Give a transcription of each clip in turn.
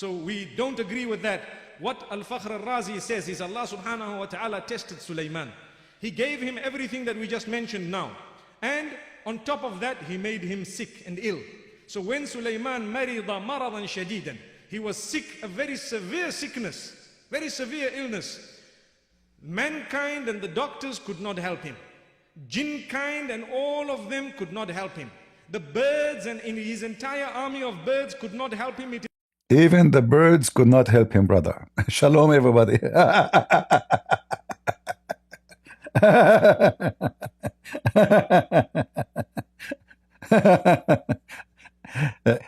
So we don't agree with that. What Al-Fakhr al-Razi says is Allah subhanahu wa ta'ala tested Sulaiman. He gave him everything that we just mentioned now. And on top of that, he made him sick and ill. So when Sulaiman marida maradan shadidan, he was sick, a very severe sickness, very severe illness. Mankind and the doctors could not help him. Jinn kind and all of them could not help him. The birds and in his entire army of birds could not help him. Even the birds could not help him, brother. Shalom, everybody.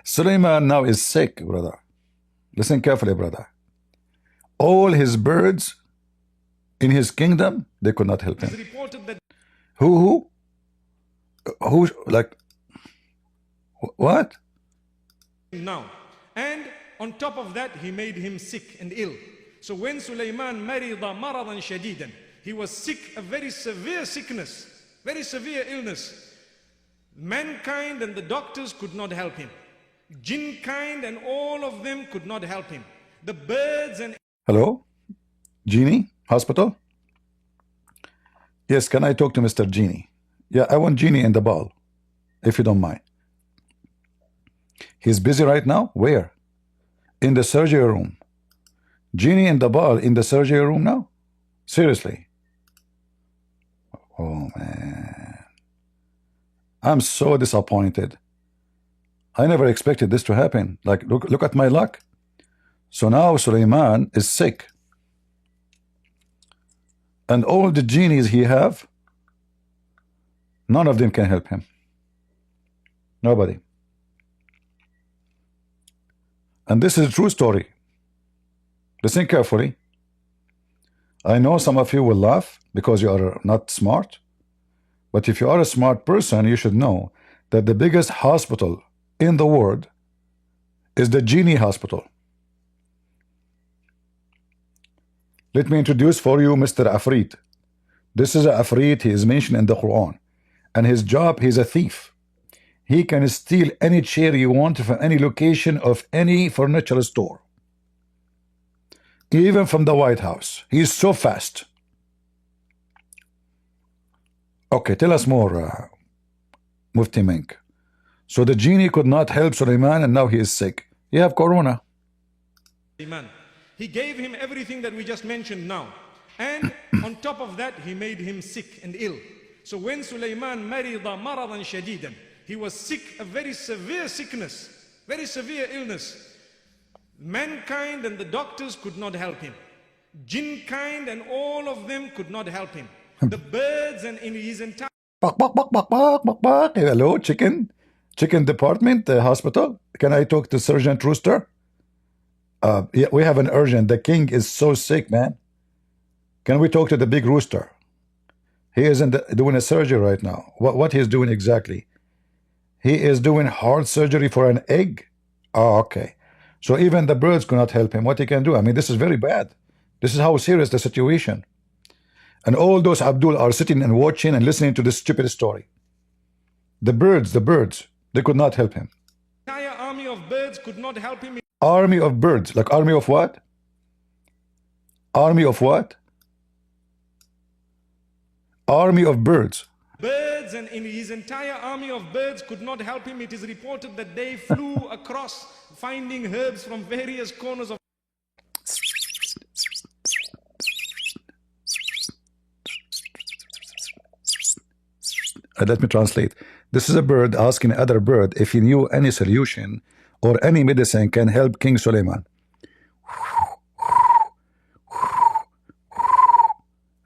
Sulaiman now is sick, brother. Listen carefully, brother. All his birds in his kingdom, they could not help him. Who, like, what? Now, and on top of that, he made him sick and ill. So when Sulaiman marida maradan shadidan, he was sick, a very severe sickness, very severe illness. Mankind and the doctors could not help him. Jinn kind and all of them could not help him. The birds and... Hello? Genie? Hospital? Yes, can I talk to Mr. Genie? Yeah, I want Genie in the ball, if you don't mind. He's busy right now? Where? In the surgery room. Genie in the ball in the surgery room now? Seriously? Oh, man. I'm so disappointed. I never expected this to happen. Like, look at my luck. So now Sulaiman is sick. And all the genies he have, none of them can help him. Nobody. And this is a true story. Listen carefully. I know some of you will laugh because you are not smart. But if you are a smart person, you should know that the biggest hospital in the world is the genie hospital. Let me introduce for you Mr. Afrit. This is a Afrit. He is mentioned in the Quran. And his job, he's a thief. He can steal any chair you want from any location of any furniture store. Even from the White House. He is so fast. Okay, tell us more, Mufti Menk. So the genie could not help Sulaiman and now he is sick. You have corona. He gave him everything that we just mentioned now. And on top of that, he made him sick and ill. So when Sulaiman marida maradan shadidan, he was sick, a very severe sickness, very severe illness. Mankind and the doctors could not help him. Jinn kind and all of them could not help him. The birds and in his entire... Hello, chicken department, hospital. Can I talk to Sergeant Rooster? Yeah, we have an urgent. The king is so sick, man. Can we talk to the big rooster? He is doing a surgery right now. What he's doing exactly? He is doing heart surgery for an egg. Oh, okay. So even the birds cannot help him. What he can do? I mean, this is very bad. This is how serious the situation. And all those Abdul are sitting and watching and listening to this stupid story. The birds, they could not help him. The entire army of birds could not help him. Army of birds, like army of what? Army of what? Army of birds. Birds and in his entire army of birds could not help him. It is reported that they flew across, finding herbs from various corners of... Let me translate. This is a bird asking other bird if he knew any solution or any medicine can help King Sulaiman.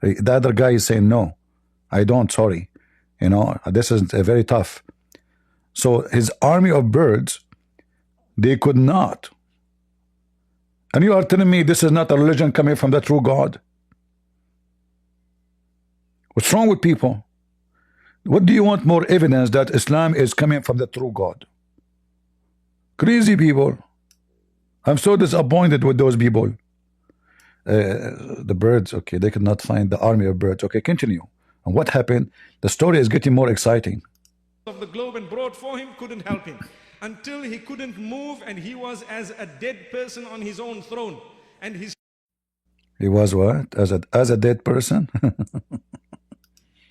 The other guy is saying, no, I don't, sorry. You know, this is very tough. So his army of birds, they could not. And you are telling me this is not a religion coming from the true God? What's wrong with people? What do you want more evidence that Islam is coming from the true God? Crazy people. I'm so disappointed with those people. The birds, okay, they could not find the army of birds. Okay, continue. And what happened? The story is getting more exciting. Of the globe and brought for him couldn't help him. until he couldn't move and he was as a dead person on his own throne. And his He was what? As a dead person?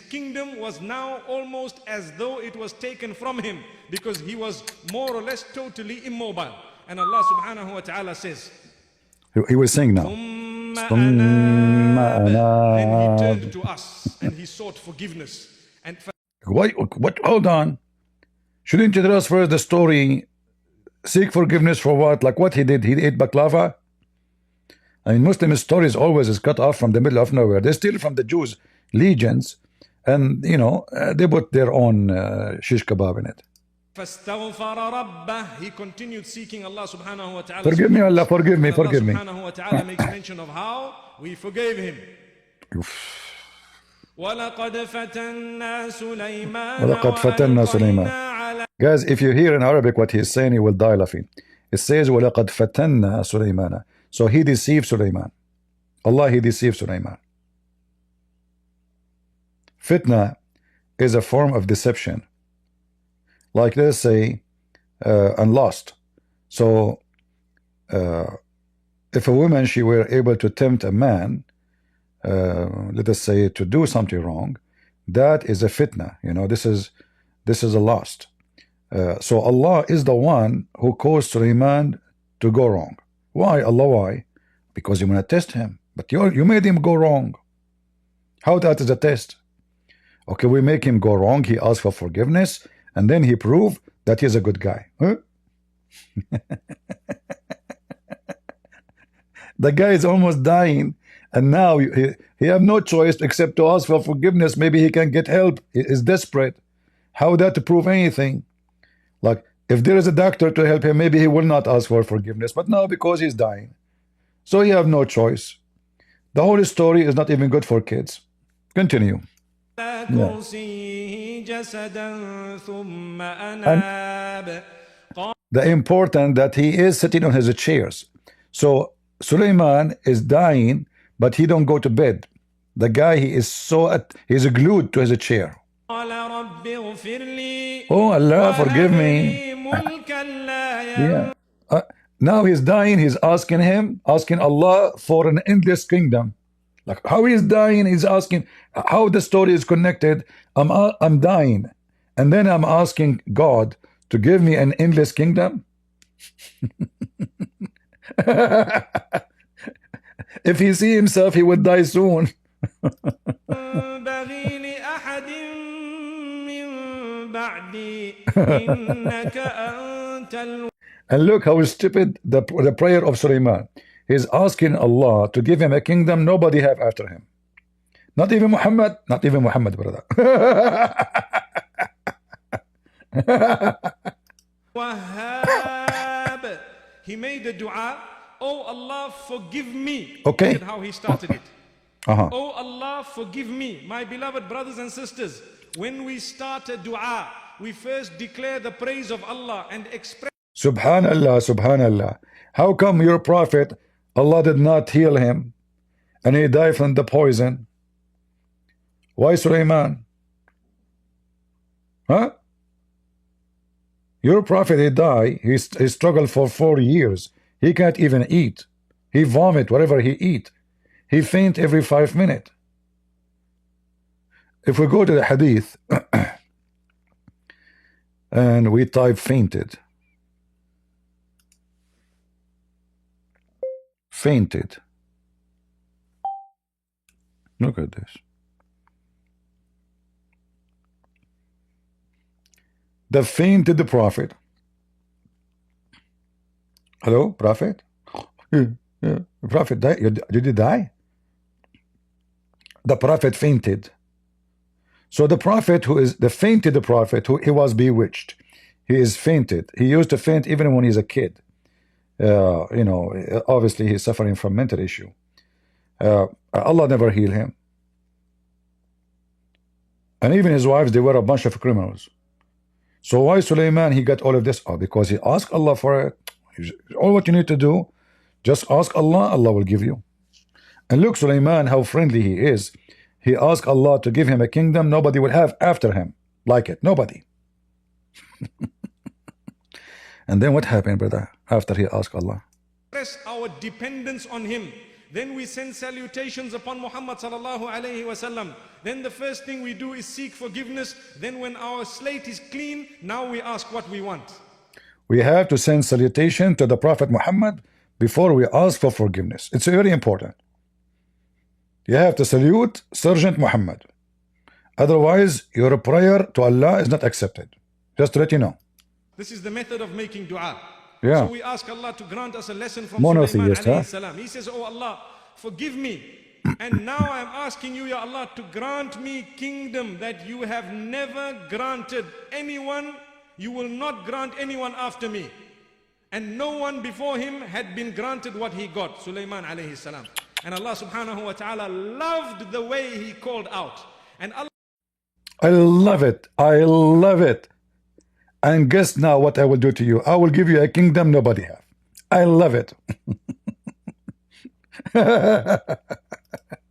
kingdom was now almost as though it was taken from him, because he was more or less totally immobile. And Allah subhanahu wa ta'ala says, He will sing now. then he turned to us and he sought forgiveness. And What? Hold on. Shouldn't you tell us first the story? Seek forgiveness for what? Like what he did? He ate baklava? I mean, Muslim stories always is cut off from the middle of nowhere. They steal from the Jews legions, and you know they put their own shish kebab in it. he continued seeking Allah subhanahu wa ta'ala. Forgive me, Allah, forgive me, forgive me. Allah subhanahu wa ta'ala makes mention of how we forgave him. وَلَقَدْ فَتَنَّا سُلَيْمَانَ. Guys, if you hear in Arabic what he's saying, you will die laughing. It says وَلَقَدْ فَتَنَّا سُلَيْمَانَ. So he deceived Sulaiman. Allah, he deceived Sulaiman. Fitna is a form of deception. Like let's say, and lost. So, if a woman, she were able to tempt a man, let us say, to do something wrong, that is a fitna. You know, this is a lost. So Allah is the one who caused Sulaiman to go wrong. Why, Allah? Why? Because you want to test him, but you made him go wrong. How that is a test? Okay, we make him go wrong. He asked for forgiveness, and then he proved that he's a good guy. Huh? The guy is almost dying, and now he have no choice except to ask for forgiveness. Maybe he can get help. He is desperate. How that to prove anything? Like, if there is a doctor to help him, maybe he will not ask for forgiveness. But now, because he's dying, so you have no choice. The whole story is not even good for kids. Continue. Yeah. The important that he is sitting on his chairs. So Sulaiman is dying, but he don't go to bed. The guy, he is he's glued to his chair. Oh Allah, forgive me. Yeah. Now he's dying. He's asking Allah for an endless kingdom. Like how he's dying, he's asking how the story is connected. I'm dying, and then I'm asking God to give me an endless kingdom. If he see himself, he would die soon. And look how stupid the prayer of Sulaiman. He's asking Allah to give him a kingdom nobody have after him. Not even Muhammad. Not even Muhammad, brother. He made the dua, oh Allah, forgive me. Okay. Look at how he started it. Oh Allah, forgive me. My beloved brothers and sisters, when we start a dua, we first declare the praise of Allah and express. Subhanallah, Subhanallah. How come your prophet, Allah did not heal him and he died from the poison? Why Sulaiman? Huh? Your prophet, he died. He struggled for 4 years. He can't even eat. He vomit whatever he eat. He faint every 5 minutes. If we go to the hadith and we type fainted. Fainted. Look at this. The fainted the prophet. Hello, prophet? Yeah. Prophet died. Did he die? The prophet fainted. So the prophet who is the fainted the prophet, who he was bewitched. He is fainted. He used to faint even when he's a kid. You know, obviously he's suffering from mental issue. Allah never healed him. And even his wives, they were a bunch of criminals. So why Sulaiman, he got all of this? Oh, because he asked Allah for it. All what you need to do, just ask Allah, Allah will give you. And look, Sulaiman, how friendly he is. He asked Allah to give him a kingdom nobody will have after him like it. Nobody. And then what happened, brother, after he asked Allah? Express our dependence on him. Then we send salutations upon Muhammad sallallahu alayhi wasallam. Then the first thing we do is seek forgiveness. Then when our slate is clean, now we ask what we want. We have to send salutation to the Prophet Muhammad before we ask for forgiveness. It's very important. You have to salute Sergeant Muhammad. Otherwise, your prayer to Allah is not accepted. Just to let you know. This is the method of making dua. Yeah. So we ask Allah to grant us a lesson from Monotheist, Sulaiman alayhi salam. He says, oh Allah, forgive me. And now I'm asking you, Ya Allah, to grant me kingdom that you have never granted anyone. You will not grant anyone after me. And no one before him had been granted what he got, Sulaiman alayhi salam. And Allah subhanahu wa ta'ala loved the way he called out. And Allah, I love it. I love it. And guess now what I will do to you. I will give you a kingdom nobody have. I love it. Allah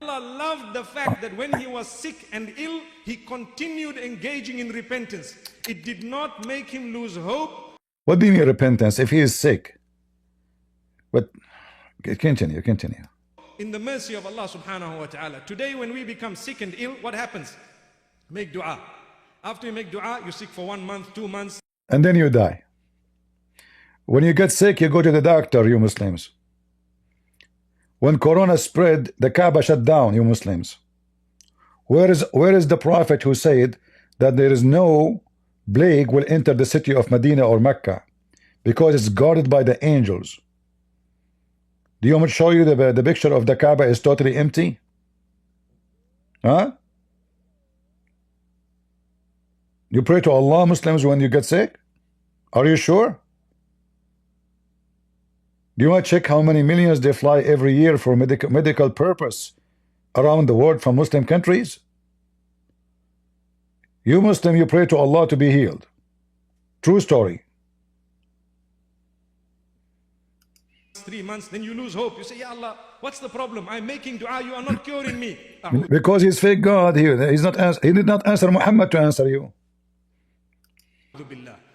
loved the fact that when he was sick and ill, he continued engaging in repentance. It did not make him lose hope. What do you mean repentance if he is sick? But continue. In the mercy of Allah subhanahu wa ta'ala. Today when we become sick and ill, what happens? Make dua. After you make dua, you're sick for 1 month, 2 months. And then you die. When you get sick, you go to the doctor, you Muslims. When Corona spread, the Kaaba shut down, you Muslims. Where is the Prophet who said that there is no plague will enter the city of Medina or Mecca because it's guarded by the angels? Do you want me to show you the picture of the Kaaba is totally empty? Huh? You pray to Allah, Muslims, when you get sick? Are you sure? Do you want to check how many millions they fly every year for medical purpose around the world from Muslim countries? You Muslim, you pray to Allah to be healed. True story. 3 months, then you lose hope. You say, Ya Allah, what's the problem? I'm making dua, you are not curing me. Because he's fake God. He did not answer Muhammad to answer you.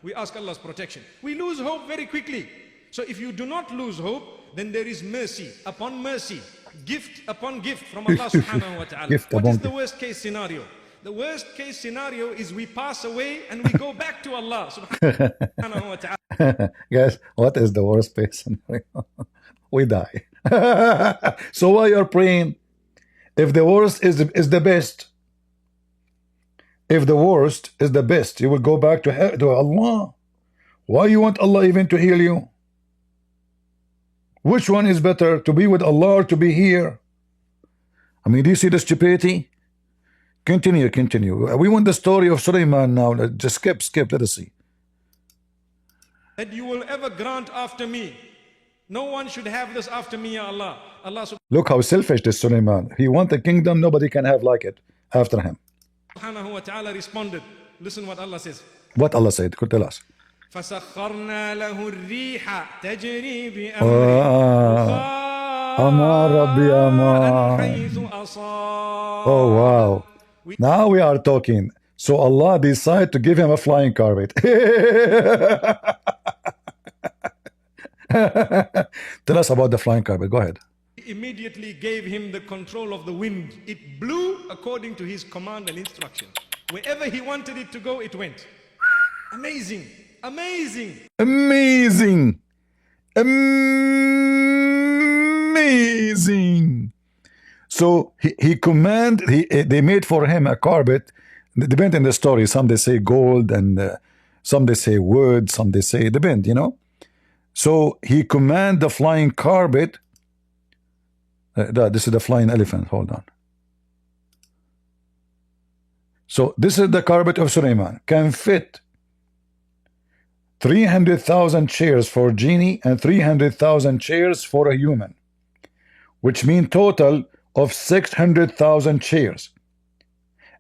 We ask Allah's protection. We lose hope very quickly. So if you do not lose hope, then there is mercy upon mercy, gift upon gift from Allah subhanahu wa ta'ala. What is the worst case scenario? The worst case scenario is we pass away and we go back to Allah subhanahu wa ta'ala. Guys, what is the worst case scenario? We die. So why you're praying? If the worst is the best, if the worst is the best, you will go back to Allah. Why you want Allah even to heal you? Which one is better, to be with Allah or to be here? I mean, do you see the stupidity? Continue. We want the story of Sulaiman now. Just skip, let us see. That you will ever grant after me. No one should have this after me, Ya Allah. Look how selfish this Sulaiman. He wants a kingdom nobody can have like it after him. Subhanahu wa ta'ala responded. Listen what Allah says. What Allah said? Could tell us. فَسَخَّرْنَا لَهُ الرِّيحَ تَجْرِي بِأَمْرِهِ حَيْثُ أَصَابَ. Oh wow. Now we are talking. So Allah decided to give him a flying carpet. Tell us about the flying carpet. Go ahead. He immediately gave him the control of the wind. It blew according to his command and instruction. Wherever he wanted it to go, it went. Amazing. So they made for him a carpet. Depend on the story. Some they say gold, and some they say wood, some they say depend. So he command the flying carpet. This is the flying elephant. Hold on. So this is the carpet of Sulaiman. Can fit 300,000 chairs for genie and 300,000 chairs for a human, which mean total of 600,000 chairs.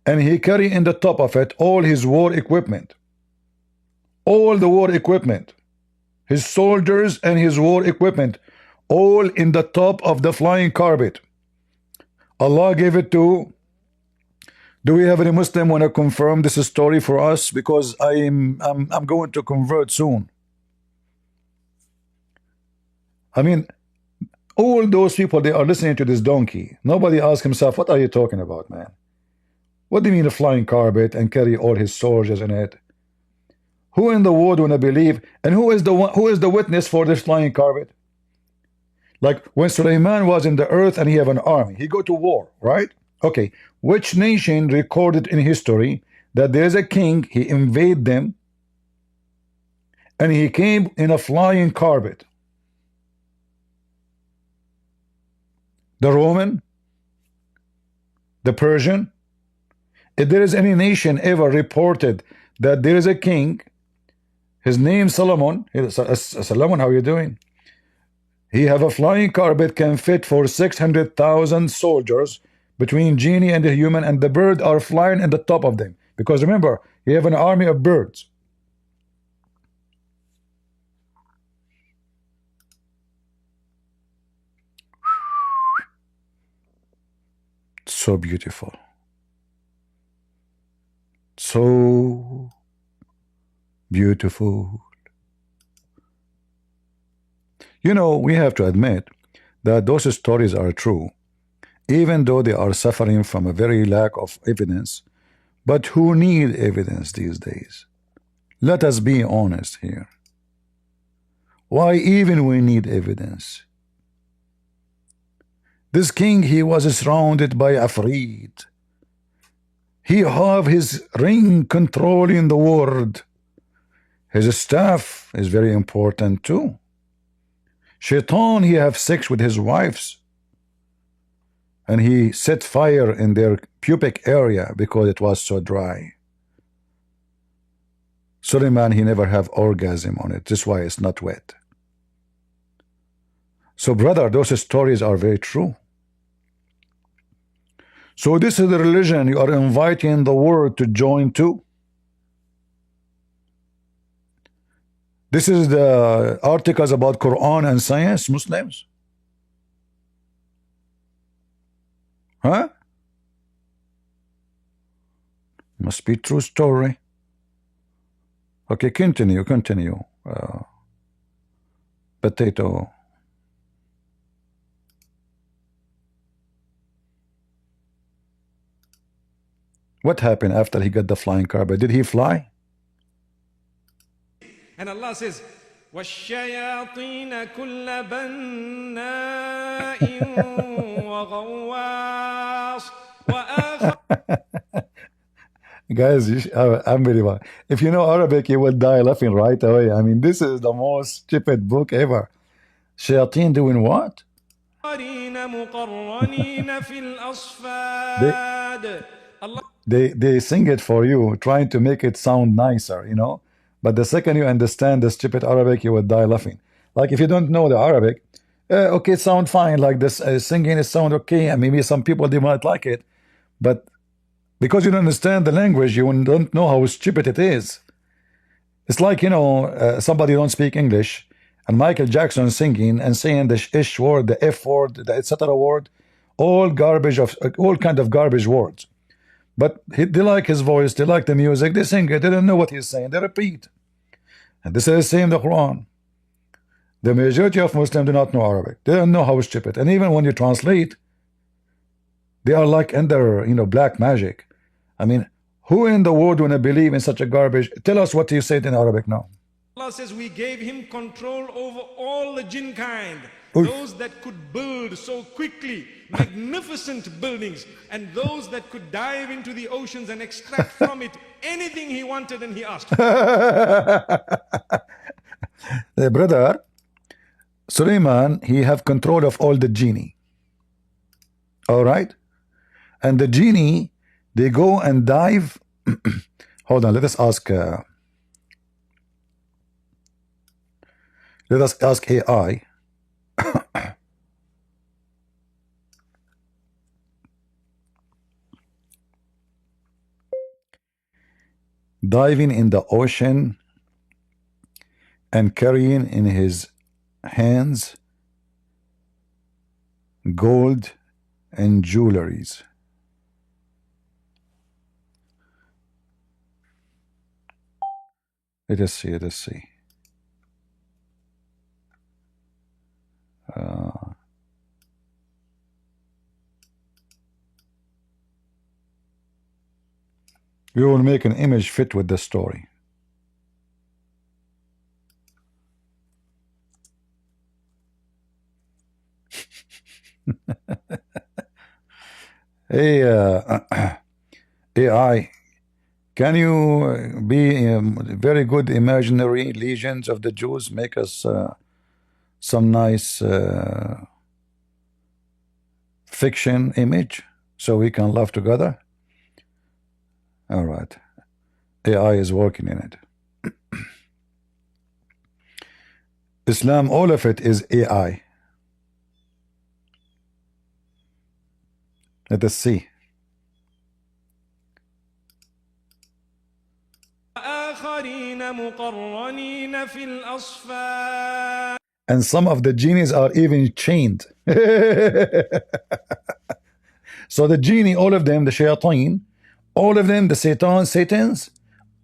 And he carry in the top of it all his war equipment, all the war equipment, his soldiers and his war equipment, all in the top of the flying carpet. Allah gave it to. Do we have any Muslim want to confirm this story for us? Because I'm going to convert soon. I mean, all those people, they are listening to this donkey. Nobody asks himself, what are you talking about, man? What do you mean a flying carpet and carry all his soldiers in it? Who in the world wanna believe? And who is the one, who is the witness for this flying carpet? Like when Suleiman was in the earth and he have an army, he go to war, right? Okay, which nation recorded in history that there's a king, he invade them, and he came in a flying carpet? The Roman? The Persian? If there is any nation ever reported that there is a king, his name Solomon, Solomon, how are you doing? He have a flying carpet, can fit for 600,000 soldiers between genie and the human, and the bird are flying in the top of them. Because remember, he have an army of birds. So beautiful. So beautiful. You know, we have to admit that those stories are true, even though they are suffering from a very lack of evidence. But who need evidence these days? Let us be honest here. Why even we need evidence? This king, he was surrounded by Afreed. He have his ring controlling the world. His staff is very important too. Shaitan, he have sex with his wives, and he set fire in their pubic area because it was so dry. Suleiman, he never have orgasm on it. That's why it's not wet. So brother, those stories are very true. So this is the religion you are inviting the world to join to. This is the articles about Quran and science, Muslims. Huh? Must be true story. Okay, continue. Potato. What happened after he got the flying carpet? Did he fly? And Allah says, وَالشَّيَاطِينَ كُلَّ بَنَّاءٍ وَغَوَّاصٍ وَآخَرٍ. Guys, unbelievable. If you know Arabic, you will die laughing right away. I mean, this is the most stupid book ever. Shayateen doing what? They sing it for you, trying to make it sound nicer, you know. But the second you understand the stupid Arabic, you will die laughing. Like if you don't know the Arabic, okay, it sound fine. Like this singing, it sound okay, and maybe some people they might like it, but because you don't understand the language, you don't know how stupid it is. It's like, you know, somebody don't speak English, and Michael Jackson singing and saying the ish word, the F word, the etc. word, all garbage of all kind of garbage words. But they like his voice, they like the music, they sing it, they don't know what he's saying, they repeat. And this is the same the Quran. The majority of Muslims do not know Arabic. They don't know how stupid. And even when you translate, they are like under, you know, black magic. I mean, who in the world wanna believe in such a garbage? Tell us what you said in Arabic now. Allah says we gave him control over all the jinn kind. Oof. Those that could build so quickly magnificent buildings, and those that could dive into the oceans and extract from it anything he wanted and he asked for. Brother, Suleiman, he have control of all the genie. All right? And the genie, they go and dive. Hold on, let us ask AI. Diving in the ocean and carrying in his hands gold and jewelries. Let us see. We will make an image fit with the story. Hey, AI, can you be very good imaginary legions of the Jews? Make us some nice fiction image so we can laugh together. All right. AI is working in it. Islam, all of it is AI. Let us see. And some of the genies are even chained. So the genie, all of them, the shayateen, all of them, the satans,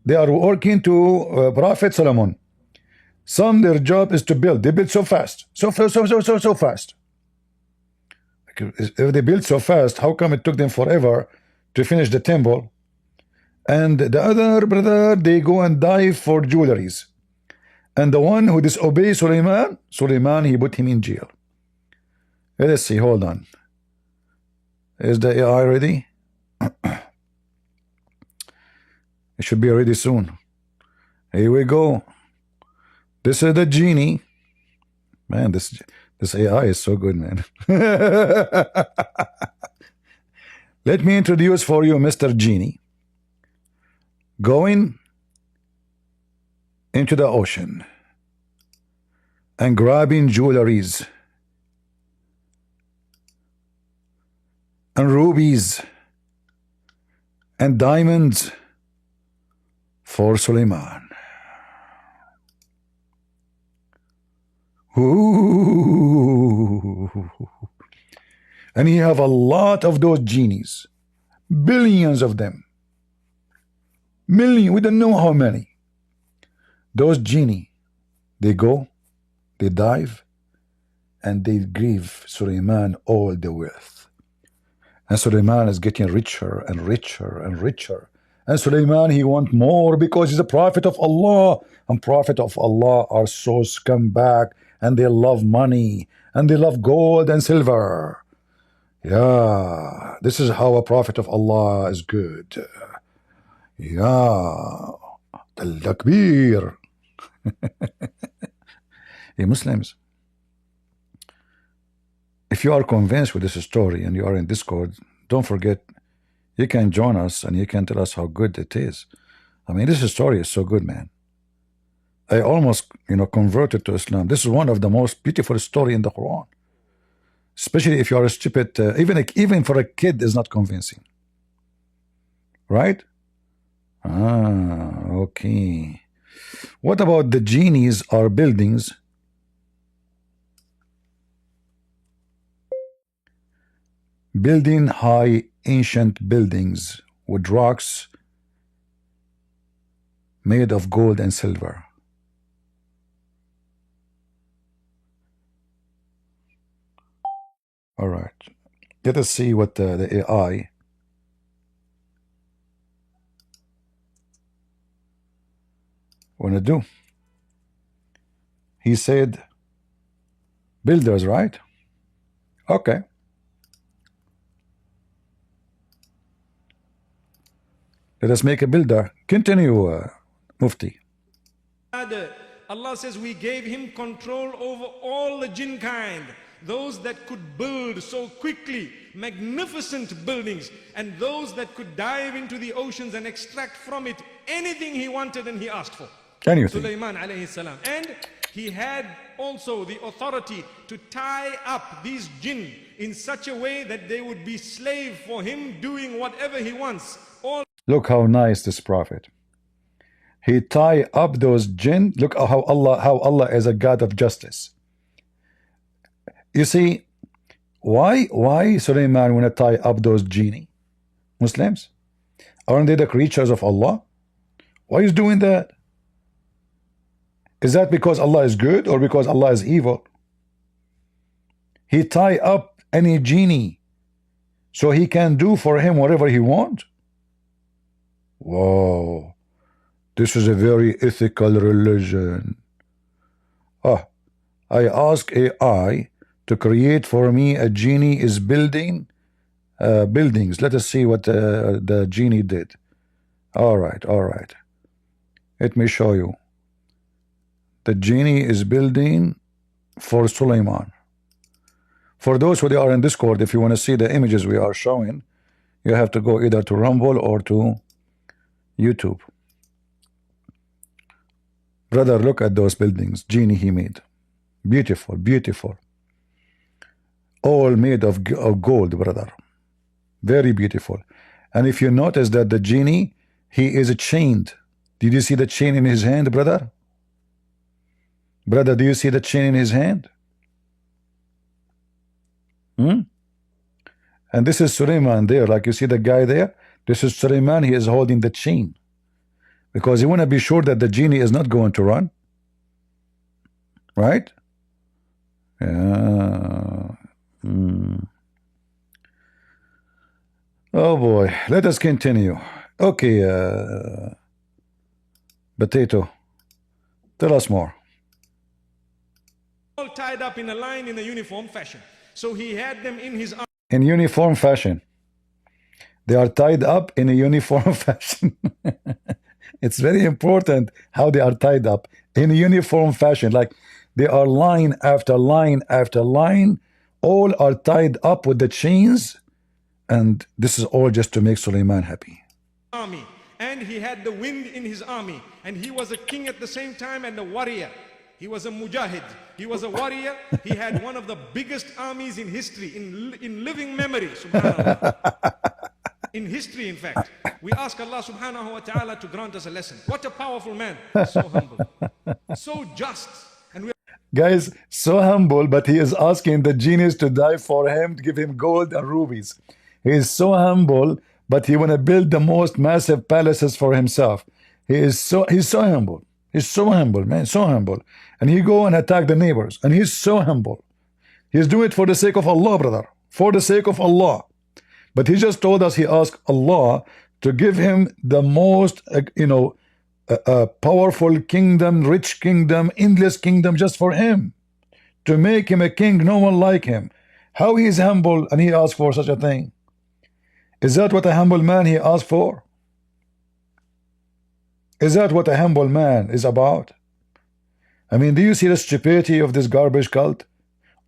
they are working to Prophet Solomon. Some, their job is to build. They build so fast. So fast. If they build so fast, how come it took them forever to finish the temple? And the other brother, they go and dive for jewelries. And the one who disobeys Suleiman, he put him in jail. Let us see, hold on. Is the AI ready? It should be ready soon. Here we go. This is the genie. Man, this AI is so good, man. Let me introduce for you Mr. Genie. Going into the ocean and grabbing jewelries and rubies and diamonds for Suleiman. Ooh. And he have a lot of those genies, billions of them, million, we don't know how many. Those genie, they go, they dive, and they give Suleiman all the wealth. And Suleiman is getting richer and richer and richer. And Suleiman, he want more because he's a prophet of Allah. And prophet of Allah are so scumbag, and they love money, and they love gold and silver. Yeah, this is how a prophet of Allah is good. Yeah, Al-Takbir. Hey, Muslims, if you are convinced with this story and you are in Discord, don't forget, you can join us and you can tell us how good it is. I mean, this story is so good, man. I almost, converted to Islam. This is one of the most beautiful story in the Quran. Especially if you are a stupid, even for a kid is not convincing. Right? Ah, okay. What about the genies or buildings? Building high ancient buildings with rocks made of gold and silver. All right. Let us see what the AI want to do. He said builders, right? Okay. Let us make a builder. Continue, Mufti. Allah says we gave him control over all the jinn kind, those that could build so quickly magnificent buildings, and those that could dive into the oceans and extract from it anything he wanted and he asked for. Anything. Sulaiman alayhi salam. And he had also the authority to tie up these jinn in such a way that they would be slave for him, doing whatever he wants. Look how nice this prophet. He tie up those jinn. Look how Allah is a God of justice. You see, why Suleiman want to tie up those genie? Muslims? Aren't they the creatures of Allah? Why is doing that? Is that because Allah is good or because Allah is evil? He tie up any genie so he can do for him whatever he wants. Whoa. This is a very ethical religion. Ah, I ask AI to create for me a genie is building buildings. Let us see what the genie did. All right, all right. Let me show you. The genie is building for Suleiman. For those who are in Discord, if you want to see the images we are showing, you have to go either to Rumble or to YouTube. Brother, look at those buildings. Genie he made. Beautiful, beautiful. All made of gold, brother. Very beautiful. And if you notice that the genie, he is chained. Did you see the chain in his hand, brother? Brother, do you see the chain in his hand? And this is Suleiman there. Like you see the guy there? This is Suleiman. He is holding the chain. Because you want to be sure that the genie is not going to run. Right? Yeah. Oh boy. Let us continue. Okay. Potato. Tell us more. All tied up in a line in a uniform fashion. So he had them in his arm. In uniform fashion. They are tied up in a uniform fashion. It's very important how they are tied up in a uniform fashion. Like they are line after line after line. All are tied up with the chains. And this is all just to make Suleiman happy. Army. And he had the wind in his army. And he was a king at the same time and a warrior. He was a mujahid. He was a warrior. He had one of the biggest armies in history, in living memory, subhanAllah. In history, in fact. We ask Allah subhanahu wa ta'ala to grant us a lesson. What a powerful man. So humble. So just. And we Guys, so humble, but he is asking the genies to die for him, to give him gold and rubies. He is so humble, but he want to build the most massive palaces for himself. He's so humble. He's so humble, man, so humble. And he go and attack the neighbors. And he's so humble. He's doing it for the sake of Allah, brother. For the sake of Allah. But he just told us he asked Allah to give him the most, powerful kingdom, rich kingdom, endless kingdom just for him. To make him a king, no one like him. How he is humble and he asked for such a thing. Is that what a humble man he asked for? Is that what a humble man is about? I mean, do you see the stupidity of this garbage cult?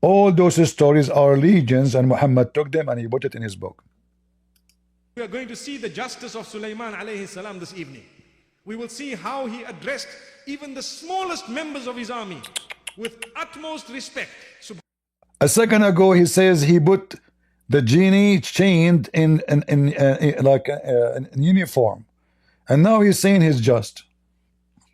All those stories are legions and Muhammad took them and he put it in his book. are going to see the justice of Sulaiman alayhi salam this evening. We will see how he addressed even the smallest members of his army with utmost respect. A second ago he says he put the genie chained in uniform. And now he's saying he's just.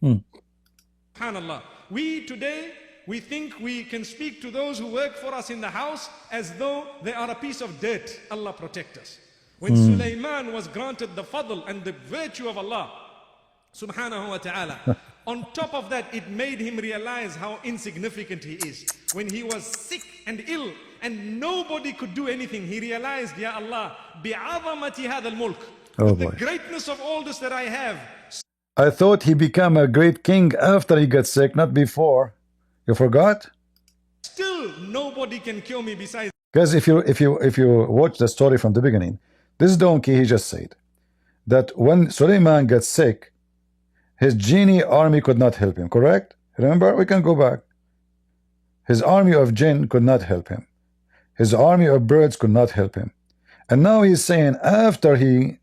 SubhanAllah. We today, we think we can speak to those who work for us in the house as though they are a piece of dirt. Allah protect us. When Sulaiman was granted the fadl and the virtue of Allah, subhanahu wa ta'ala, on top of that, it made him realize how insignificant he is. When he was sick and ill and nobody could do anything, he realized, Ya Allah, bi'azamati hadha al-mulk, the greatness of all this that I have. I thought he became a great king after he got sick, not before. You forgot? Still, nobody can cure me besides. Guys, if you watch the story from the beginning, this donkey, he just said that when Suleiman got sick, his genie army could not help him, correct? Remember, we can go back. His army of jinn could not help him. His army of birds could not help him. And now he's saying after he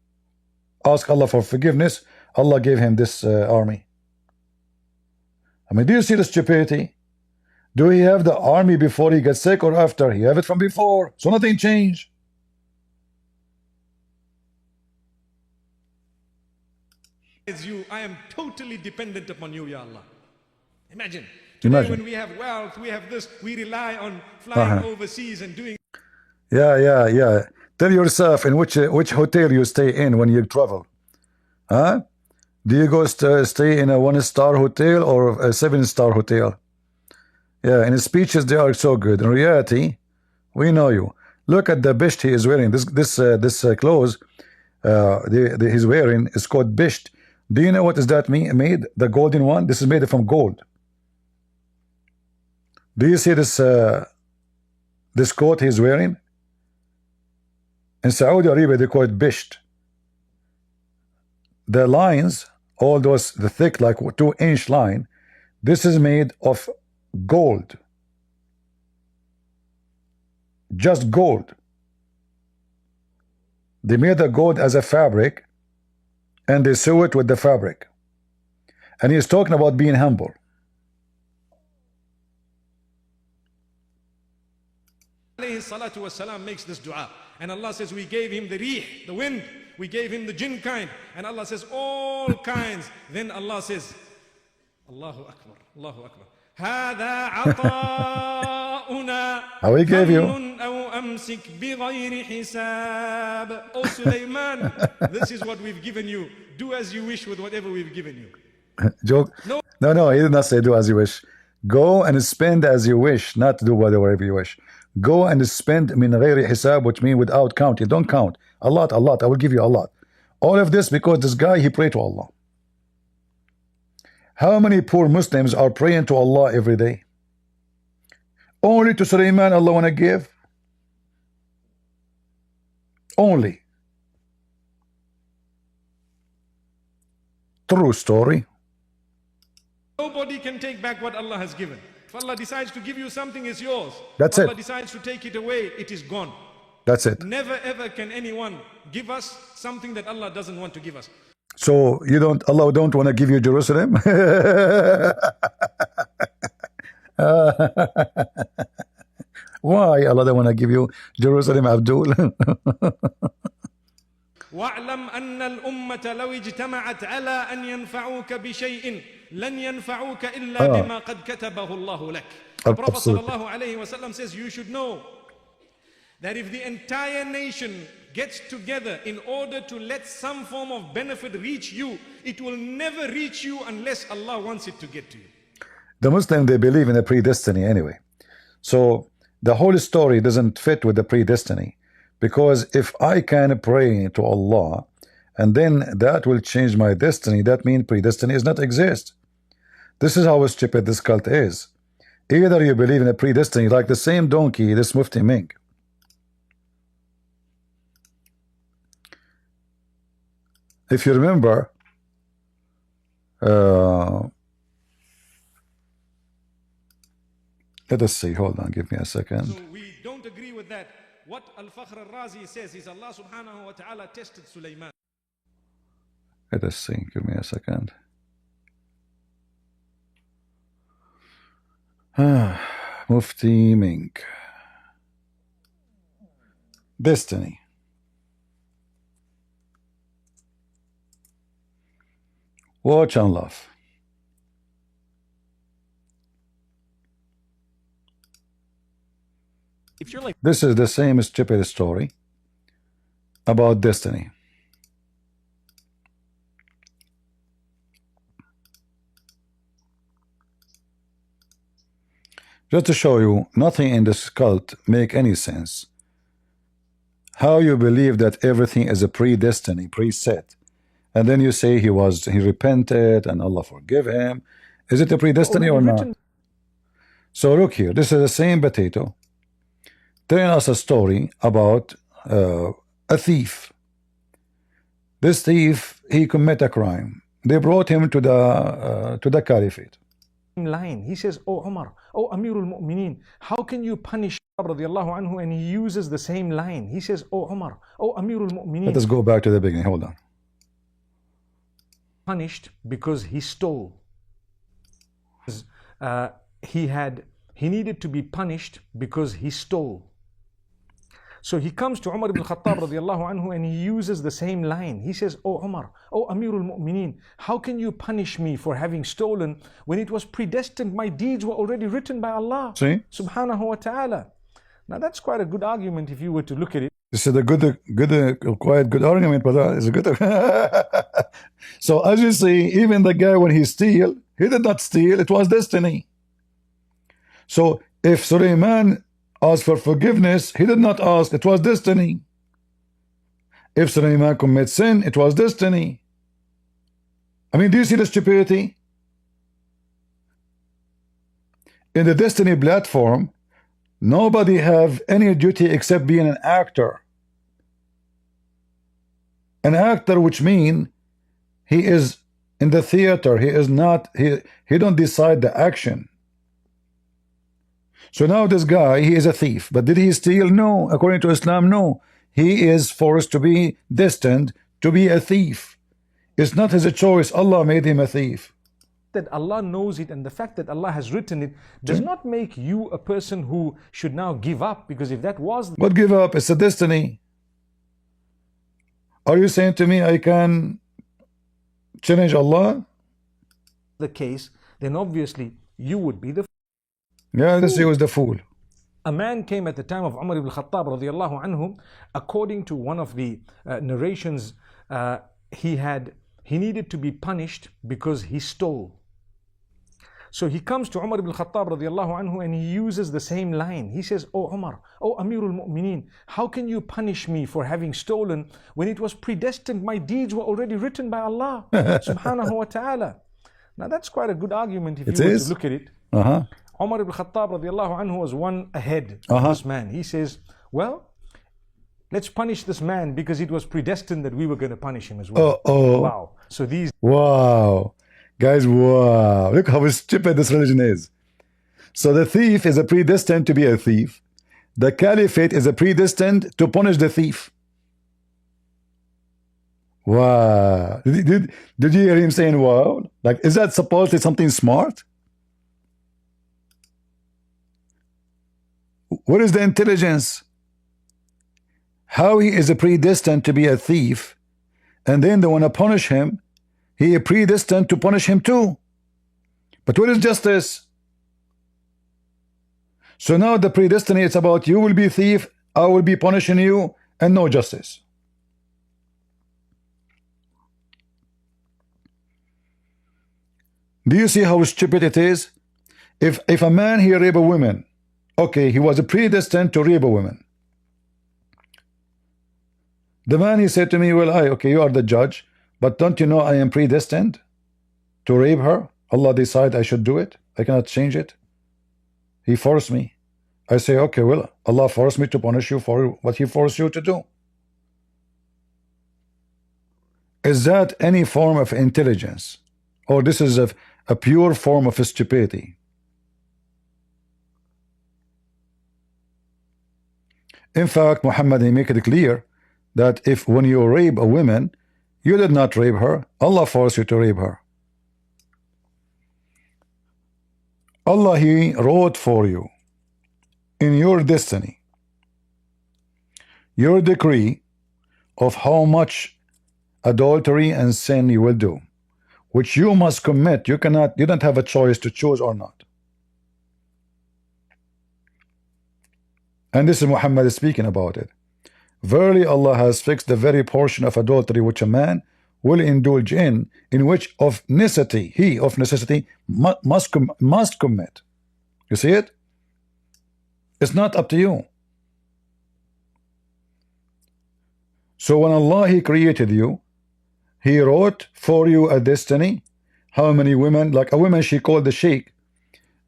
asked Allah for forgiveness, Allah gave him this army. I mean, do you see the stupidity? Do he have the army before he got sick or after? He have it from before. So nothing changed. As you, I am totally dependent upon you, Ya Allah. Imagine. Today when we have wealth, we have this, we rely on flying overseas and doing. Yeah. Tell yourself in which hotel you stay in when you travel. Huh? Do you go stay in a 1-star hotel or a 7-star hotel? Yeah, in his speeches they are so good. In reality, we know you. Look at the bisht he is wearing. This clothes. he's wearing is called bisht. Do you know what does that mean? Made the golden one. This is made from gold. Do you see this this coat he's wearing? In Saudi Arabia they call it bisht. The lines, all those, the thick like 2-inch line, this is made of gold. Just gold. They made the gold as a fabric and they sew it with the fabric. And he's talking about being humble. Makes this dua, and Allah says we gave him the rih, the wind, we gave him the jinn kind, and Allah says all kinds. Then Allah says, Allahu Akbar, Allahu Akbar. هذا عطاؤنا How he gave you? أو أمسك بغير حساب. Oh Sulaiman, this is what we've given you. Do as you wish with whatever we've given you. Joke? No, he did not say do as you wish. Go and spend as you wish, not do whatever you wish. Go and spend min غير حساب, which means without counting. Don't count. A lot. I will give you a lot. All of this because this guy, he prayed to Allah. How many poor Muslims are praying to Allah every day? Only to Sulaiman Allah want to give? Only. True story. Nobody can take back what Allah has given. If Allah decides to give you something, it's yours. That's if it. Allah decides to take it away, it is gone. That's it. Never ever can anyone give us something that Allah doesn't want to give us. So Allah don't want to give you Jerusalem? Why Allah don't want to give you Jerusalem, Abdul? واعلم أن الأمة لو اجتمعت على أن ينفعوك بشيء لن ينفعوك إلا بما قد كتبه الله لك. The Prophet sallallahu alayhi wa sallam says you should know that if the entire nation gets together in order to let some form of benefit reach you, it will never reach you unless Allah wants it to get to you. The Muslim, they believe in a predestiny anyway. So the whole story doesn't fit with the predestiny. Because if I can pray to Allah and then that will change my destiny, that means predestiny does not exist. This is how stupid this cult is. Either you believe in a predestiny like the same donkey, this Mufti Menk. If you remember, let us see, hold on, give me a second. So we don't agree with that. What Al-Fakhr al-Razi says is Allah subhanahu wa ta'ala tested Sulaiman. Let us see, give me a second. Mufti Menk. Destiny. Watch and laugh. If you're like, this is the same stupid story about destiny. Just to show you, nothing in this cult make any sense. How you believe that everything is a predestiny, preset, and then you say he repented and Allah forgive him. Is it a predestiny or not? So look here, this is the same potato telling us a story about a thief. This thief, he commit a crime. They brought him to the caliphate. Line. He says, "Oh Umar, oh Amirul Mu'mineen, how can you punish radiallahu anhu?" And he uses the same line. He says, "Oh Umar, oh Amirul Mu'mineen." Let us go back to the beginning. Hold on. Punished because he stole. He needed to be punished because he stole. So he comes to Umar ibn Khattab radiallahu anhu and he uses the same line. He says, "Oh Umar, oh Amirul Mu'mineen, how can you punish me for having stolen when it was predestined? My deeds were already written by Allah subhanahu wa ta'ala." Now that's quite a good argument if you were to look at it. This is a quite good argument, but it's a good. So as you see, even the guy when he steal, he did not steal. It was destiny. So if Sulaiman asked for forgiveness, he did not ask. It was destiny. If Sulaiman commits sin, it was destiny. I mean, do you see the stupidity? In the destiny platform, nobody have any duty except being an actor. An actor, which means he is in the theater. He is not, he don't decide the action. So now this guy, he is a thief. But did he steal? No. According to Islam, no. He is forced to be destined to be a thief. It's not his choice. Allah made him a thief. That Allah knows it, and the fact that Allah has written it does not make you a person who should now give up, because if that was What give up? It's a destiny. Are you saying to me I can challenge Allah? the case, then obviously you would be the Yeah, this he was the fool. A man came at the time of Umar ibn Khattab radiallahu anhu. According to one of the narrations, he needed to be punished because he stole. So he comes to Umar ibn Khattab radiallahu anhu and he uses the same line. He says, "Oh Umar, oh Amirul Mu'mineen, how can you punish me for having stolen when it was predestined? My deeds were already written by Allah subhanahu wa ta'ala." Now that's quite a good argument if you were to look at it. Umar ibn Khattab radiallahu anhu was one ahead of this man. He says, well, let's punish this man because it was predestined that we were going to punish him as well. Wow. So these... Wow. Guys, wow. Look how stupid this religion is. So the thief is a predestined to be a thief. The caliphate is a predestined to punish the thief. Wow. Did you hear him saying wow? Like, is that supposedly something smart? What is the intelligence? How he is a predestined to be a thief, and then they want to punish him. He is predestined to punish him too. But what is justice? So now the predestiny is about you will be thief, I will be punishing you, and no justice. Do you see how stupid it is? If a man he rape a woman, okay, he was predestined to rape a woman. The man he said to me, well, okay, you are the judge, but don't you know I am predestined to rape her? Allah decide I should do it. I cannot change it. He forced me. I say, okay, well, Allah forced me to punish you for what He forced you to do. Is that any form of intelligence? Or this is a pure form of stupidity? In fact, Muhammad, he make it clear that if when you rape a woman, you did not rape her, Allah forced you to rape her. Allah, He wrote for you in your destiny your decree of how much adultery and sin you will do, which you must commit. You don't have a choice to choose or not. And this is Muhammad speaking about it. Verily Allah has fixed the very portion of adultery which a man will indulge in which of necessity, he of necessity must commit. You see it? It's not up to you. So when Allah, He created you, He wrote for you a destiny. How many women, like a woman she called the sheikh,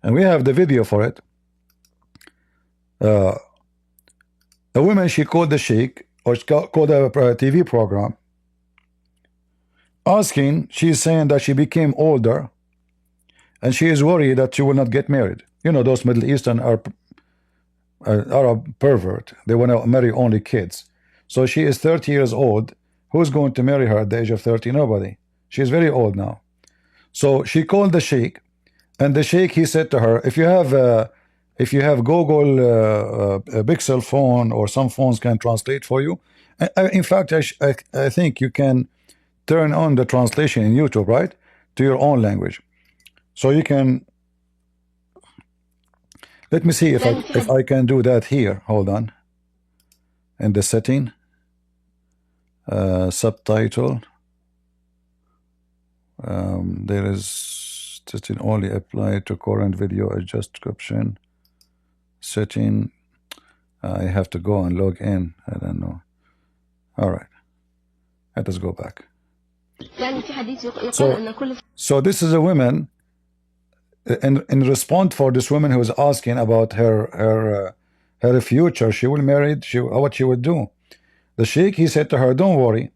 and we have the video for it. A woman she called the sheikh, or she called a TV program, asking, she's saying that she became older and she is worried that she will not get married. You know, those Middle Eastern are a pervert. They want to marry only kids. So she is 30 years old. Who's going to marry her at the age of 30? Nobody. She is very old now. So she called the sheikh, and the sheikh, he said to her, if you have Google Pixel phone, or some phones can translate for you. In fact, I think you can turn on the translation in YouTube, right, to your own language. So you can. Let me see if I can do that here. Hold on. In the setting, subtitle. There is setting only apply to current video. Adjust description. Setting. I have to go and log in. I don't know. All right. Let us go back. يعني في حديث يقال أن كل So this is a woman in response for this woman who is asking about her future. She will marry, what she would do. The sheikh, he said to her, don't worry.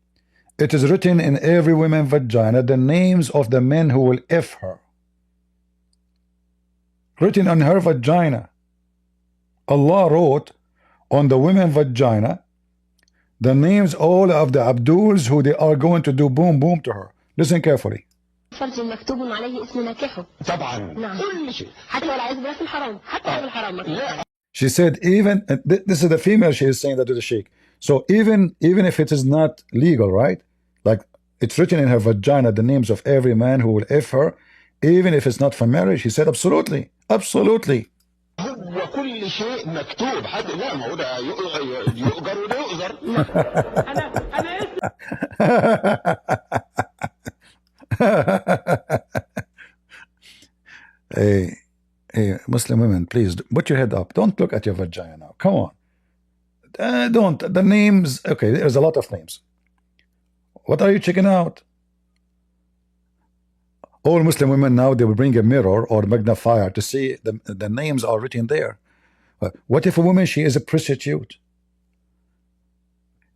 It is written in every woman's vagina the names of the men who will F her. Written on her vagina. Allah wrote on the women's vagina the names all of the Abduls who they are going to do boom boom to her. Listen carefully. فرج مكتوب عليه اسم ناكحه. طبعا. نعم. كل شيء. حتى والعياذ بالله في الحرام. حتى في الحرام مكتوب. She said even this is the female, she is saying that to the sheikh. So even if it is not legal, right? Like it's written in her vagina the names of every man who will F her, even if it's not for marriage. She said absolutely, absolutely. وكل شيء مكتوب حتى لا ما هو ده يؤجر وده يؤجر. Hey, Muslim women, please put your head up. Don't look at your vagina now. Come on. Don't. The names. Okay, there's a lot of names. What are you checking out? All Muslim women now, they will bring a mirror or magnifier to see the names are written there. What if a woman, she is a prostitute?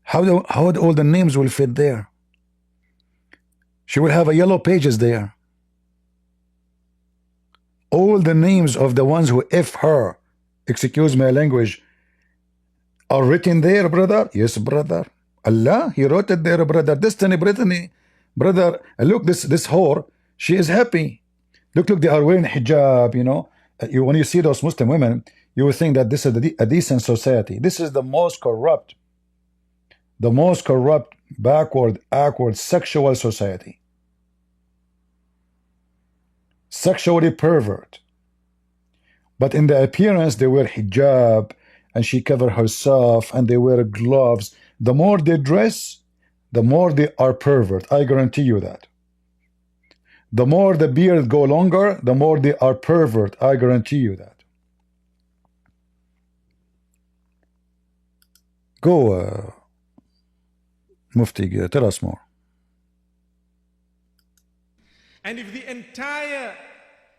How all the names will fit there? She will have a yellow pages there. All the names of the ones who F her, excuse my language, are written there, brother. Yes, brother. Allah, He wrote it there, brother. Destiny, Brittany, brother. Look, this whore, she is happy. Look, they are wearing hijab, you know. When you see those Muslim women, you will think that this is a decent society. This is the most corrupt, backward, sexual society. Sexually pervert. But in the appearance, they wear hijab, and she cover herself, and they wear gloves. The more they dress, the more they are pervert. I guarantee you that. The more the beard go longer, the more they are pervert. I guarantee you that. Go, Mufti, tell us more. And if the entire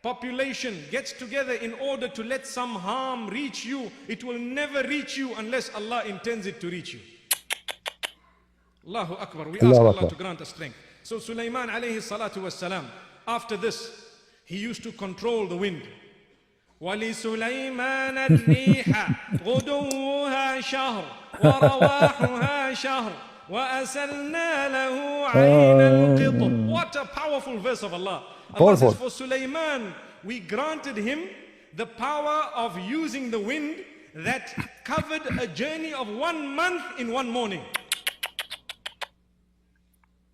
population gets together in order to let some harm reach you, it will never reach you unless Allah intends it to reach you. Allahu Akbar. We ask Allah to grant us strength. So Sulaiman alayhi salatu was salam, after this, he used to control the wind. وَلِسُلَيْمَانَ الرِّيحَ غُدُوُّهَا شَهْرٌ وَرَوَاحُهَا شَهْرٌ وَأَسَلْنَا لَهُ عَيْنَ الْقِطْرِ. What a powerful verse of Allah. Allah says, for Sulaiman, we granted him the power of using the wind that covered a journey of 1 month in 1 morning.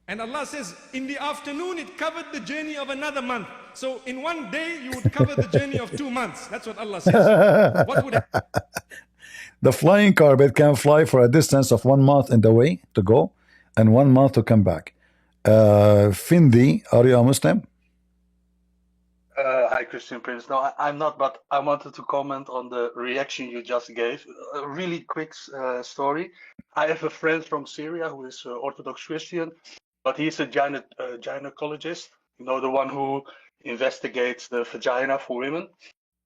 And Allah says, in the afternoon, it covered the journey of another month. So in 1 day, you would cover the journey of 2 months. That's what Allah says. What would happen? The flying carpet can fly for a distance of 1 month in the way to go and 1 month to come back. Findi, are you a Muslim? Hi, Christian Prince. No, I'm not, but I wanted to comment on the reaction you just gave. A really quick story. I have a friend from Syria who is Orthodox Christian, but he's a gynecologist, you know, the one who investigates the vagina for women.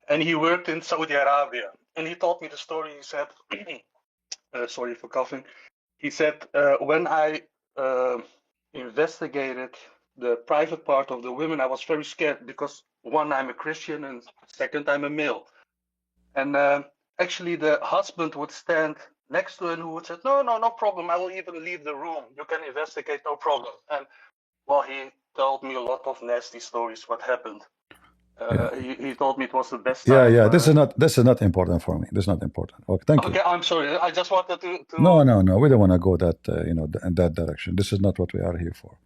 And he worked in Saudi Arabia. And he told me the story. He said, sorry for coughing. He said, when I investigated the private part of the women, I was very scared because one, I'm a Christian, and second, I'm a male. And actually the husband would stand next to him who would say, no problem. I will even leave the room. You can investigate, no problem. And well, he told me a lot of nasty stories, what happened. He told me it was the best time. Yeah. This is not important for me. This is not important. Okay, thank you. Okay, I'm sorry. I just wanted to... No. We don't want to go that in that direction. This is not what we are here for.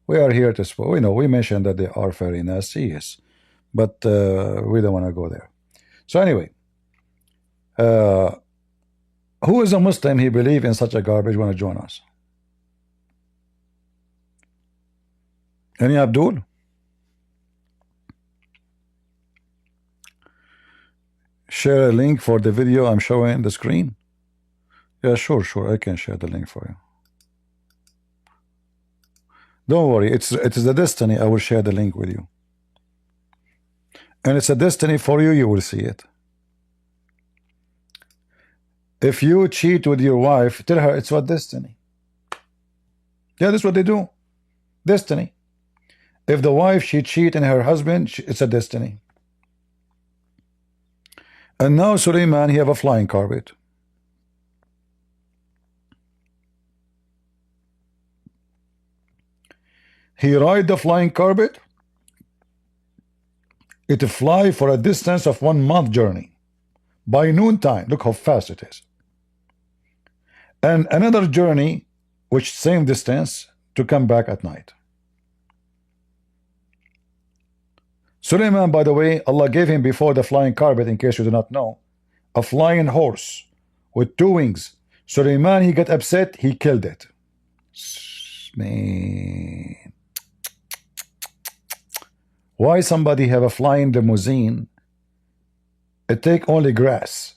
We are here to spoil. We mentioned that they are very nasty, yes, but we don't want to go there. So anyway, who is a Muslim? He believe in such a garbage. Want to join us? Any Abdul? Share a link for the video I'm showing the screen. Yeah, sure. I can share the link for you. Don't worry, it is a destiny. I will share the link with you. And it's a destiny for you, you will see it. If you cheat with your wife, tell her it's what destiny. Yeah, that's what they do. Destiny. If the wife, she cheat on her husband, it's a destiny. And now Suleiman, he have a flying carpet. He ride the flying carpet. It fly for a distance of 1 month journey. By noontime, look how fast it is. And another journey, which same distance, to come back at night. Suleiman, by the way, Allah gave him before the flying carpet, in case you do not know, a flying horse with 2 wings. Suleiman, he got upset, he killed it. Man. Why somebody have a flying limousine? It take only grass.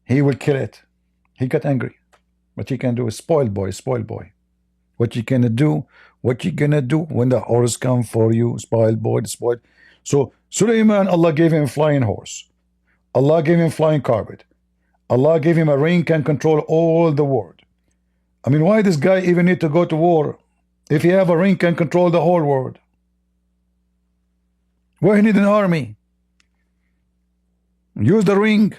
He will kill it. He got angry. What you can do is spoiled boy, spoiled boy. What you gonna do? What you gonna do when the horse come for you? Spoiled boy, spoiled. So Suleiman, Allah gave him flying horse. Allah gave him flying carpet. Allah gave him a ring can control all the world. I mean, why this guy even need to go to war if he have a ring can control the whole world? Why he need an army? Use the ring.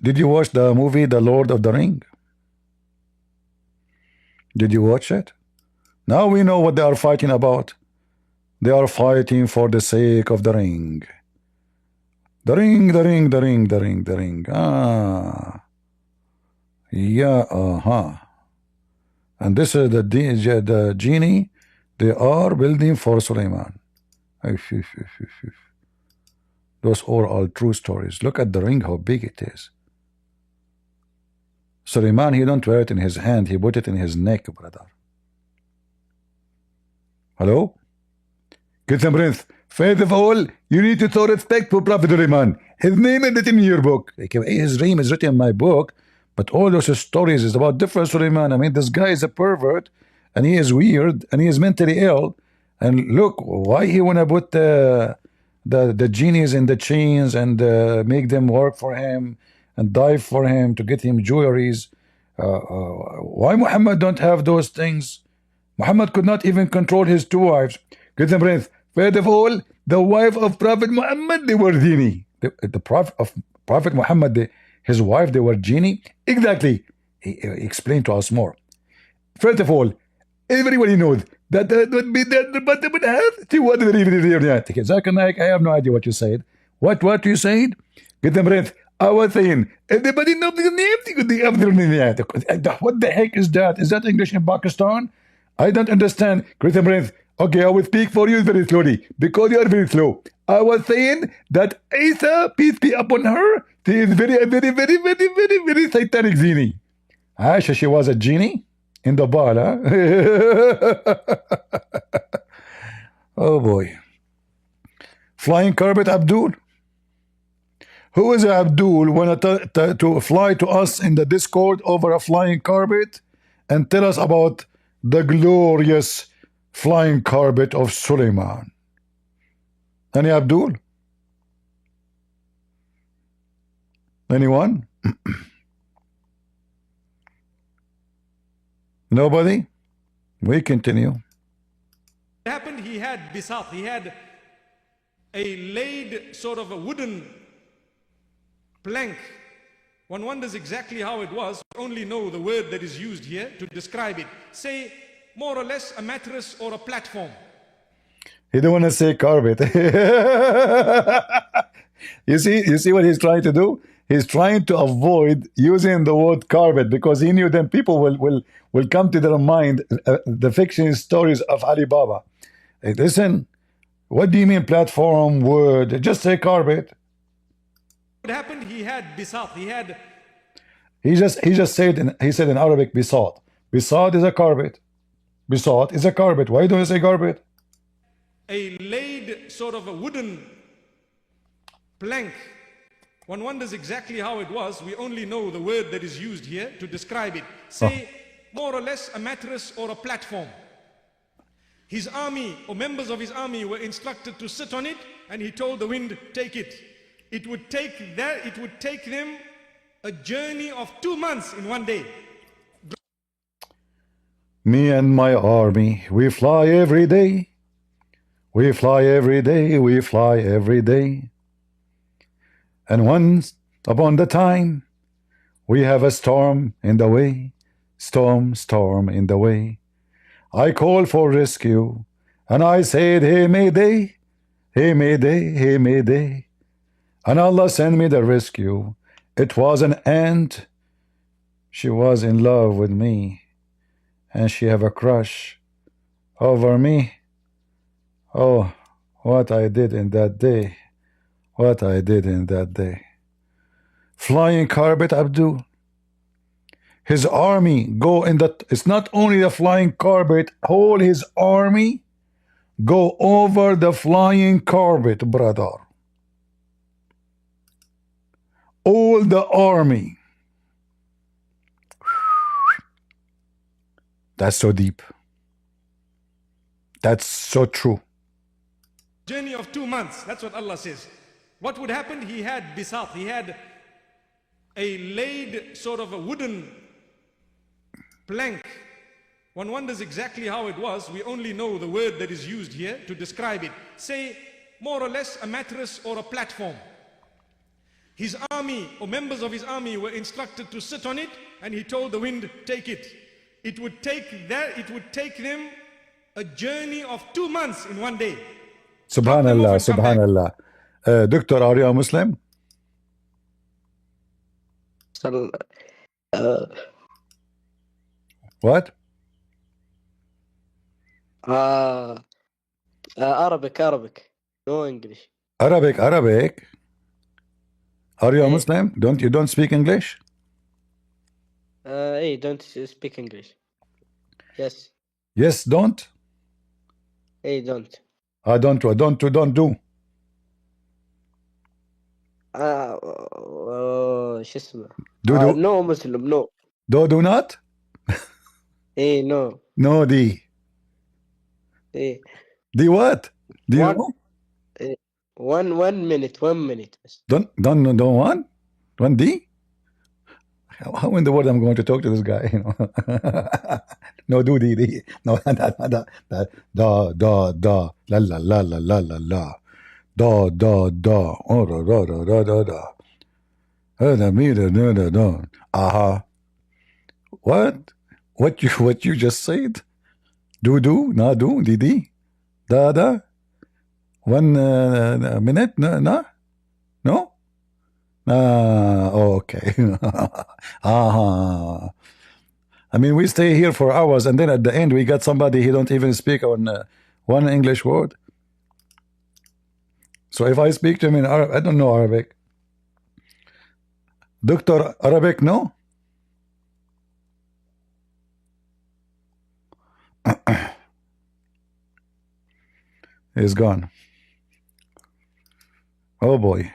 Did you watch the movie The Lord of the Ring? Did you watch it? Now we know what they are fighting about. They are fighting for the sake of the ring. The ring, the ring, the ring, the ring, the ring. Ah. Yeah, And this is the genie they are building for Suleiman. Those are all true stories. Look at the ring, how big it is. Suleiman, he don't wear it in his hand, he put it in his neck, brother. Hello? Get some breath. First of all, you need to show respect for Prophet Suleiman. His name is written in your book. His name is written in my book, but all those stories is about different Suleiman. I mean, this guy is a pervert, and he is weird, and he is mentally ill. And look, why he wanna put the genies in the chains and make them work for him and die for him to get him jewelries? Why Muhammad don't have those things? Muhammad could not even control his 2 wives. Get them breath. First of all, the wife of Prophet Muhammad, they were genie. The Prophet Muhammad, his wife, they were genie. Exactly. He explained to us more. First of all, everybody knows that would be that, but they would have to what Zakir, Naik, I have no idea what you said. What you said? Get them breath. I was saying, everybody knows the name. What the heck is that? Is that English in Pakistan? I don't understand. Get them breath. Okay, I will speak for you very slowly because you are very slow. I was saying that Isa, peace be upon her, she is very satanic genie. Aisha, she was a genie in the ball, huh? Oh boy. Flying carpet Abdul. Who is Abdul want to fly to us in the Discord over a flying carpet and tell us about the glorious flying carpet of Suleiman? Any Abdul? Anyone? Nobody? We continue. It happened, he had bisat, he had a laid sort of a wooden plank. One wonders exactly how it was. Only know the word that is used here to describe it. Say more or less a mattress or a platform. He don't want to say carpet. You see what he's trying to do? He's trying to avoid using the word carpet because he knew then people will come to their mind the fiction stories of Alibaba. Hey, listen, what do you mean platform word? Just say carpet. What happened? He had bisat. He said in Arabic bisat. Bisat is a carpet. Bisat is a carpet. Why don't you say carpet? A laid sort of a wooden plank. One wonders exactly how it was. We only know the word that is used here to describe it. Say more or less a mattress or a platform. His army or members of his army were instructed to sit on it, and he told the wind, take it. It would take them a journey of 2 months in one day. Me and my army, we fly every day. We fly every day, we fly every day. And once upon the time, we have a storm in the way. Storm, storm in the way. I called for rescue, and I said, hey, Mayday, hey, Mayday, hey, Mayday. And Allah sent me the rescue. It was an ant. She was in love with me, and she have a crush over me. Oh, what I did in that day. What I did in that day. Flying carpet, Abdul. His army go in that. It's not only the flying carpet, whole his army go over the flying carpet, brother. All the army. That's so deep. That's so true. Journey of 2 months. That's what Allah says. What would happen? He had bisat. He had a laid sort of a wooden plank. One wonders exactly how it was. We only know the word that is used here to describe it. Say more or less a mattress or a platform. His army or members of his army were instructed to sit on it, and he told the wind, take it. It would take them a journey of 2 months in one day. Subhanallah, Subhanallah. Doctor, are you a Muslim? What? Arabic. No English. Arabic. Are you a Muslim? You don't speak English? Hey, don't speak English. Yes. Yes, don't? Hey, don't. Don't do. شو اسمه؟ Do. No Muslim, no. Do not? Hey, no. No, D. Hey. D what? Do you know? 1 minute. Don't want? 1D? How in the world I'm going to talk to this guy? You know? No, do D. No, da, la, la. Da, oh, da. Aha. What you just said? Do, na, do, D. Da. 1 minute? No? Okay. I mean, we stay here for hours, and then at the end we got somebody he don't even speak on one English word. So if I speak to him in Arabic, I don't know Arabic. Doctor, Arabic, no? He's gone. Oh boy.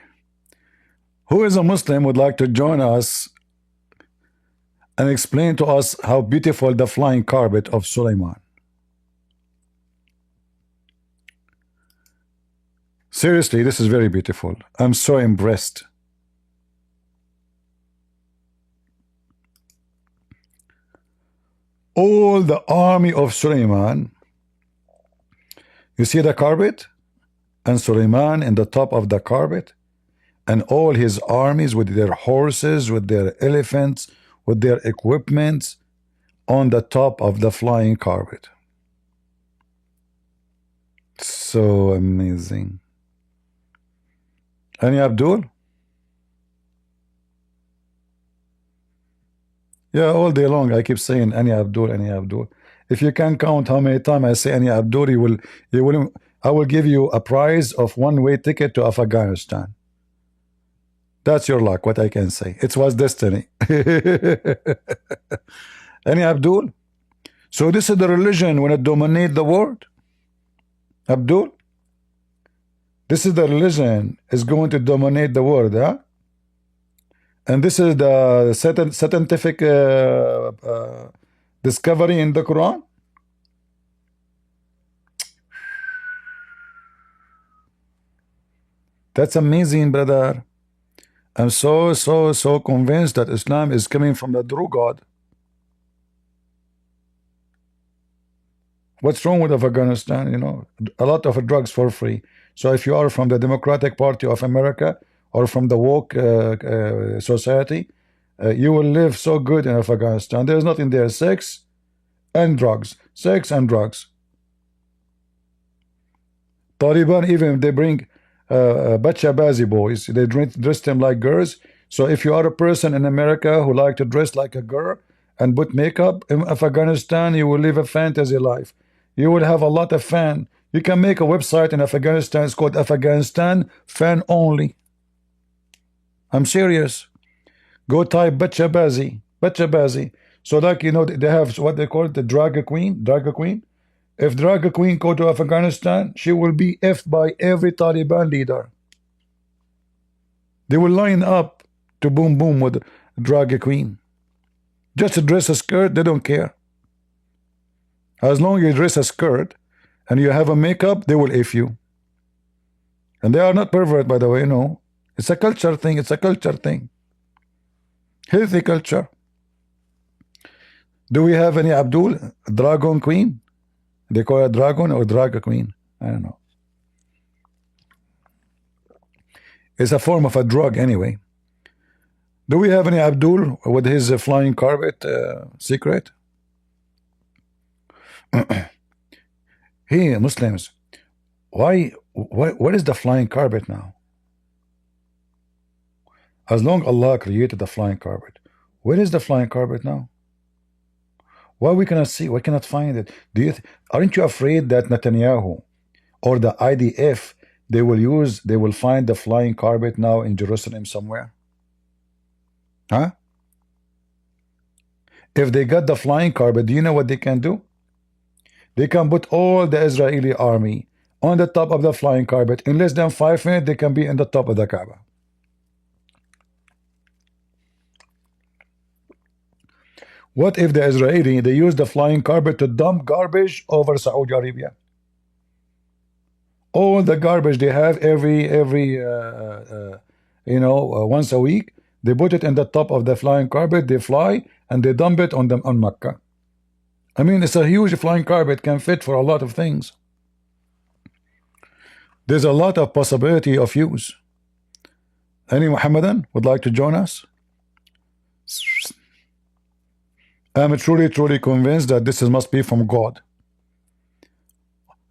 Who is a Muslim would like to join us and explain to us how beautiful the flying carpet of Sulaiman? Seriously, this is very beautiful. I'm so impressed. All the army of Sulaiman, you see the carpet? And Sulaiman in the top of the carpet, and all his armies with their horses, with their elephants, with their equipment on the top of the flying carpet. So amazing. Any Abdul? Yeah, all day long I keep saying Any Abdul. If you can count how many times I say Any Abdul, I will give you a prize of one-way ticket to Afghanistan. That's your luck, what I can say. It was destiny. Any Abdul? So this is the religion when it dominates the world? Abdul? This is the religion is going to dominate the world, huh? And this is the scientific discovery in the Quran? That's amazing, brother. I'm so convinced that Islam is coming from the true God. What's wrong with Afghanistan? You know, a lot of drugs for free. So if you are from the Democratic Party of America or from the woke society, you will live so good in Afghanistan. There's nothing there. Sex and drugs. Sex and drugs. Taliban, even they bring bachabazi boys. They dress them like girls. So if you are a person in America who like to dress like a girl and put makeup, in Afghanistan, you will live a fantasy life. You will have a lot of fan. You can make a website in Afghanistan. It's called Afghanistan Fan Only. I'm serious. Go type bachabazi. Bachabazi. So like, you know, they have what they call it, the drag queen. Drag queen. If drag queen go to Afghanistan, she will be effed by every Taliban leader. They will line up to boom boom with drag queen. Just to dress a skirt, they don't care. As long as you dress a skirt and you have a makeup, they will F you. And they are not pervert, by the way, no. It's a culture thing. It's a culture thing. Healthy culture. Do we have any Abdul? Dragon queen? They call it dragon or drag queen? I don't know. It's a form of a drug anyway. Do we have any Abdul with his flying carpet secret? Hey, Muslims, what is the flying carpet now? As long Allah created the flying carpet, where is the flying carpet now? Why we cannot see? We cannot find it? Aren't you afraid that Netanyahu or the IDF they will find the flying carpet now in Jerusalem somewhere? Huh? If they got the flying carpet, do you know what they can do? They can put all the Israeli army on the top of the flying carpet. In less than 5 minutes, they can be in the top of the Kaaba. What if the Israeli, they use the flying carpet to dump garbage over Saudi Arabia? All the garbage they have once a week, they put it in the top of the flying carpet, they fly, and they dump it on Mecca. I mean, it's a huge flying carpet, can fit for a lot of things. There's a lot of possibility of use. Any Mohammedan would like to join us? I'm truly convinced that this must be from God.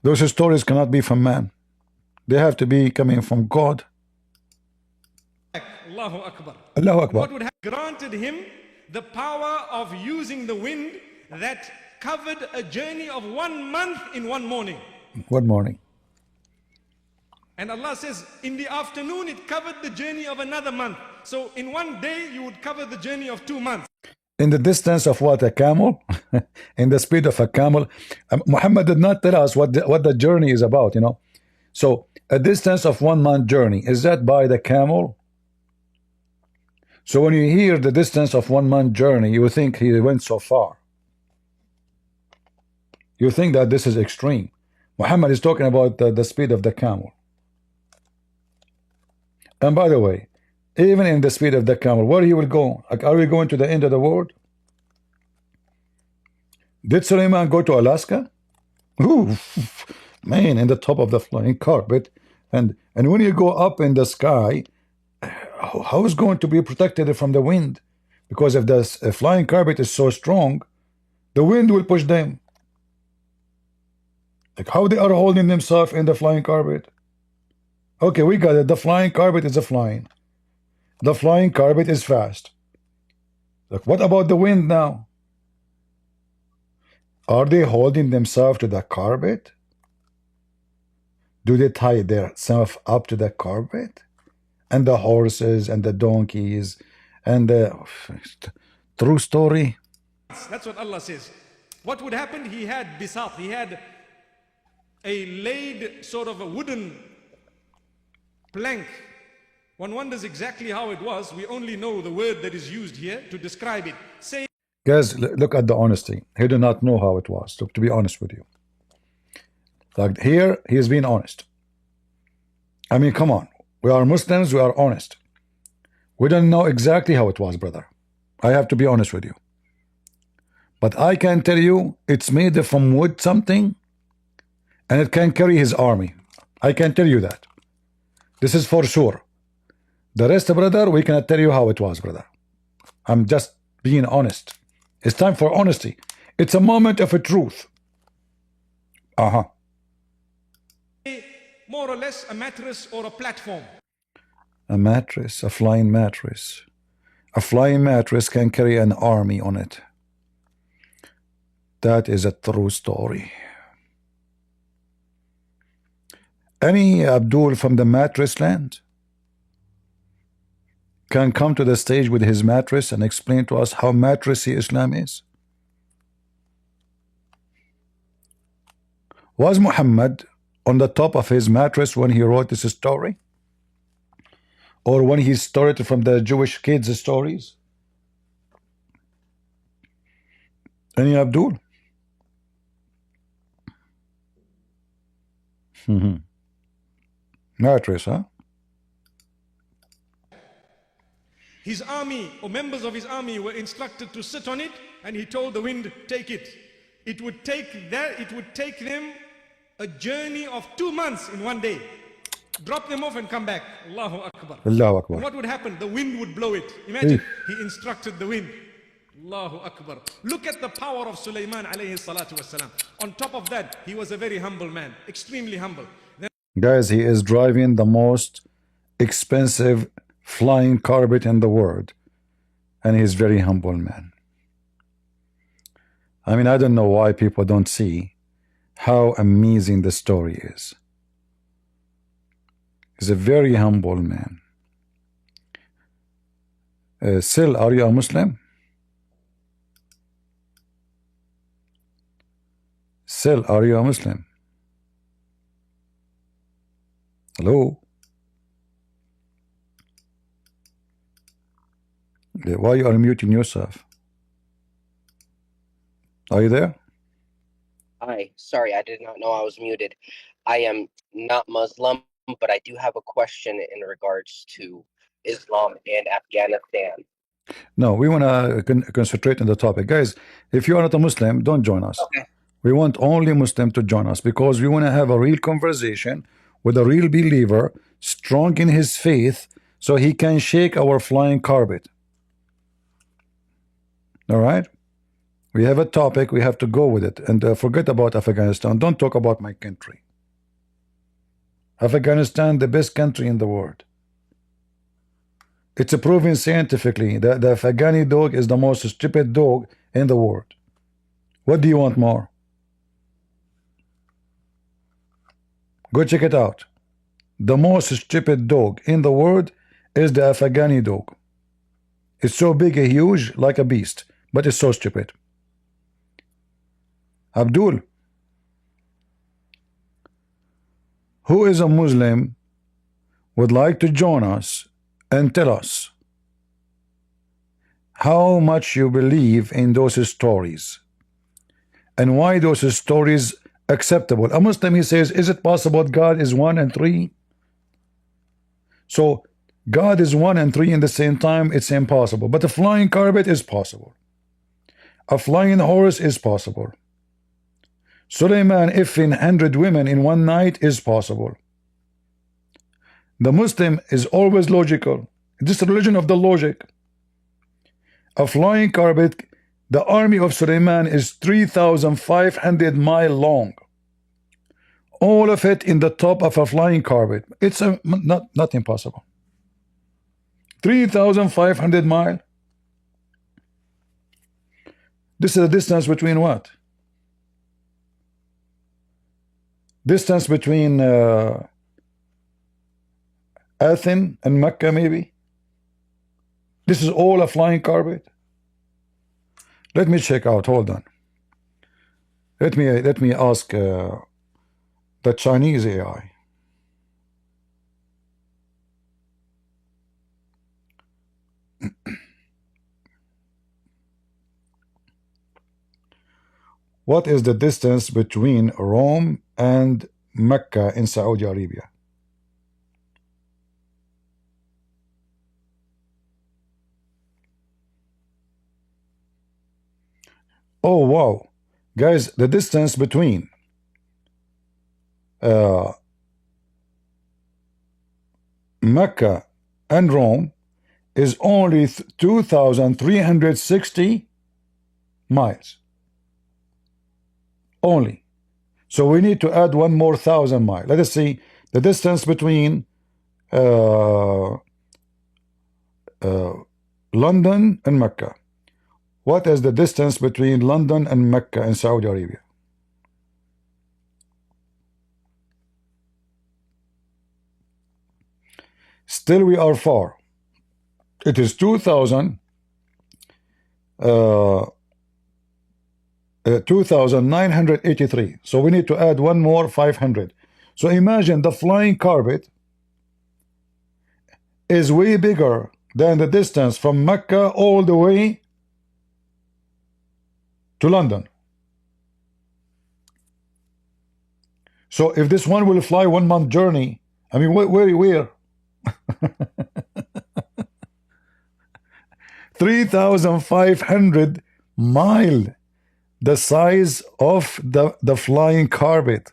Those stories cannot be from man. They have to be coming from God. Allahu Akbar. Allahu Akbar. God would have granted him the power of using the wind that covered a journey of 1 month in one morning. One morning. And Allah says, in the afternoon it covered the journey of another month. So in one day you would cover the journey of 2 months. In the distance of what, a camel? In the speed of a camel? Muhammad did not tell us what the journey is about, you know. So a distance of 1 month journey, is that by the camel? So when you hear the distance of 1 month journey, you think he went so far. You think that this is extreme. Muhammad is talking about the speed of the camel. And by the way, even in the speed of the camel, where he will go? Like, are we going to the end of the world? Did Suleiman go to Alaska? Ooh, man, in the top of the flying carpet. And when you go up in the sky, how is going to be protected from the wind? Because if the flying carpet is so strong, the wind will push them. Like how they are holding themselves in the flying carpet. Okay, we got it. The flying carpet is a flying. The flying carpet is fast. Look, what about the wind now? Are they holding themselves to the carpet? Do they tie themselves up to the carpet? And the horses and the donkeys and the true story. That's what Allah says. What would happen? He had bisat. He had a laid sort of a wooden plank. One wonders exactly how it was. We only know the word that is used here to describe it. Say Guys, look at the honesty. He did not know how it was, to be honest with you. Like here, he's being honest. I mean, come on. We are Muslims, we are honest. We don't know exactly how it was, brother. I have to be honest with you. But I can tell you, it's made from wood something, and it can carry his army. I can tell you that. This is for sure. The rest, brother, we cannot tell you how it was, brother. I'm just being honest. It's time for honesty. It's a moment of a truth. More or less a mattress or a platform. A mattress, a flying mattress. A flying mattress can carry an army on it. That is a true story. Any Abdul from the mattress land can come to the stage with his mattress and explain to us how mattressy Islam is. Was Muhammad on the top of his mattress when he wrote this story? Or when he started from the Jewish kids' stories? Any Abdul? Mattress, huh? His army or members of his army were instructed to sit on it, and he told the wind, take it. It would take them a journey of 2 months in one day. Drop them off and come back. Allahu Akbar. Allahu Akbar. And what would happen? The wind would blow it. Imagine, he instructed the wind. Allahu Akbar. Look at the power of Sulaiman alayhi salatu wasalam. On top of that, he was a very humble man, extremely humble. Then Guys, he is driving the most expensive flying carpet in the world, and he's very humble man. I mean, I don't know why people don't see how amazing the story is. He's a very humble man. Sil, are you a Muslim? Sil, are you a Muslim? Hello? Why you are muting yourself? Are you there? Hi, sorry, I did not know I was muted. I am not Muslim, but I do have a question in regards to Islam and Afghanistan. No, we want to concentrate on the topic. Guys, if you are not a Muslim, don't join us. Okay. We want only Muslim to join us because we want to have a real conversation with a real believer, strong in his faith, so he can shake our flying carpet. All right? We have a topic, we have to go with it. And forget about Afghanistan. Don't talk about my country. Afghanistan, the best country in the world. It's proven scientifically that the Afghani dog is the most stupid dog in the world. What do you want more? Go check it out. The most stupid dog in the world is the Afghani dog. It's so big and huge, like a beast, but it's so stupid. Abdul, who is a Muslim, would like to join us and tell us how much you believe in those stories and why those stories acceptable. A Muslim, he says, is it possible God is 1 and 3? So God is 1 and 3 in the same time, it's impossible. But a flying carpet is possible. A flying horse is possible. Sulaiman effing 100 women in one night is possible. The Muslim is always logical. This religion of the logic. A flying carpet, the army of Sulaiman is 3,500 miles long. All of it in the top of a flying carpet. It's not impossible. 3,500 miles. This is the distance between what? Distance between Athens and Mecca, maybe. This is all a flying carpet. Let me check out. Hold on. Let me ask the Chinese AI. What is the distance between Rome and Mecca in Saudi Arabia? Oh, wow. Guys, the distance between Mecca and Rome is only 2,360 miles. Only. So we need to add one more 1,000 miles. Let us see the distance between London and Mecca. What is the distance between London and Mecca in Saudi Arabia? Still we are far. It is 2,983. So we need to add one more 500. So imagine the flying carpet is way bigger than the distance from Mecca all the way to London. So if this one will fly 1 month journey, I mean, where? 3,500 miles, the size of the flying carpet.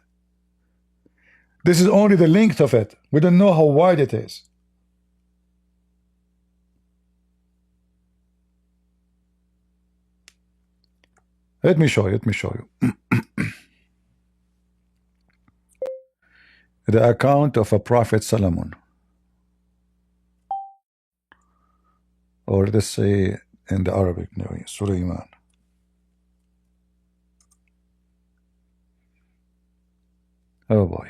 This is only the length of it. We don't know how wide it is. Let me show you. The account of a Prophet Solomon, or let's say in the Arabic, Sulaiman. Oh boy.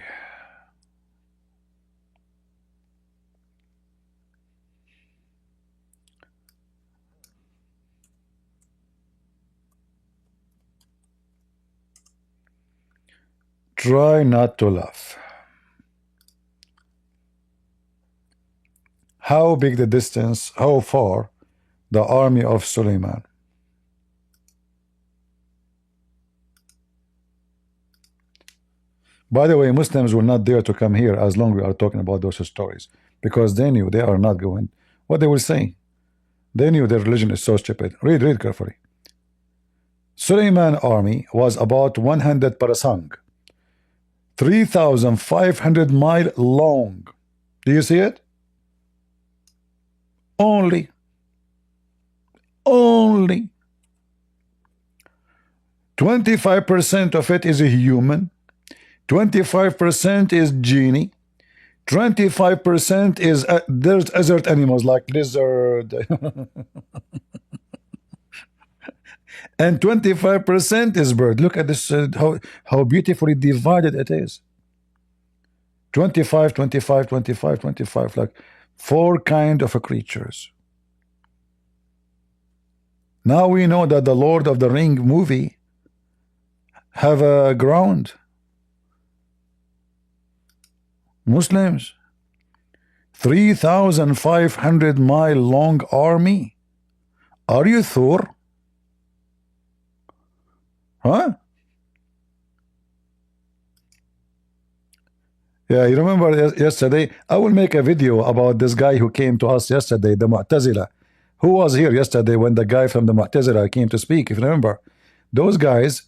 Try not to laugh. How big the distance, how far the army of Sulaiman? By the way, Muslims will not dare to come here as long as we are talking about those stories, because they knew they are not going. What they will say? They knew their religion is so stupid. Read carefully. Sulaiman army was about 100 parasang, 3,500 mile long. Do you see it? Only 25% of it is a human, 25% is genie, 25% is there's desert animals like lizard, and 25% is bird. Look at this, how beautifully divided it is. 25, 25, 25, 25, like 4 kind of creatures. Now we know that the Lord of the Ring movie have a ground. Muslims, 3,500 mile long army. Are you Thor? Huh? Yeah, you remember yesterday? I will make a video about this guy who came to us yesterday, the Mu'tazila. Who was here yesterday when the guy from the Mu'tazila came to speak, if you remember? Those guys,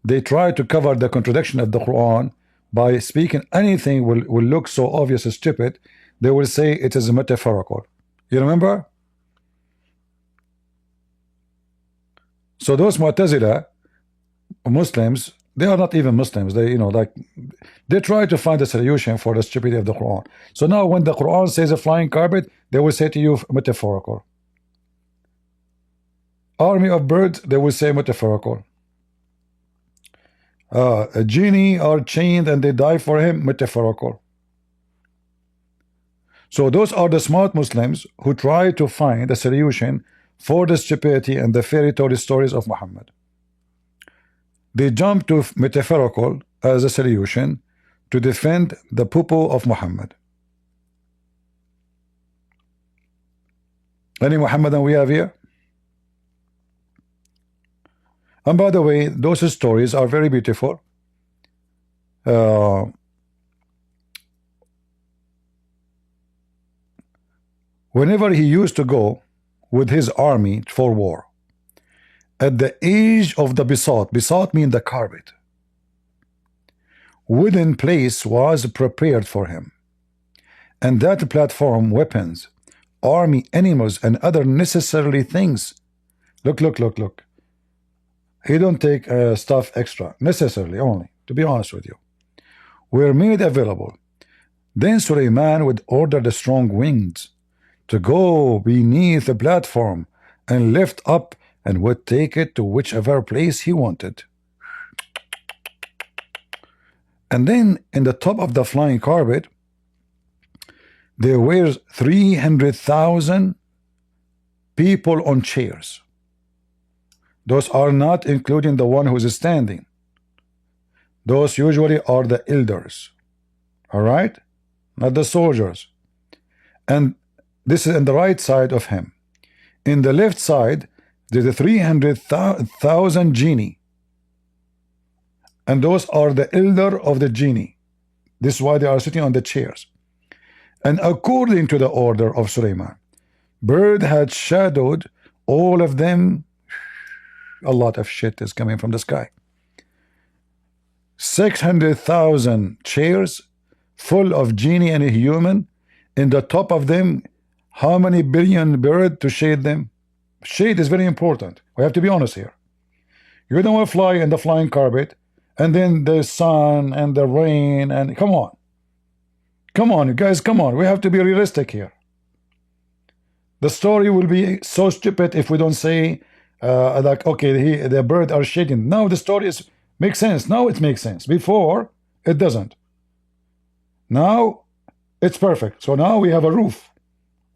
they try to cover the contradiction of the Quran by speaking anything will look so obvious and stupid. They will say it is metaphorical. You remember? So those Mu'tazila Muslims, they are not even Muslims. They, they try to find a solution for the stupidity of the Quran. So now when the Quran says a flying carpet, they will say to you metaphorical. Army of birds, they will say metaphorical. A genie are chained and they die for him, metaphorical. So those are the smart Muslims who try to find a solution for the stupidity and the fairy tale stories of Muhammad. They jump to metaphorical as a solution to defend the poo-poo of Muhammad. Any Muhammadan we have here? And by the way, those stories are very beautiful. Whenever he used to go with his army for war, at the edge of the bisat means the carpet, wooden place was prepared for him, and that platform, weapons, army, animals, and other necessary things. Look. He don't take stuff extra, necessarily only, to be honest with you, were made available. Then Suleiman would order the strong winds to go beneath the platform and lift up, and would take it to whichever place he wanted. And then in the top of the flying carpet, there were 300,000 people on chairs. Those are not including the one who is standing. Those usually are the elders. All right? Not the soldiers. And this is on the right side of him. In the left side, there's a 300,000 genie. And those are the elder of the genie. This is why they are sitting on the chairs. And according to the order of Suleiman, bird had shadowed all of them. A lot of shit is coming from the sky. 600,000 chairs full of genie and a human. In the top of them, how many billion birds to shade them? Shade is very important. We have to be honest here. You don't want to fly in the flying carpet, and then the sun and the rain, and come on. Come on, you guys, come on. We have to be realistic here. The story will be so stupid if we don't say, like, okay, the birds are shading. Now the story makes sense. Now it makes sense. Before, it doesn't. Now, it's perfect. So now we have a roof.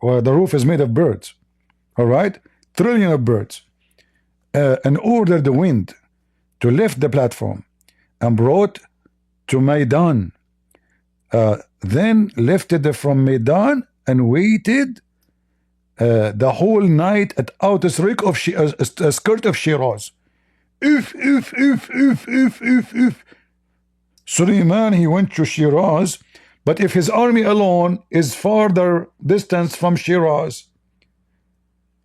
Or the roof is made of birds. All right? Trillion of birds. And ordered the wind to lift the platform and brought to Maidan. Then lifted it from Maidan and waited the whole night at outer skirt of Shiraz. If. Suleiman, he went to Shiraz, but if his army alone is farther distance from Shiraz,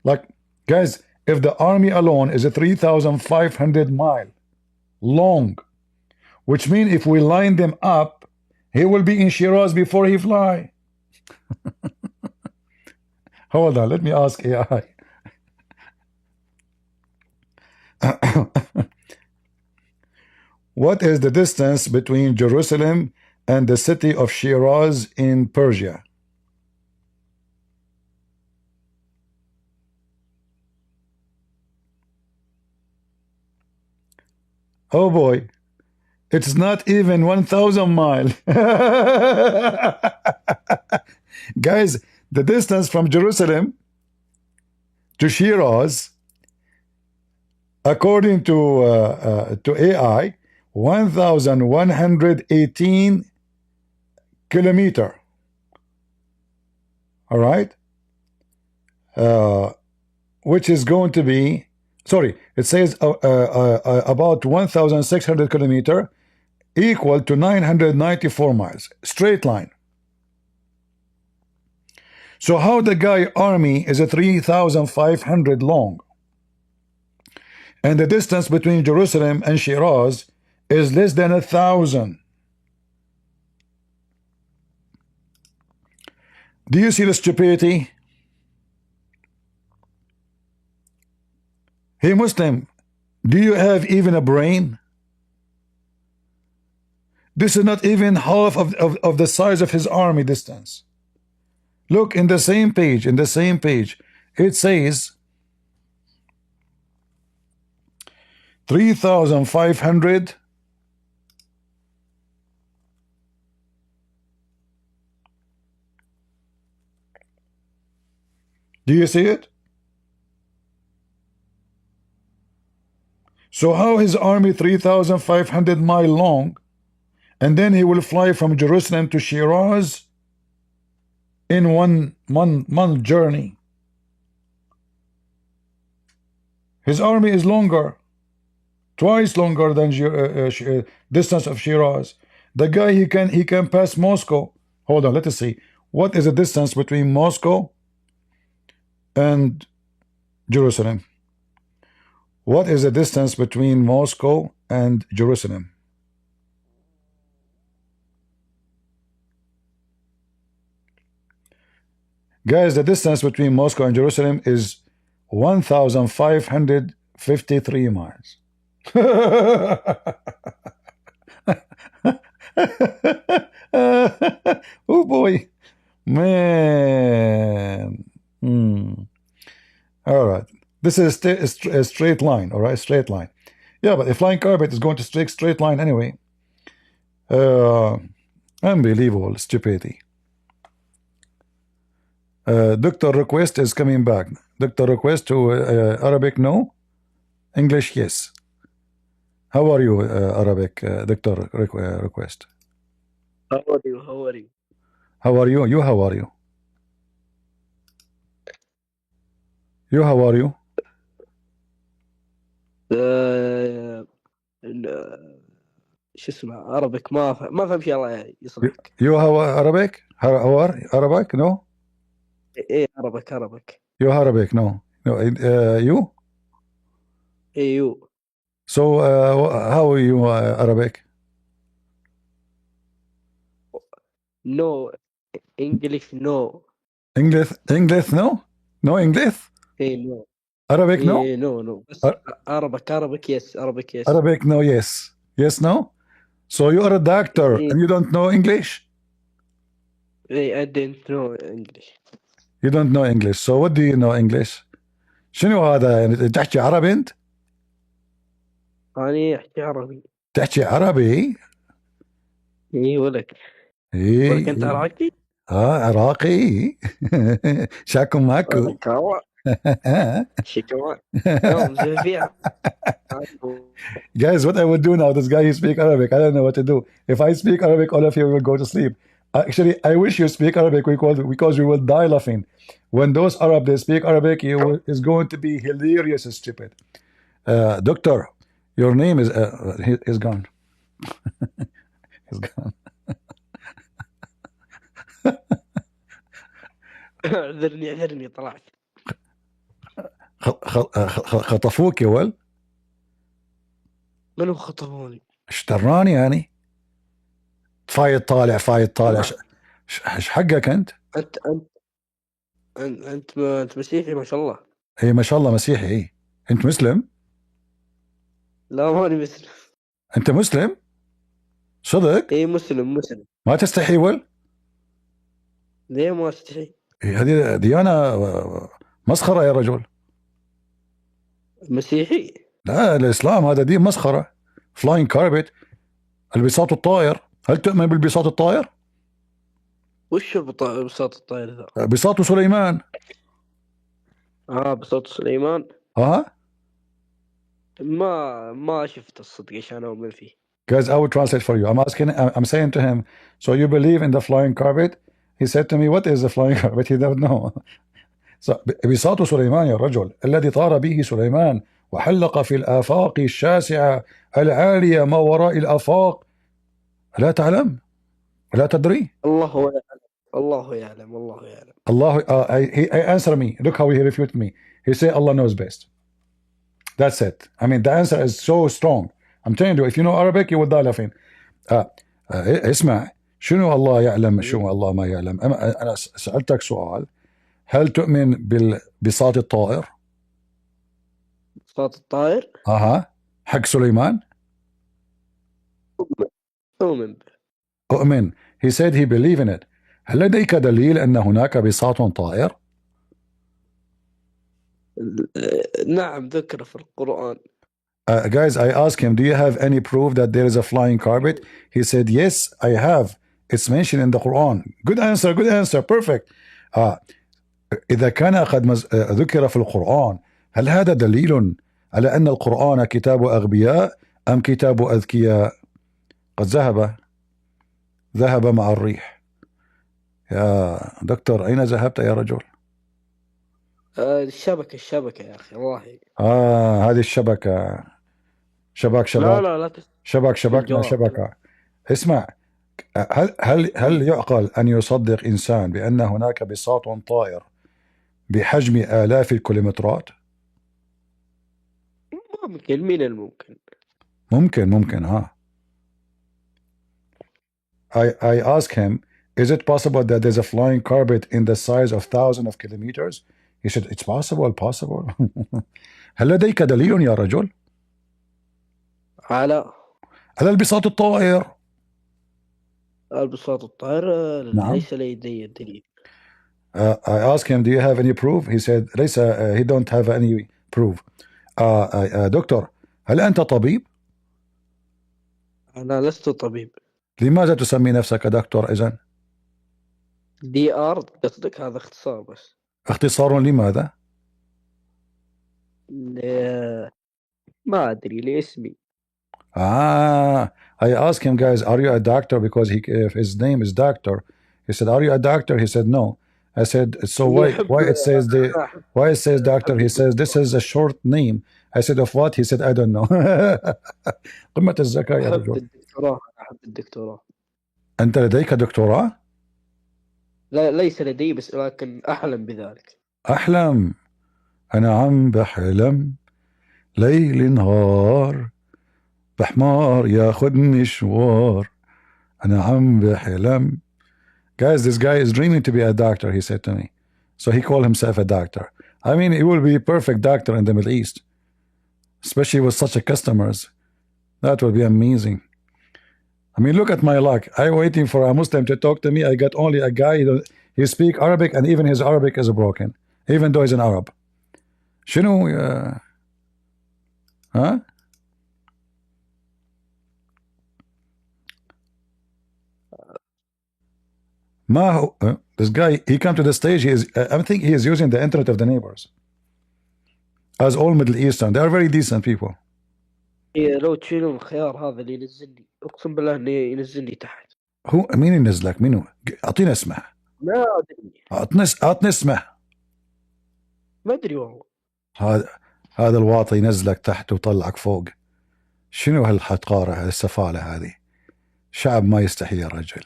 like, guys, if the army alone is a 3,500 mile long, which means if we line them up, he will be in Shiraz before he fly. Hold on, let me ask AI. What is the distance between Jerusalem and the city of Shiraz in Persia? Oh boy, it's not even 1,000 miles. Guys, the distance from Jerusalem to Shiraz, according to AI, 1,118 kilometers. All right, which is going to be, sorry, it says about 1,600 kilometers, equal to 994 miles, straight line. So how the guy army is a 3,500 long, and the distance between Jerusalem and Shiraz is less than 1,000. Do you see the stupidity? Hey Muslim, do you have even a brain? This is not even half of the size of his army distance. Look, in the same page, it says 3,500 Do you see it? So how his army 3,500 miles long, and then he will fly from Jerusalem to Shiraz in one month journey? His army is longer. twice longer than distance of Shiraz. The guy, he can pass Moscow. Hold on, let us see. What is the distance between Moscow and Jerusalem? What is the distance between Moscow and Jerusalem? Guys, the distance between Moscow and Jerusalem is 1,553 miles. Oh boy, man. All right, this is a straight line. All right, straight line. Yeah, but a flying carpet is going to straight line anyway. Unbelievable stupidity. Dr. Request is coming back. Dr. Request to Arabic, no. English, yes. How are you, Arabic, Dr. Request? How are you? How are you? How are you? You, how are you? You, how are you? شو اسمه عربك ما فهم شيء الله يصلحك. You, how Arabic? How are Arabic? No. ايه عربك. You Arabic? No. You? ايه you. So how are you Arabic? No English no. English no. No English. ايه no. Arabic no. ايه no. بس عربك yes. عربك yes. Arabic no, yes. Yes, no. So you are a doctor and you don't know English. I didn't know English. You don't know English. So what do you know English? شنو هذا؟ يعني تحكي عربي أنت؟ أنا أحكي عربي. تحكي عربي؟ إيه ولك. إيه. ولك أنت عراقي؟ عراقي. شاكم ماكو. شكرا. يوم زفيع. Guys, what I would do now, this guy, he speak Arabic. I don't know what to do. If I speak Arabic, all of you will go to sleep. Actually, I wish you speak Arabic because we will die laughing. When those Arab, they speak Arabic, it's going to be hilarious and stupid. Doctor, your name is... he's gone. He's gone. اعذرني طلعت. خطفوك يا ول؟ منو خطفوني؟ اشتراني يعني. فايد طالع ايش حقك انت؟ انت مسيحي ما شاء الله. اي ما شاء الله مسيحي. اي انت مسلم؟ لا ماني مسلم. انت مسلم؟ صدق؟ اي مسلم. ما تستحي ول؟ ليه ما استحي؟ هذه ديانة مسخرة يا رجل. مسيحي؟ لا الإسلام هذا دين مسخرة. فلاين كاربت، البساط الطائر. هل تؤمن بالبساط الطائر؟ وش بساط الطائر ذا؟ بساط سليمان. بساط سليمان؟ ما شفت الصدق ايش انا اؤمن فيه. Guys, I will translate for you. I'm saying to him, so you believe in the flying carpet? He said to me, what is the flying carpet? He don't know. So, بساط سليمان يا رجل الذي طار به سليمان وحلق في الآفاق الشاسعة العالية ما وراء الآفاق. لا تعلم؟ لا تدري؟ الله يعلم. Allah, he answered me. Look how he refuted me. He said Allah knows best. That's it. I mean, the answer is so strong. I'm telling you, if you know Arabic, you will die laughing. اسمع، شنو الله يعلم شنو الله ما يعلم. أنا سألتك سؤال، هل تؤمن بالبساط الطائر؟ بساط الطائر؟ حق سليمان؟ أؤمن. He said he believed in it. هل لديك دليل أن هناك بساط طائر؟ نعم ذكر في القرآن. Guys, I asked him, do you have any proof that there is a flying carpet? He said, yes, I have. It's mentioned in the Quran. Good answer, perfect. إذا كان قد ذكر في القرآن، هل هذا دليل على أن القرآن كتاب أغبياء أم كتاب أذكياء؟ قد ذهب مع الريح. يا دكتور، أين ذهبت يا رجل؟ الشبكة يا أخي والله. هذه الشبكة شبك لا شبكنا الجواب. شبكة. اسمع، هل يعقل أن يصدق إنسان بأن هناك بساط طائر بحجم آلاف الكيلومترات؟ ممكن، من الممكن. ممكن ها. I asked him, is it possible that there's a flying carpet in the size of thousands of kilometers? He said, it's possible. هل لديك دليل يا رجل؟ على البساط الطائر. البساط الطائر نعم. ليس لدي دليل. I asked him, do you have any proof? He said, ليس, he don't have any proof. دكتور، هل أنت طبيب؟ أنا لست طبيب. لماذا تسمي نفسك دكتور إذن؟ DR قصدك؟ هذا اختصار بس. اختصار لماذا؟ ما أدري، لاسمي. I asked him, guys, are you a doctor? Because his name is doctor. He said, are you a doctor? He said, no. I said, so why it says doctor? He says, this is a short name. I said, of what? He said, I don't know. قمة الذكاء يا رجل. أحب الدكتوراه. أنت لديك دكتوراه؟ لا، ليس لدي، بس لكن أحلم بذلك. أحلم. أنا عم بحلم ليل نهار بحمار ياخدني مشوار. أنا عم بحلم. Guys, this guy is dreaming to be a doctor, he said to me. So he called himself a doctor. I mean, he will be a perfect doctor in the Middle East, especially with such a customers. That would be amazing. I mean, look at my luck. I'm waiting for a Muslim to talk to me. I got only a guy, he speaks Arabic, and even his Arabic is broken, even though he's an Arab. شنو ها؟ ما هو this guy, he come to the stage, I think he is using the internet of the neighbors. As all Middle Eastern, they are very decent people. لو تشيلون الخيار هذا اللي ينزلني، أقسم بالله إنه ينزلني تحت. هو مين ينزلك؟ منو؟ أعطينا اسمه. ما أدري. أعطني اسمه. ما أدري والله. هذا الواطي ينزلك تحت ويطلعك فوق. شنو هالحقارة، هالسفالة هذه؟ شعب ما يستحي يا رجل.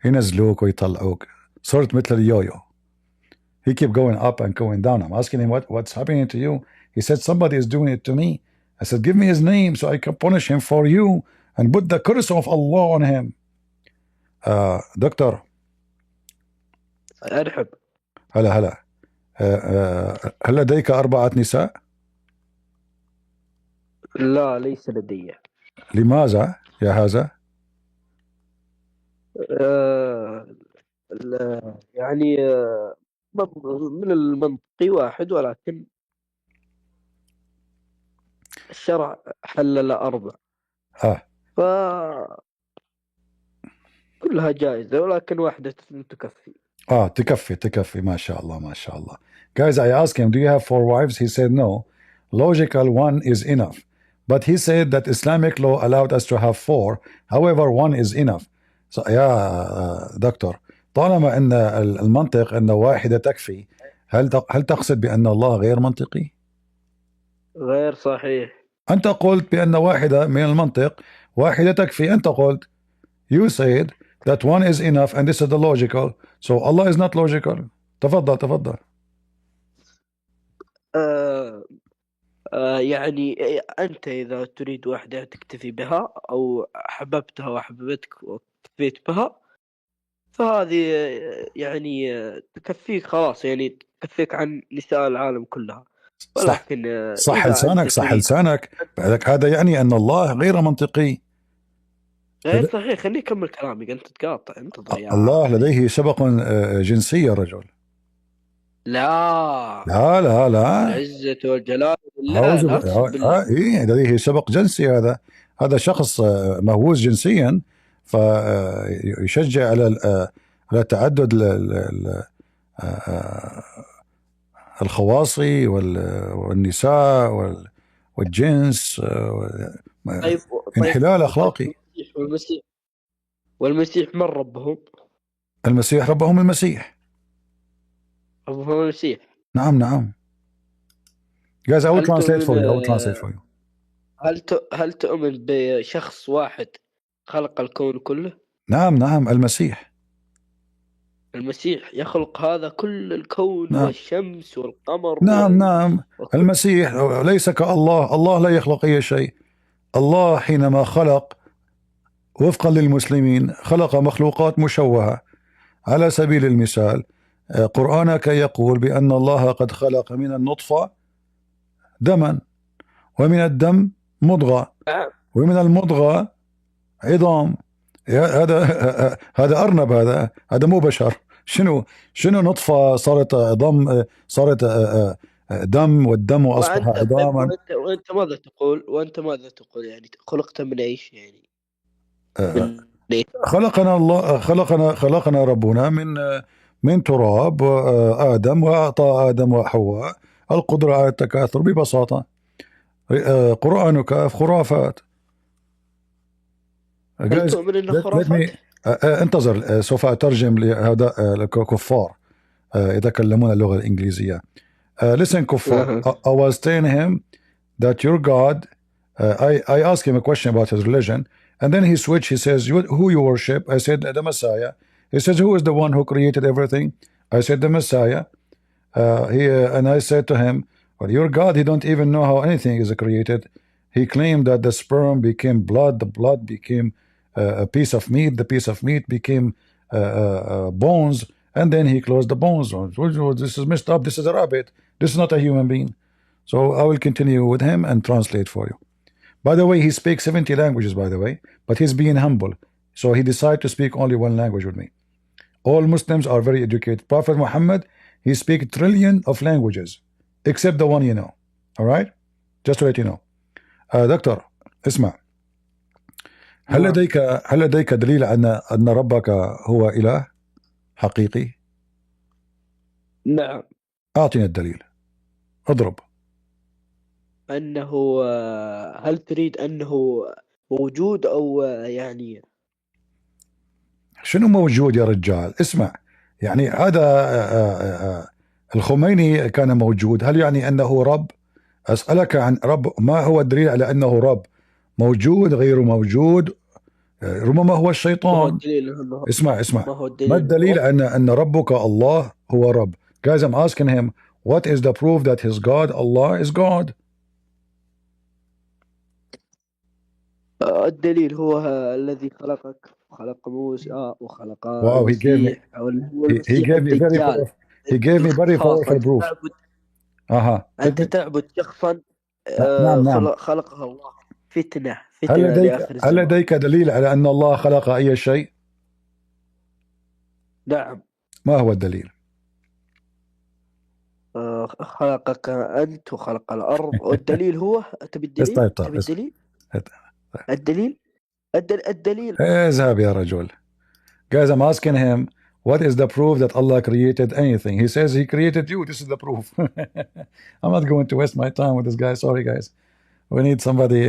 ينزلوك ويطلعوك. صرت مثل اليويو. He keep going up and going down. I'm asking him what's happening to you. He said somebody is doing it to me. I said give me his name so I can punish him for you and put the curse of Allah on him. دكتور. أرحب. هلا. هل لديك 4 نساء؟ لا، ليس لدي. لماذا يا هذا؟ يعني من المنطقي واحد، ولكن الشرع حلل 4. ف كلها جائزة، ولكن واحدة تكفي. تكفي. ما شاء الله. Guys, I asked him, do you have 4 wives? He said no. Logical 1 is enough. But he said that Islamic law allowed us to have 4. However, 1 is enough. So, يا دكتور، طالما أن المنطق أن واحدة تكفي، هل تقصد بأن الله غير منطقي؟ غير صحيح. أنت قلت بأن واحدة من المنطق واحدة تكفي. أنت قلت, you said that 1 is enough and this is the logical. So Allah is not logical. تفضل. يعني أنت إذا تريد واحدة تكتفي بها، أو حببتها وحببتك واكتفيت بها، فهذه يعني تكفيك خلاص، يعني تكفيك عن نساء العالم كلها. ولكن صح لسانك بعدك، هذا يعني أن الله غير منطقي. غير صحيح. خليني أكمل كلامي، أنت تقاطع، أنت ضياع. الله لديه سبق جنسي يا رجل. لا. العزة والجلال لله. لديه سبق جنسي. هذا شخص مهووس جنسيا، فيشجع على تعدد الخواصي والنساء والجنس، انحلال أخلاقي. والمسيح من ربهم؟ المسيح ربهم المسيح. ربهم المسيح. نعم. Guys, I will translate for you. هل تؤمن بشخص واحد خلق الكون كله؟ نعم نعم المسيح. المسيح يخلق هذا كل الكون نعم والشمس والقمر نعم نعم وكل المسيح ليس كالله. الله لا يخلق أي شيء. الله حينما خلق وفقا للمسلمين خلق مخلوقات مشوهة. على سبيل المثال قرآنك يقول بأن الله قد خلق من النطفة دما، ومن الدم مضغة، ومن المضغة عظام. هذا أرنب، هذا مو بشر. شنو نطفة صارت عظام، صارت دم، والدم أصبح عظاما. وأنت ماذا تقول يعني خلقت من إيش يعني؟ خلقنا الله، خلقنا ربنا من تراب آدم، وأعطى آدم وحواء القدرة على التكاثر ببساطة. قرآنك خرافات. هل تؤمن إنه خرافات؟ انتظر، سوف أترجم لهذا الكفار يتكلمون اللغة الإنجليزية. Listen كفار. I was telling him that your God, I asked him a question about his religion, and then he switched. He says, who you worship? I said, the Messiah. He says, who is the one who created everything? I said, the Messiah. And I said to him, well, your God, he don't even know how anything is created. He claimed that the sperm became blood, the blood became a piece of meat, the piece of meat became bones, and then he closed the bones. This is messed up. This is a rabbit. This is not a human being. So I will continue with him and translate for you. By the way, he speaks 70 languages, by the way, but he's being humble. So he decided to speak only one language with me. All Muslims are very educated. Prophet Muhammad, he speaks trillion of languages, except the one you know. All right? Just to let you know. دكتور اسمع، هل لديك دليل أن ربك هو إله حقيقي؟ نعم. أعطينا الدليل، اضرب. أنه هل تريد أنه موجود أو يعني شنو موجود يا رجال؟ اسمع، يعني هذا الخميني كان موجود، هل يعني أنه رب؟ أسألك عن رب، ما هو الدليل على أنه رب؟ موجود، غير موجود، ربما هو الشيطان. اسمع ما الدليل أن ربك الله هو رب؟ Guys, I'm asking him, what is the proof that his God, Allah, is God? الدليل هو الذي خلقك، خلق موسى وخلق Wow, المسيح. he gave me very powerful proof. أنت تعبد شخصا نعم. خلقه الله فتنة هل لديك دليل على أن الله خلق أي شيء؟ نعم. ما هو الدليل؟ خلقك أنت وخلق الأرض. والدليل هو تبي الدليل؟ الدليل اذهب يا رجل. Guys, I'm asking him, what is the proof that Allah created anything? He says he created you. This is the proof. I'm not going to waste my time with this guy. Sorry, guys. We need somebody.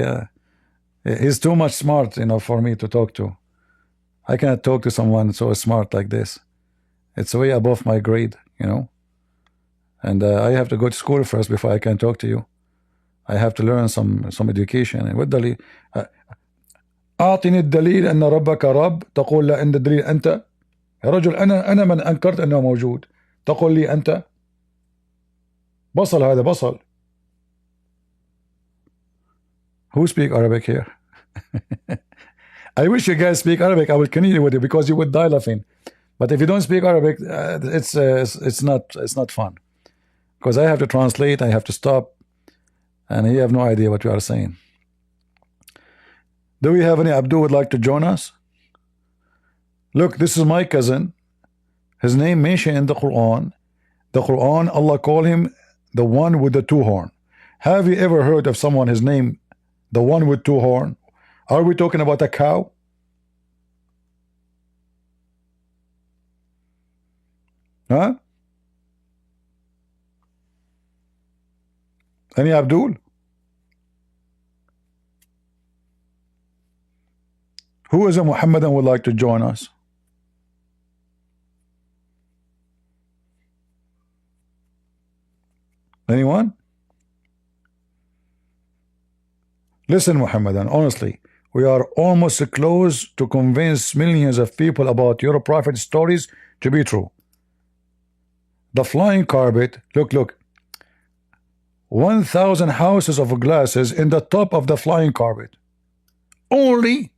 He's too much smart, for me to talk to. I cannot talk to someone so smart like this. It's way above my grade, And I have to go to school first before I can talk to you. I have to learn some education. And what دليل؟ أعطني الدليل أن ربك رب، تقول لا أن الدليل أنت. يا رجل أنا من أنكرت أنه موجود، تقول لي أنت. بصل هذا بصل. Who speak Arabic here? I wish you guys speak Arabic. I will continue with you because you would die laughing. But if you don't speak Arabic, it's not fun. Because I have to translate, I have to stop, and you have no idea what you are saying. Do we have any Abdul would like to join us? Look, this is my cousin. His name mentioned in the Quran. The Quran, Allah called him the one with the two horn. Have you ever heard of someone, his name, the one with two horn? Are we talking about a cow? Huh? Any Abdul? Who is a Muhammadan would like to join us? Anyone? Listen, Muhammadan, honestly, we are almost close to convince millions of people about your prophet stories to be true. The flying carpet, look, 1,000 houses of glasses in the top of the flying carpet. Only,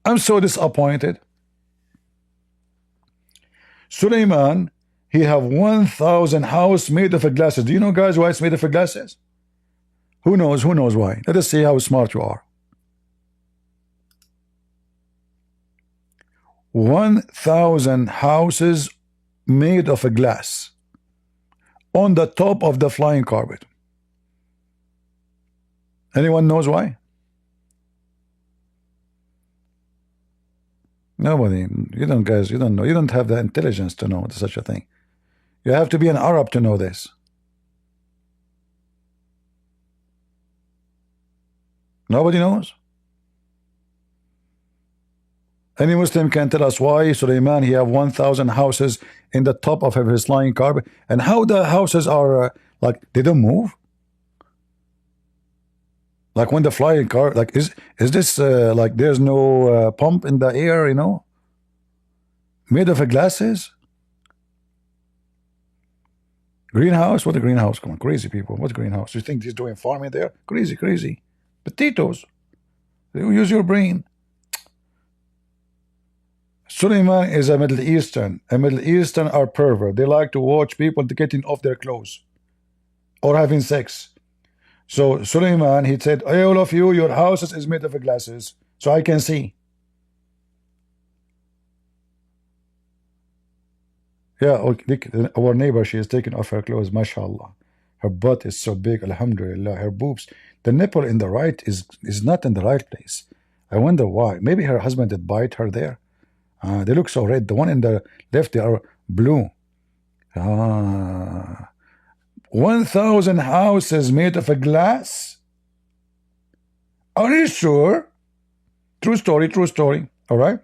I'm so disappointed. Suleiman, he have 1,000 house made of glasses. Do you know, guys, why it's made of glasses? Who knows why? Let us see how smart you are. 1,000 houses made of a glass on the top of the flying carpet. Anyone knows why? Nobody. You don't, guys, you don't know. You don't have the intelligence to know such a thing. You have to be an Arab to know this. Nobody knows. Any Muslim can tell us why Suleiman, he have 1,000 houses in the top of his flying carpet, and how the houses are like they don't move. Like when the flying car, like is this like there's no pump in the air, you know, made of glasses? Greenhouse? What a greenhouse? Come on, crazy people. What greenhouse? You think he's doing farming there? Crazy. Potatoes. You use your brain. Suleiman is a Middle Eastern. A Middle Eastern are pervert. They like to watch people getting off their clothes or having sex. So Suleiman, he said, hey, all of you, your houses is made of glasses, so I can see. Yeah, okay, our neighbor, she is taking off her clothes, mashallah. Her butt is so big, alhamdulillah. Her boobs, the nipple in the right is not in the right place. I wonder why. Maybe her husband did bite her there. They look so red. The one in the left, they are blue. 1,000 houses made of a glass? Are you sure? True story. All right.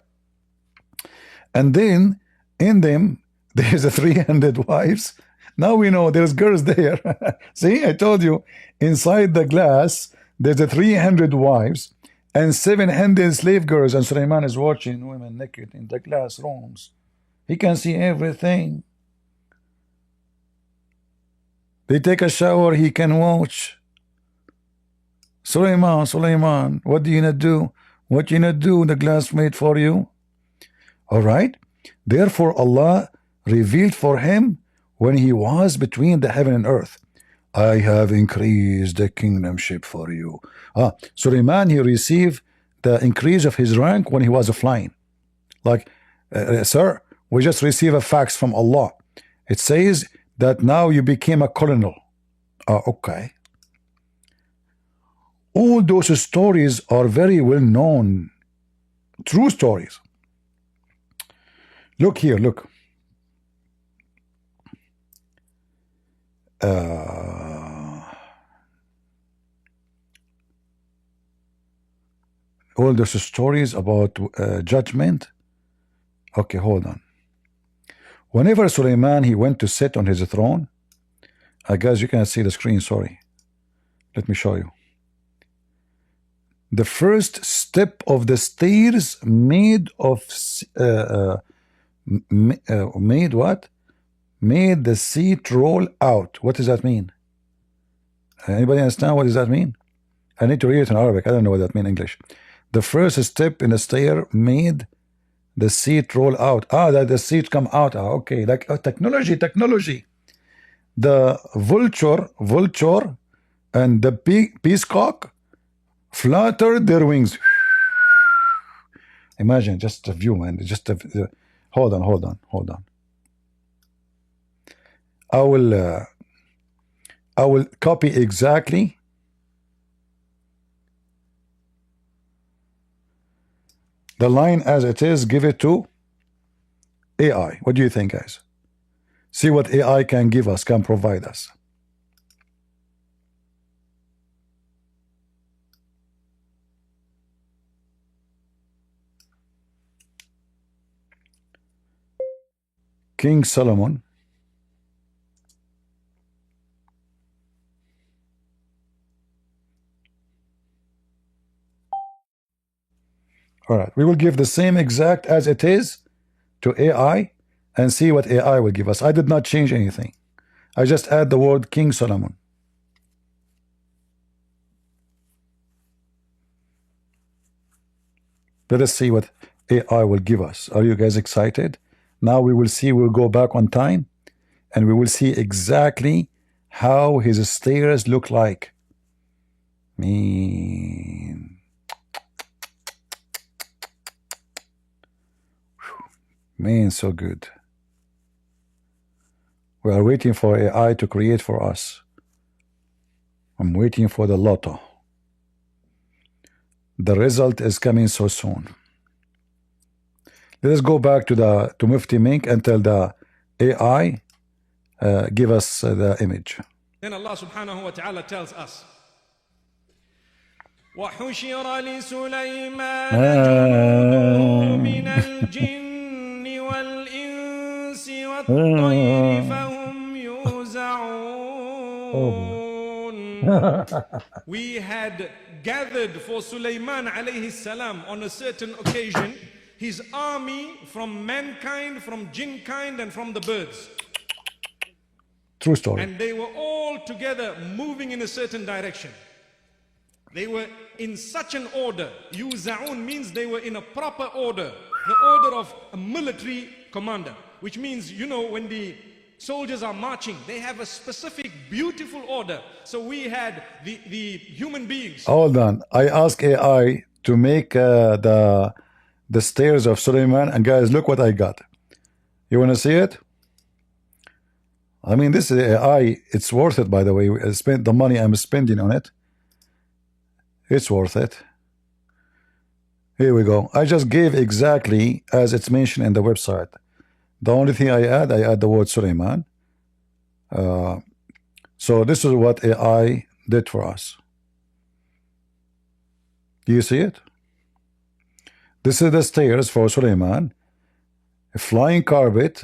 And then in them, there's a 300 wives. Now we know there's girls there. See, I told you, inside the glass, there's a 300 wives and 700 slave girls, and Suleiman is watching women naked in the glass rooms. He can see everything. They take a shower, he can watch. Suleiman, what do you not do? What you not do? The glass made for you. All right. Therefore, Allah revealed for him when he was between the heaven and earth. I have increased the kingdomship for you. Suleiman, he received the increase of his rank when he was flying. Like, sir, we just received a fax from Allah. It says that now you became a colonel. Okay. All those stories are very well known. True stories. Look here, look. All those stories about judgment. Okay, hold on. Whenever Suleiman, he went to sit on his throne, guys, you cannot see the screen, sorry. Let me show you. The first step of the stairs made of made what? Made the seat roll out. What does that mean? Anybody understand what does that mean? I need to read it in Arabic. I don't know what that means in English. The first step in the stair made the seat roll out. That the seat come out. Okay, like technology. The vulture and the peacock fluttered their wings. Imagine just a view, man. Just a, hold on. I will copy exactly the line as it is, give it to AI. What do you think, guys? See what AI can give us, can provide us. King Solomon All right, we will give the same exact as it is to AI and see what AI will give us. I did not change anything. I just add the word King Solomon. Let us see what AI will give us. Are you guys excited? Now we will see, we'll go back on time and we will see exactly how his stairs look like. Man, so good. We are waiting for AI to create for us. I'm waiting for the lotto. The result is coming so soon. Let us go back to Mufti Menk and tell the AI give us the image. Then Allah subhanahu wa ta'ala tells us, وَحُشِرَ لِسُلَيْمَانَ جُنُودُهُ مِنَ الْجِنِّ وَالْإِنسِ وَالطَّيْرِ فَهُمْ يُوزَعُونَ. We had gathered for Sulaiman alayhi salam on a certain occasion his army from mankind, from jinn kind, and from the birds. True story. And they were all together moving in a certain direction. They were in such an order. Yuza'un means they were in a proper order. The order of a military commander. Which means, you know, when the soldiers are marching, they have a specific, beautiful order. So we had the human beings. Hold on. I asked AI to make the stairs of Suleiman, and guys, look what I got. You want to see it? I mean, this is AI. It's worth it, by the way. I spent the money I'm spending on it. It's worth it. Here we go. I just gave exactly as it's mentioned in the website. The only thing I add the word Suleiman. So this is what AI did for us. Do you see it? This is the stairs for Suleiman. A flying carpet.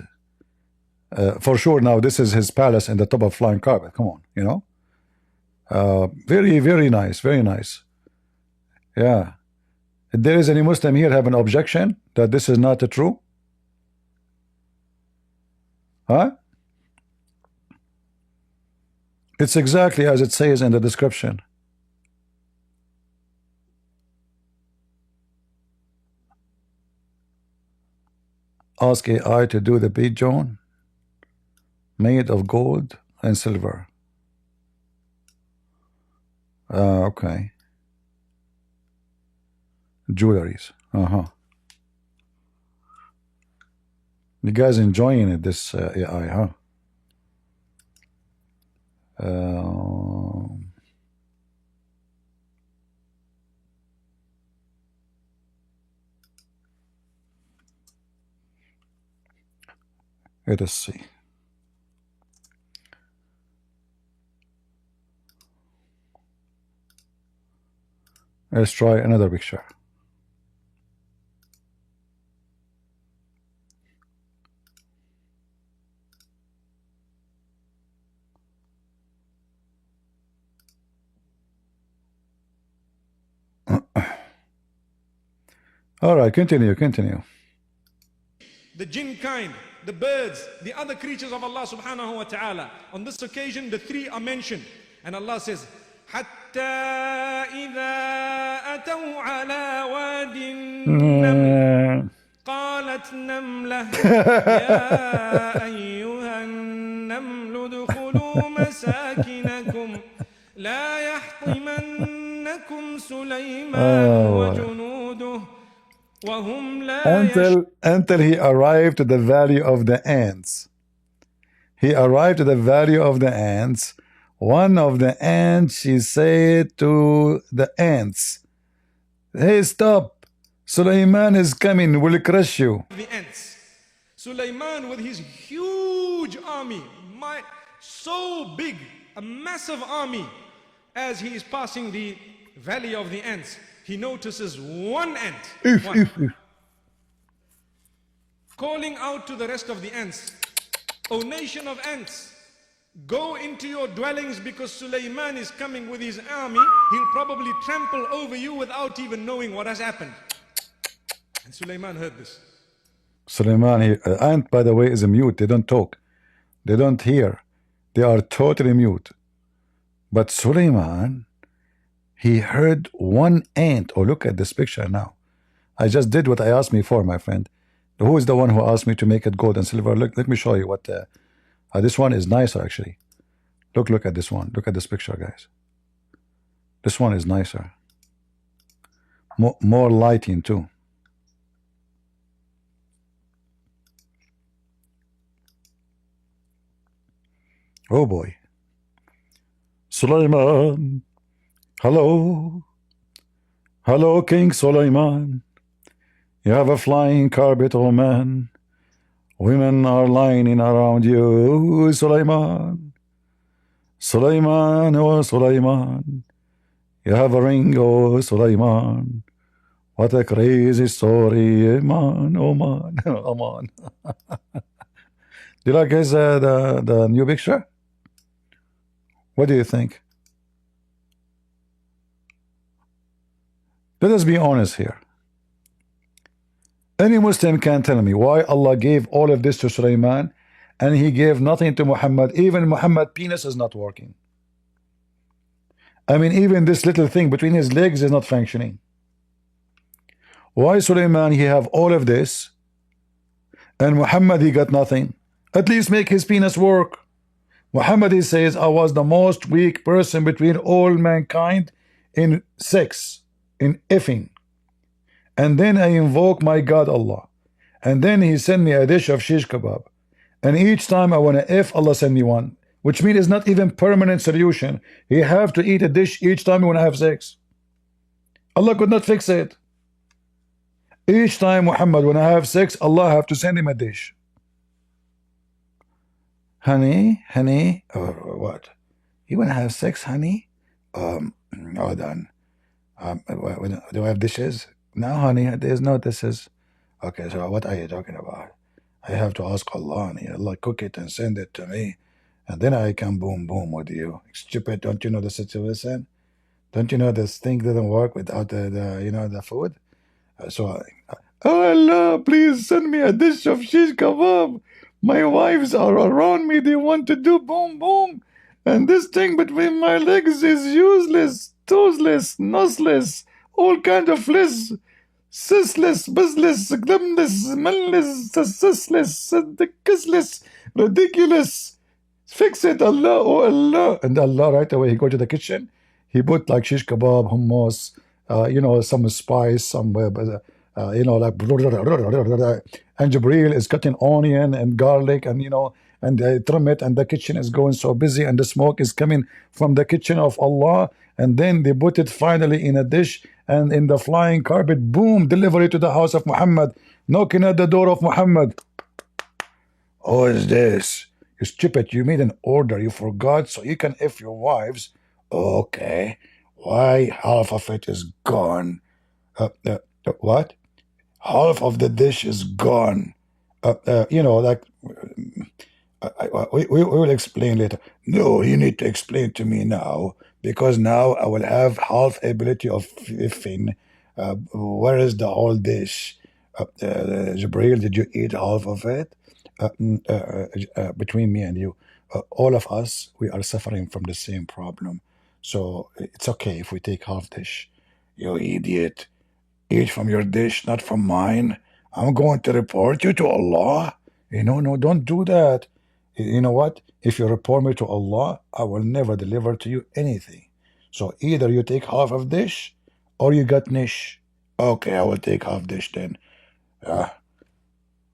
For sure now this is his palace in the top of flying carpet. Come on, you know. Very, very nice. Very nice. Yeah. If there is any Muslim here have an objection that this is not true? Huh? It's exactly as it says in the description. Ask AI to do the bead John made of gold and silver. Okay. Jewelries. You guys enjoying it, this AI, huh? Let us see. Let's try another picture. All right, continue. The jinn kind, the birds, the other creatures of Allah subhanahu wa ta'ala. On this occasion, the three are mentioned. And Allah says, حَتَّى إِذَا أَتَوْا عَلَى وَادِ النَّمْلِ قَالَتْ نَمْلَةٌ يَا أَيُّهَا النَّمْلُ ادْخُلُوا مَسَاكِنَكُمْ لَا يَحْطِمَنَّكُمْ سُلَيْمَانُ وَجُنُودُهُ وَهُمْ لَا until he arrived to the valley of the ants. He arrived to the valley of the ants. One of the ants, she said to the ants, "Hey, stop! Sulaiman is coming, will crush you." The ants. Sulaiman with his huge army, so big, a massive army, as he is passing the valley of the ants, he notices one ant, calling out to the rest of the ants, "O nation of ants, go into your dwellings because Sulaiman is coming with his army. He'll probably trample over you without even knowing what has happened." And Sulaiman heard this. Sulaiman, Ant, by the way, is a mute. They don't talk. They don't hear. They are totally mute. But Sulaiman, he heard one ant. Oh, look at this picture now. I just did what I asked me for, my friend. Who is the one who asked me to make it gold and silver? Look, let me show you what. This one is nicer, actually. Look at this one. Look at this picture, guys. This one is nicer. More lighting, too. Oh, boy. Sulaiman. Hello. Hello, King Sulaiman. You have a flying carpet, oh man. Women are lining around you, Sulaiman. Sulaiman, oh Sulaiman. You have a ring, oh Sulaiman. What a crazy story, man, oh man, oh man. Do you like guys the new picture? What do you think? Let us be honest here. Any Muslim can tell me why Allah gave all of this to Sulaiman and he gave nothing to Muhammad. Even Muhammad's penis is not working. I mean, even this little thing between his legs is not functioning. Why Sulaiman, he have all of this and Muhammad, he got nothing? At least make his penis work. Muhammad, he says, I was the most weak person between all mankind in sex, in effing. And then I invoke my God Allah. And then he sent me a dish of shish kebab. And each time I want to F, Allah send me one. Which means it's not even permanent solution. He have to eat a dish each time you want to have sex. Allah could not fix it. Each time Muhammad when I have sex, Allah have to send him a dish. Honey, what? You want to have sex, honey? Hold on. Do I have dishes? No, honey, there's no dishes. Okay, so what are you talking about? I have to ask Allah, and Allah cook it and send it to me, and then I can boom with you. Stupid, don't you know the situation? Don't you know this thing doesn't work without the food? Oh Allah, please send me a dish of shish kebab. My wives are around me, they want to do boom, and this thing between my legs is useless, toesless, noseless, all kind of less, sisless, bizless, glimless, manless, sisless, kissless, ridiculous. Fix it, Allah, oh Allah. And Allah right away, he go to the kitchen, he put like shish kebab, hummus, some spice, some like and Jibreel is cutting onion and garlic and and they trim it, and the kitchen is going so busy, and the smoke is coming from the kitchen of Allah, and then they put it finally in a dish, and in the flying carpet, boom, delivery to the house of Muhammad, knocking at the door of Muhammad. Oh, is this? You stupid, you made an order, you forgot, so you can F your wives. Okay, why half of it is gone? What? Half of the dish is gone. We will explain later. No, you need to explain to me now, because now I will have half ability of effing. Where is the whole dish? Jibreel, did you eat half of it? Between me and you, all of us, we are suffering from the same problem. So it's okay if we take half dish. You idiot. Eat from your dish, not from mine. I'm going to report you to Allah. No, don't do that. You know what? If you report me to Allah, I will never deliver to you anything. So either you take half of dish, or you got nish. Okay, I will take half dish then.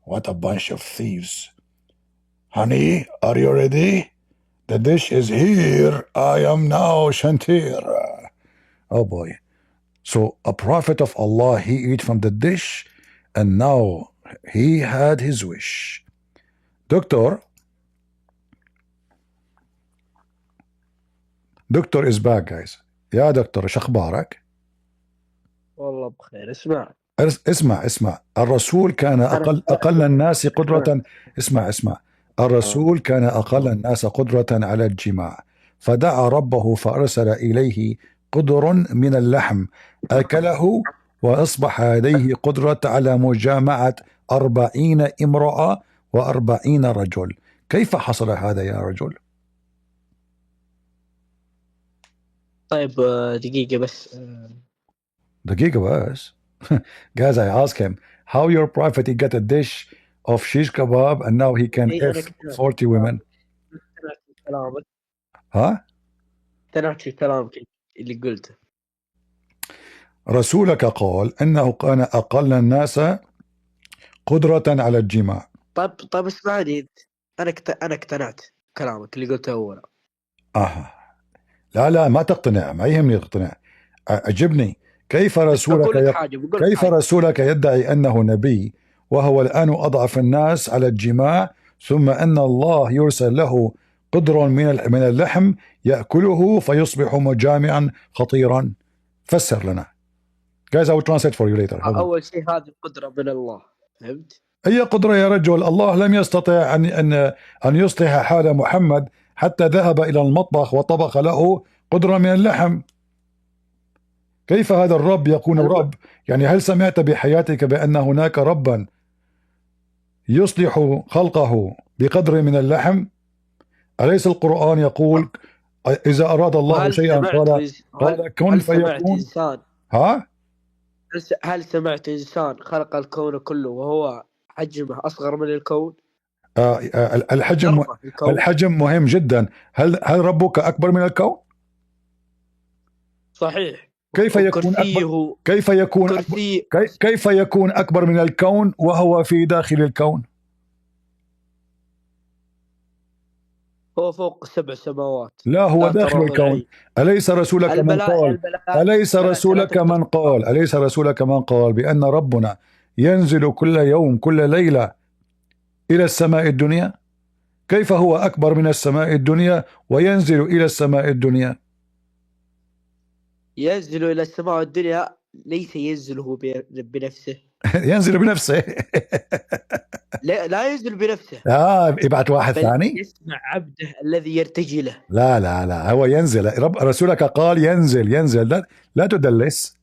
What a bunch of thieves. Honey, are you ready? The dish is here. I am now Shantir. Oh boy. So a prophet of Allah, he eat from the dish, and now he had his wish. Doctor is back, guys. يا دكتور ايش اخبارك؟ والله بخير. اسمع الرسول كان اقل الناس قدرة. اسمع الرسول كان اقل الناس قدرة على الجماع، فدعا ربه فارسل اليه قدر من اللحم اكله وأصبح لديه قدرة على مجامعة 40 امرأة و40 رجل. كيف حصل هذا يا رجل؟ طيب دقيقة بس. دقيقة بس. Guys, I asked him how your prophet he got a dish of shish kebab and now he can أنا F 40 women. اقتنعت بكلامك. ها؟ اقتنعت بكلامك اللي قلته. رسولك قال انه كان اقل الناس قدرة على الجماع. طيب اسمعني، انا اقتنعت بكلامك اللي قلته اولا. لا ما تقتنع، ما يهمني تقتنع، أجبني. كيف رسولك يدعي أنه نبي وهو الآن أضعف الناس على الجماع، ثم أن الله يرسل له قدر من اللحم يأكله فيصبح مجامعا خطيرا؟ فسر لنا. Guys, I will translate for you later. أول شيء هذه القدرة من الله، فهمت؟ أي قدرة يا رجل؟ الله لم يستطع أن يصلح حال محمد حتى ذهب إلى المطبخ وطبخ له قدرة من اللحم. كيف هذا الرب يكون رب؟ يعني هل سمعت بحياتك بأن هناك ربا يصلح خلقه بقدر من اللحم؟ أليس القرآن يقول إذا أراد الله شيئا قال كن فيكون؟ ها؟ هل سمعت إنسان خلق الكون كله وهو حجمه أصغر من الكون؟ الحجم مهم جدا. هل ربك أكبر من الكون؟ صحيح. كيف يكون أكبر من الكون وهو في داخل الكون؟ هو فوق 7 سماوات. لا، هو داخل الكون. أليس رسولك من قال بأن ربنا ينزل كل يوم كل ليلة إلى السماء الدنيا؟ كيف هو أكبر من السماء الدنيا وينزل إلى السماء الدنيا؟ ينزل إلى السماء الدنيا، ليس ينزله بنفسه. ينزل بنفسه. لا ينزل بنفسه. ابعت واحد ثاني. يسمع عبده الذي يرتجي له. لا هو ينزل. رسولك قال ينزل. لا تدلس.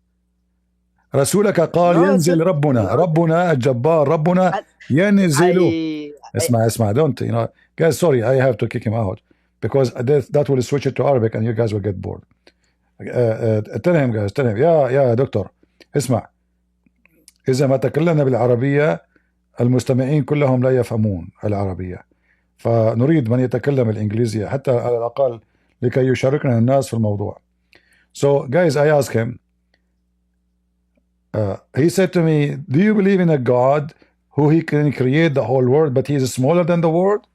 رسولك قال ينزل. ربنا الجبار، ربنا ينزل. اسمع don't guys, sorry, I have to kick him out because that will switch it to Arabic and you guys will get bored. tell him يا دكتور، اسمع، إذا ما تكلمنا بالعربية المستمعين كلهم لا يفهمون العربية، فنريد من يتكلم الإنجليزية حتى على الأقل لكي يشاركنا الناس في الموضوع. So guys, I asked him, he said to me, do you believe in a God who he can create the whole world but he is smaller than the world?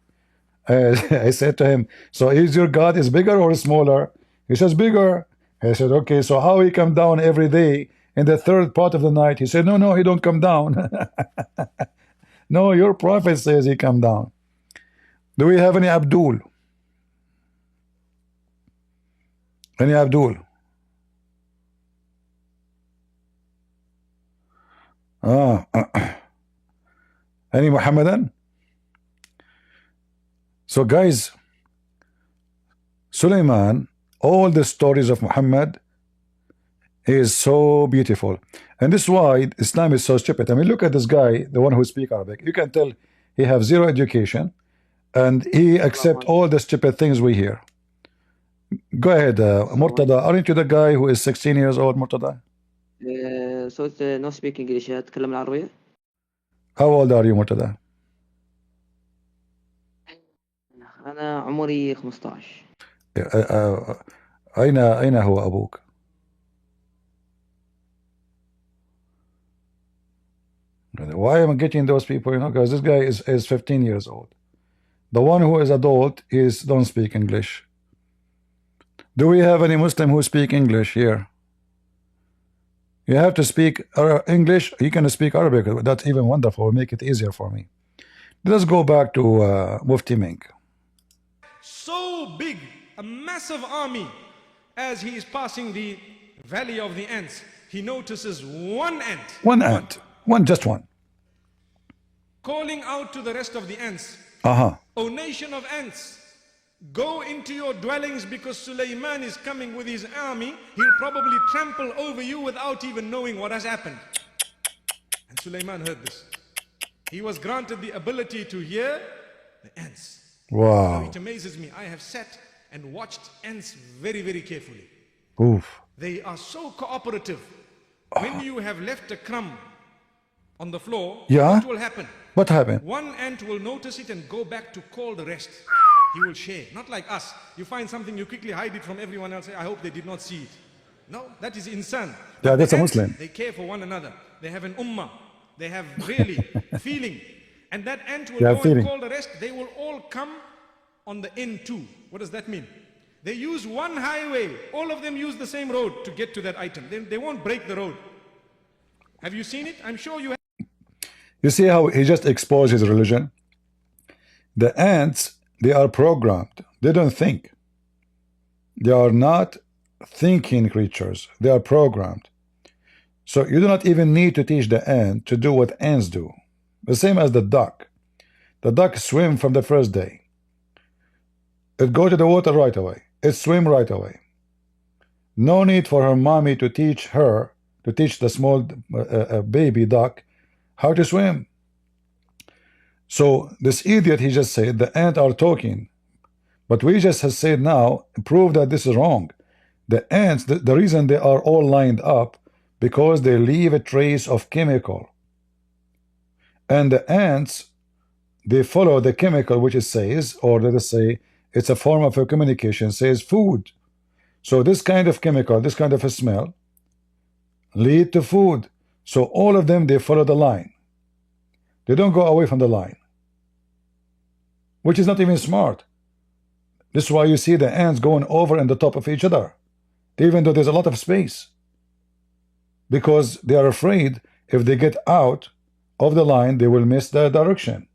I said to him, so is your God is bigger or smaller? He says bigger. I said, okay, so how he come down every day in the third part of the night? He said, no, he don't come down. No, your prophet says he come down. Do we have any Abdul? Any Abdul? Any Muhammadan? So guys, Sulaiman, all the stories of Muhammad is so beautiful, and this is why Islam is so stupid. I mean, look at this guy, the one who speaks Arabic. You can tell he have zero education and he accept all the stupid things we hear. Go ahead, Murtada. Aren't you the guy who is 16 years old, Murtada? So no speak English. أتكلم العربية. How old are you, Murtada? أنا عمري 15. أين هو أبوك؟ Why am I getting those people? Because this guy is 15 years old. The one who is adult don't speak English. Do we have any Muslim who speak English here? You have to speak English. You can speak Arabic. That's even wonderful. Make it easier for me. Let's go back to Mufti Menk. So big, a massive army, as he is passing the valley of the ants, he notices one ant. Just one. Calling out to the rest of the ants. O nation of ants, Go into your dwellings because Sulaiman is coming with his army. He'll probably trample over you without even knowing what has happened. And Sulaiman heard this. He was granted the ability to hear the ants. Wow. Now it amazes me. I have sat and watched ants very, very carefully. Oof. They are so cooperative. When you have left a crumb on the floor, Yeah. what will happen? What happened? One ant will notice it and go back to call the rest. He will share. Not like us. You find something, you quickly hide it from everyone else. I hope they did not see it. No, that is insan. Yeah, that's a Ants, Muslim. They care for one another. They have an ummah. They have really feeling. And that ant will Yeah, go feeling. and call the rest. They will all come on the N2. What does that mean? They use one highway. All of them use the same road to get to that item. They won't break the road. Have you seen it? I'm sure you have. You see how he just exposed his religion? The ants, they are programmed. They don't think. They are not thinking creatures. They are programmed. So you do not even need to teach the ant to do what ants do. The same as the duck. The duck swim from the first day. It go to the water right away. It swim right away. No need for her mommy to teach the small baby duck how to swim. So this idiot, he just said the ants are talking. But we just have said now, prove that this is wrong. The ants, the reason they are all lined up, because they leave a trace of chemical. And the ants, they follow the chemical which it says, or let us say, it's a form of a communication, says food. So this kind of chemical, this kind of a smell, lead to food. So all of them, they follow the line. They don't go away from the line, which is not even smart. This is why you see the ants going over and the top of each other, even though there's a lot of space, because they are afraid if they get out of the line, they will miss the direction.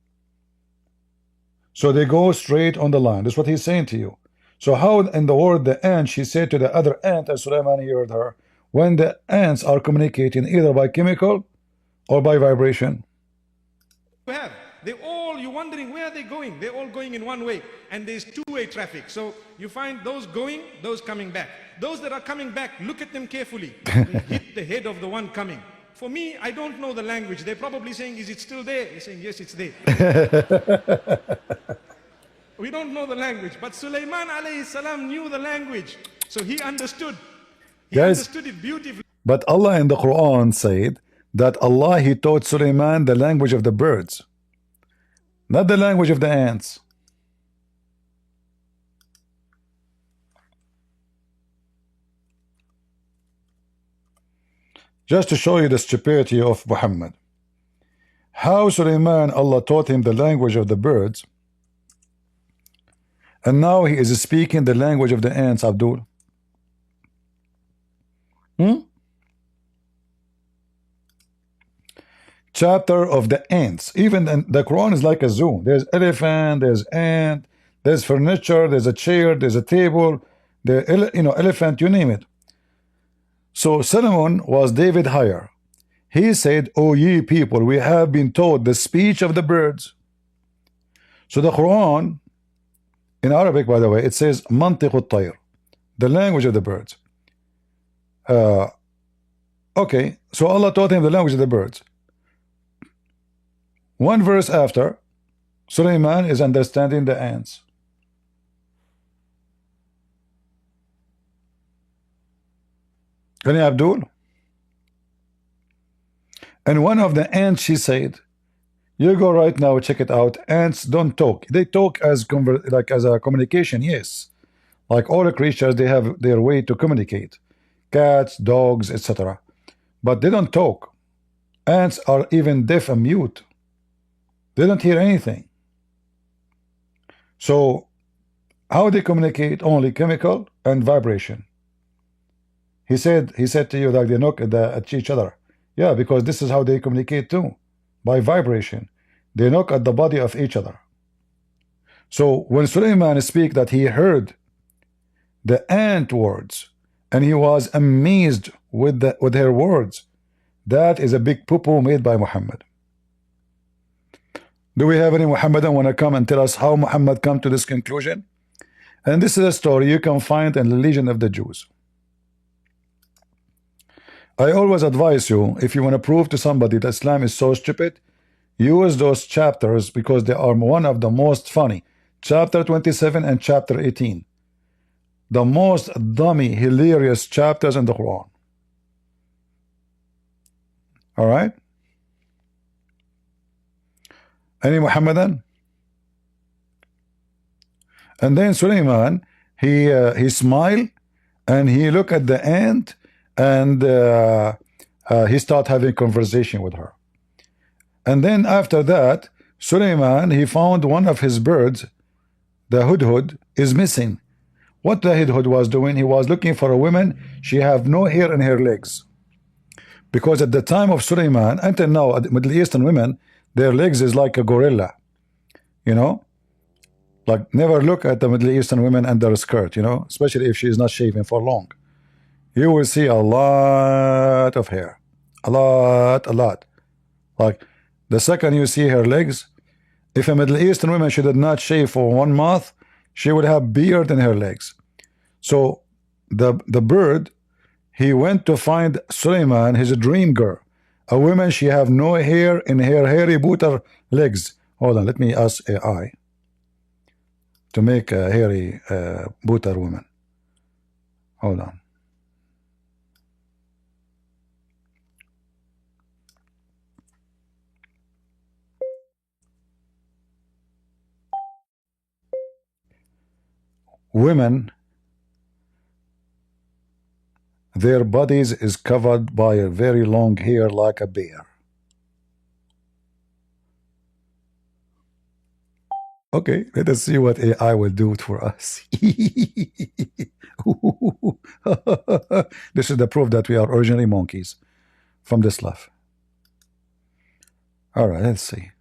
So they go straight on the line. That's what he's saying to you. So how in the world the ant, she said to the other ant, as Sulaiman heard her, when the ants are communicating either by chemical or by vibration? You have. You're wondering where are they going? They're all going in one way, and there's two-way traffic. So you find those going, those coming back. Those that are coming back, look at them carefully. They hit the head of the one coming. For me, I don't know the language. They're probably saying, is it still there? They're saying, yes, it's there. We don't know the language, but Sulaiman alayhi salam knew the language. So he understood. He understood it beautifully. But Allah in the Quran said that Allah, he taught Sulaiman the language of the birds, not the language of the ants. Just to show you the stupidity of Muhammad. How Sulaiman, Allah taught him the language of the birds, and now he is speaking the language of the ants, Abdul. Chapter of the ants. Even the Quran is like a zoo. There's elephant, there's ant, there's furniture, there's a chair, there's a table, elephant, you name it. So Solomon was David higher. He said, "O ye people, we have been taught the speech of the birds." So the Quran, in Arabic, by the way, it says "mantiq al-tayr," the language of the birds. Okay, so Allah taught him the language of the birds. One verse after, Sulaiman is understanding the ants. Can you, Abdul? And one of the ants, she said, you go right now, check it out. Ants don't talk. They talk as as a communication, yes. Like all the creatures, they have their way to communicate. Cats, dogs, etc. But they don't talk. Ants are even deaf and mute. They don't hear anything. So how they communicate? Only chemical and vibration. He said to you that they knock at each other. Yeah, because this is how they communicate too, by vibration. They knock at the body of each other. So when Sulaiman speak that he heard the ant words and he was amazed with her words, that is a big poo-poo made by Muhammad. Do we have any Muhammadan want to come and tell us how Muhammad come to this conclusion? And this is a story you can find in the Legion of the Jews. I always advise you, if you want to prove to somebody that Islam is so stupid, use those chapters because they are one of the most funny. Chapter 27 and chapter 18. The most dummy, hilarious chapters in the Quran. All right? Any Muhammadan? And then Suleiman, he smiled and he looked at the ant and he started having conversation with her. And then after that, Suleiman, he found one of his birds, the hudhud, is missing. What the hudhud was doing, he was looking for a woman, she have no hair in her legs. Because at the time of Suleiman, until now, Middle Eastern women, their legs is like a gorilla. You know? Like, never look at the Middle Eastern women under a skirt, you know, especially if she is not shaving for long. You will see a lot of hair. A lot. Like, the second you see her legs, if a Middle Eastern woman, she did not shave for 1 month, she would have beard in her legs. So, the bird, he went to find Suleiman, his dream girl. A woman, she have no hair in her hairy booter legs. Hold on, let me ask AI to make a hairy booter woman. Hold on. Women, their bodies is covered by a very long hair like a bear. Okay, let us see what AI will do for us. This is the proof that we are originally monkeys from this love. All right, let's see.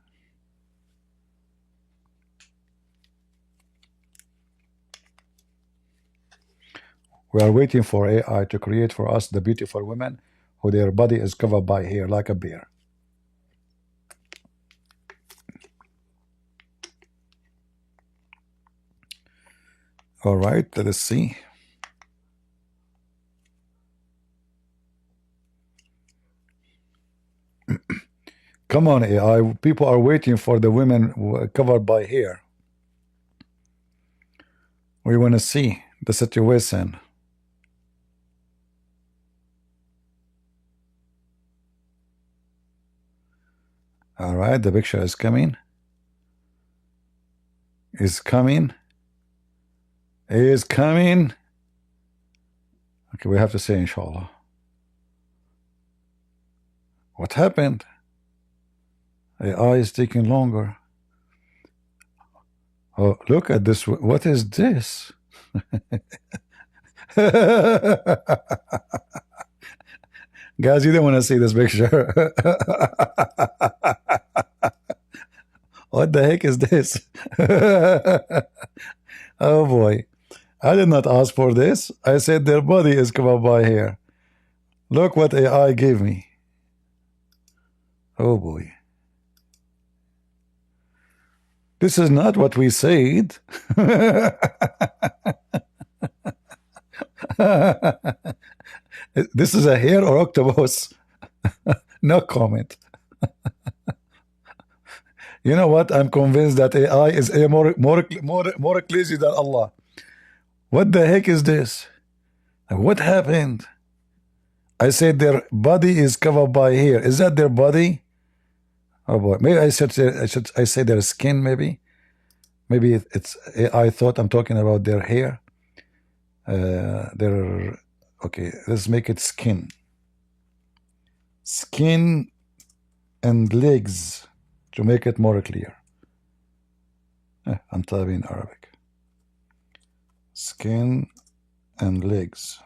We are waiting for AI to create for us the beautiful women who their body is covered by hair like a bear. All right, let us see. Come on, AI. People are waiting for the women covered by hair. We want to see the situation. All right, the picture is coming. Is coming. Is coming. Okay, we have to say inshallah. What happened? AI is taking longer. Oh, look at this. What is this? Guys, you don't want to see this picture. What the heck is this? Oh boy. I did not ask for this. I said their body is covered by hair. Look what AI gave me. Oh boy. This is not what we said. This is a hair or octopus? No comment. You know what? I'm convinced that AI is more crazy than Allah. What the heck is this? What happened? I said their body is covered by hair. Is that their body? Oh boy. Maybe I say their skin. Maybe it's I thought I'm talking about their hair. Okay. Let's make it skin. Skin and legs to make it more clear. I'm typing Arabic. Skin and legs.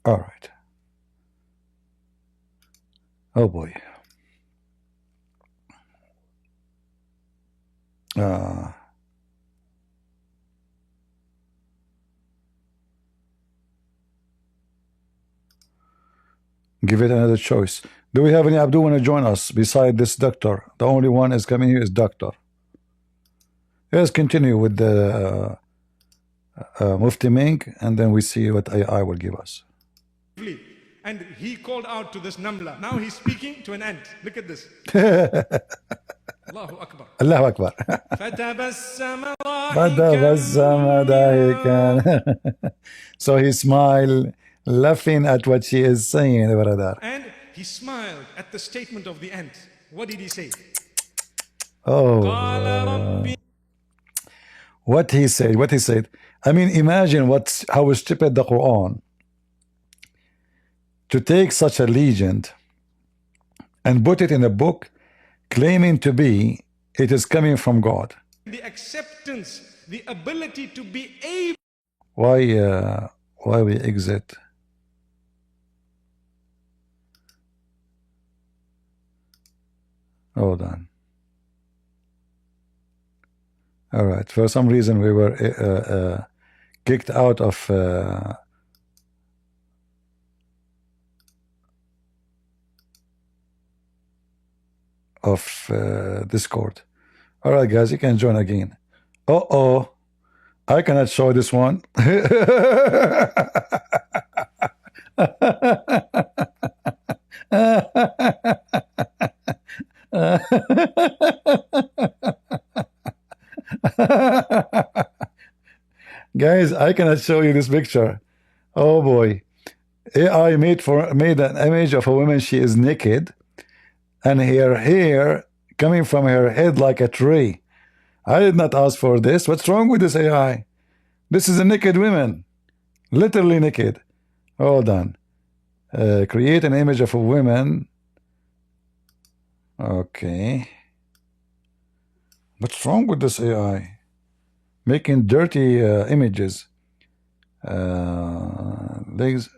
All right. Oh boy. Give it another choice. Do we have any Abdul want to join us beside this doctor? The only one is coming here is doctor. Let's continue with the Mufti Menk, and then we see what AI will give us. And he called out to this Namla. Now he's speaking to an ant. Look at this. Allahu Akbar. Allahu Akbar. فَتَبَسَّمَ ضاحكاً. So he smiled, laughing at what she is saying, brother. And he smiled at the statement of the ant. What did he say? Oh, what he said, what he said. I mean, imagine how stupid the Quran to take such a legend and put it in a book claiming to be it is coming from God. The acceptance, the ability to be able. Why we exit? Hold on. All right. For some reason, we were kicked out of Discord. All right, guys, you can join again. Uh-oh. I cannot show this one. Guys, I cannot show you this picture. Oh boy. AI made an image of a woman. She is naked and her hair coming from her head like a tree. I did not ask for this. What's wrong with this AI? This is a naked woman. Literally naked. Hold on. Create an image of a woman. Okay. What's wrong with this AI? Making dirty images. Legs.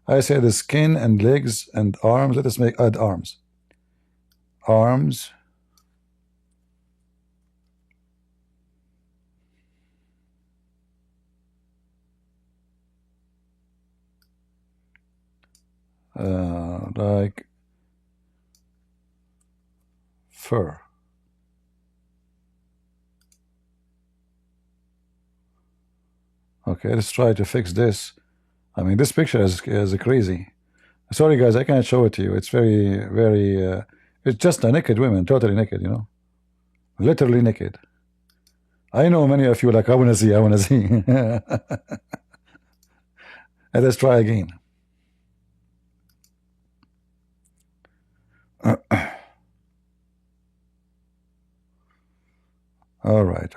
I say the skin and legs and arms. Let us add arms. Arms. Like fur. Okay, let's try to fix this. I mean, this picture is crazy. Sorry, guys, I can't show it to you. It's very, it's just a naked woman, totally naked, you know, literally naked. I know many of you like, I want to see. And let's try again. All right.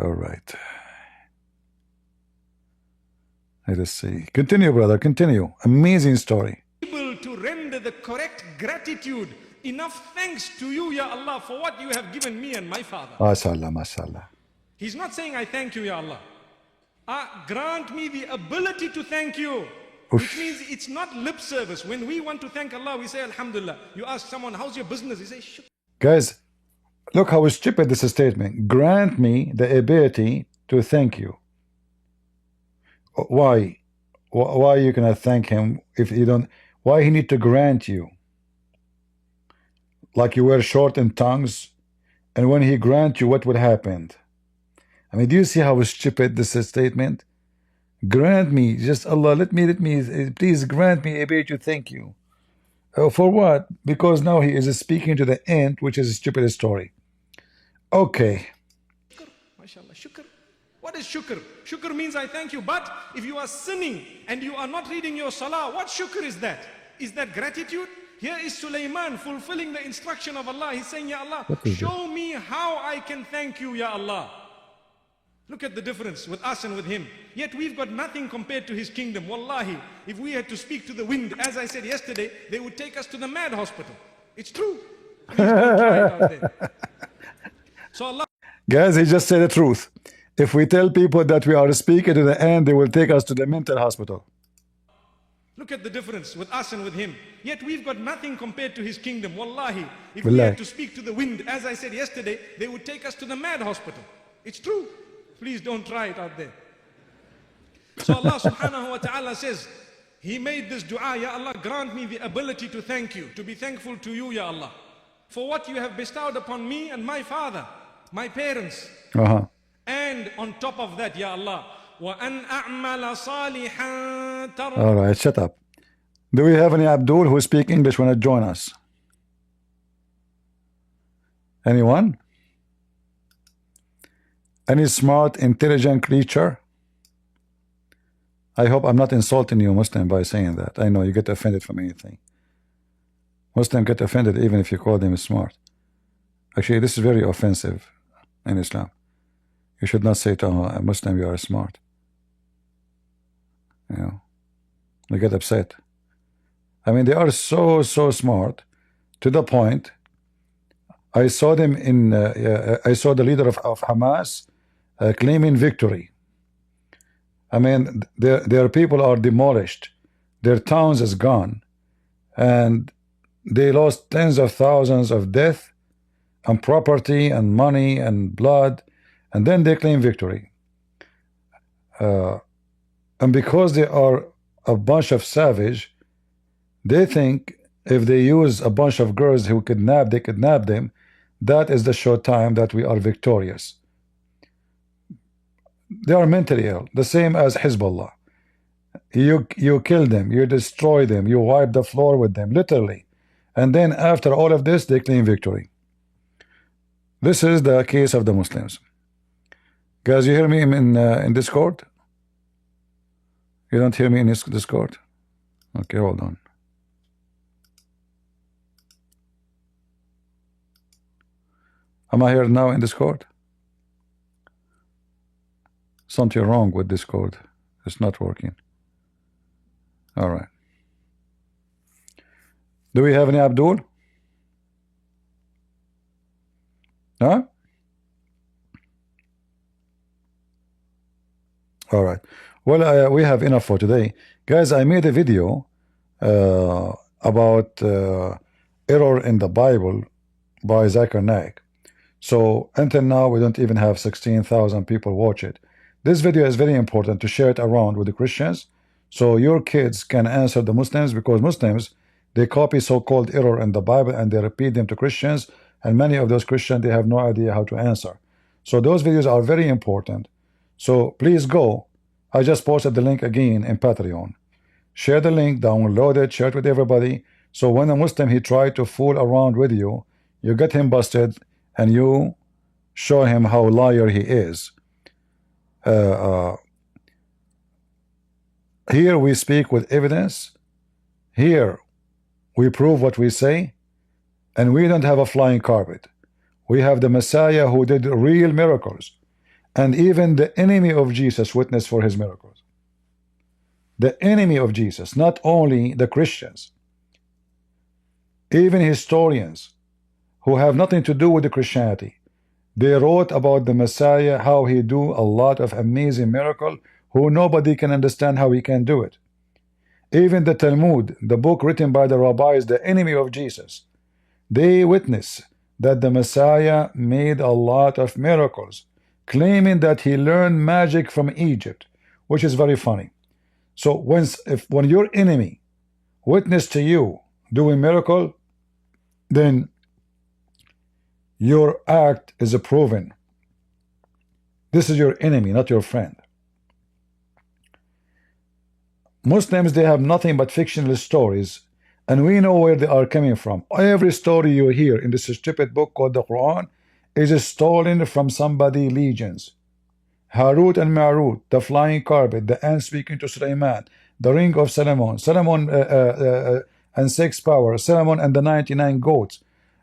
Let us see. Continue, brother, continue. Amazing story. Able to render the correct gratitude. Enough thanks to you, Ya Allah, for what you have given me and my father. MashaAllah. He's not saying, I thank you, Ya Allah. Grant me the ability to thank you. Which means it's not lip service. When we want to thank Allah, we say, Alhamdulillah. You ask someone, how's your business? He says, shukr. Guys, look how stupid this statement. Grant me the ability to thank you. Why you cannot thank him if you don't? Why he need to grant you? Like you were short in tongues, and when he grant you, what would happen? I mean, do you see how stupid this statement? Grant me, just Allah, let me, please grant me ability to thank you. For what? Because now he is speaking to the ant, which is a stupid story. Okay. Shukr, mashallah, shukr. What is shukr? Shukr means I thank you. But if you are sinning and you are not reading your salah, what shukr is that? Is that gratitude? Here is Sulaiman fulfilling the instruction of Allah. He's saying, Ya Allah, show me how I can thank you, Ya Allah. Look at the difference with us and with him. Yet we've got nothing compared to his kingdom. Wallahi, if we had to speak to the wind, as I said yesterday, they would take us to the mad hospital. It's true. Please don't try it out there. So Allah. Guys, he just said the truth. If we tell people that we are speaking to the end, they will take us to the mental hospital. Look at the difference with us and with him. Yet we've got nothing compared to his kingdom. Wallahi, if we had to speak to the wind, as I said yesterday, they would take us to the mad hospital. It's true. Please don't try it out there. So Allah subhanahu wa ta'ala says, he made this dua, Ya Allah, grant me the ability to thank you, to be thankful to you, Ya Allah, for what you have bestowed upon me and my father, my parents. And And on top of that, Ya Allah, وَأَنْ أَعْمَلَ صَالِحًا تَرْضَاهُ. All right, shut up. Do we have any Abdul who speak English want to join us? Anyone? Any smart, intelligent creature? I hope I'm not insulting you, Muslim, by saying that. I know you get offended from anything. Muslim get offended even if you call them smart. Actually, this is very offensive in Islam. You should not say to a Muslim you are smart. You know, they get upset. I mean, they are so smart to the point. I saw them in. I saw the leader of Hamas claiming victory. I mean, their people are demolished, their towns is gone, and they lost tens of thousands of death and property and money and blood, and then they claim victory. And because they are a bunch of savage, they think if they use a bunch of girls who they kidnap them, that is the short time that we are victorious. They are mentally ill, the same as Hezbollah. You kill them, you destroy them, you wipe the floor with them, literally. And then after all of this, they claim victory. This is the case of the Muslims. Guys, you hear me in Discord? You don't hear me in Discord? Okay, hold on. Am I here now in Discord? Something wrong with Discord. It's not working. All right. Do we have any Abdul? Huh? All right. Well, we have enough for today. Guys, I made a video about error in the Bible by Zakir Naik. So until now, we don't even have 16,000 people watch it. This video is very important to share it around with the Christians so your kids can answer the Muslims, because Muslims, they copy so-called error in the Bible and they repeat them to Christians, and many of those Christians, they have no idea how to answer. So those videos are very important. So please go. I just posted the link again in Patreon. Share the link, download it, share it with everybody. So when a Muslim, he tried to fool around with you, you get him busted and you show him how liar he is. Here we speak with evidence. Here we prove what we say, and we don't have a flying carpet. We have the Messiah who did real miracles, and even the enemy of Jesus witnessed for his miracles. The enemy of Jesus, not only the Christians, even historians who have nothing to do with the Christianity, they wrote about the Messiah, how he do a lot of amazing miracle, who nobody can understand how he can do it. Even the Talmud, the book written by the rabbis, the enemy of Jesus, they witness that the Messiah made a lot of miracles, claiming that he learned magic from Egypt, which is very funny. So when your enemy witness to you doing miracle, then your act is proven. This is your enemy, not your friend. Muslims, they have nothing but fictional stories, and we know where they are coming from. Every story you hear in this stupid book called the Quran is stolen from somebody's legions. Harut and Marut, the flying carpet, the ant speaking to Sulaiman, the ring of Solomon, Solomon and 6 powers, Solomon and the 99 goats,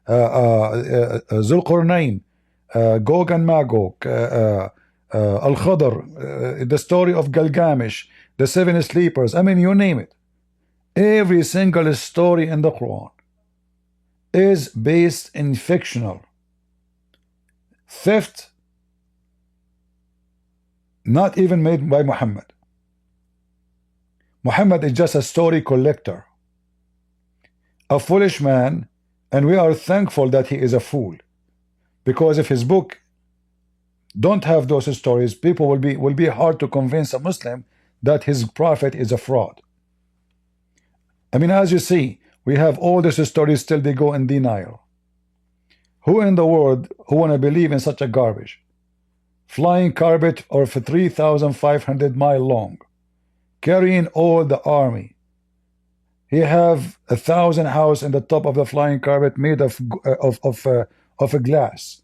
Zulqarnain, Gog and Magog, Al-Khadr, the story of Gilgamesh, the 7 sleepers. I mean, you name it. Every single story in the Quran is based in fictional. Theft, not even made by Muhammad. Muhammad is just a story collector, a foolish man, and we are thankful that he is a fool, because if his book don't have those stories, people will be hard to convince a Muslim that his prophet is a fraud. I mean, as you see, we have all these stories, still they go in denial. Who in the world who want to believe in such a garbage? flying carpet of 3,500 miles long, carrying all the army. He have 1,000 houses in the top of the flying carpet made of a glass.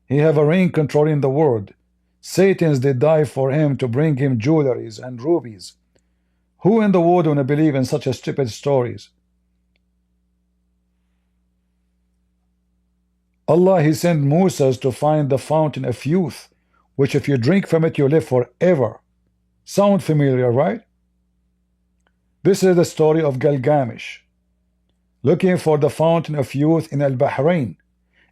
He have a ring controlling the world. Satans they die for him to bring him jewelries and rubies. Who in the world wanna believe in such a stupid stories? Allah he sent Moses to find the fountain of youth, which if you drink from it you live forever. Sound familiar, right? This is the story of Gilgamesh looking for the fountain of youth in Al-Bahrain.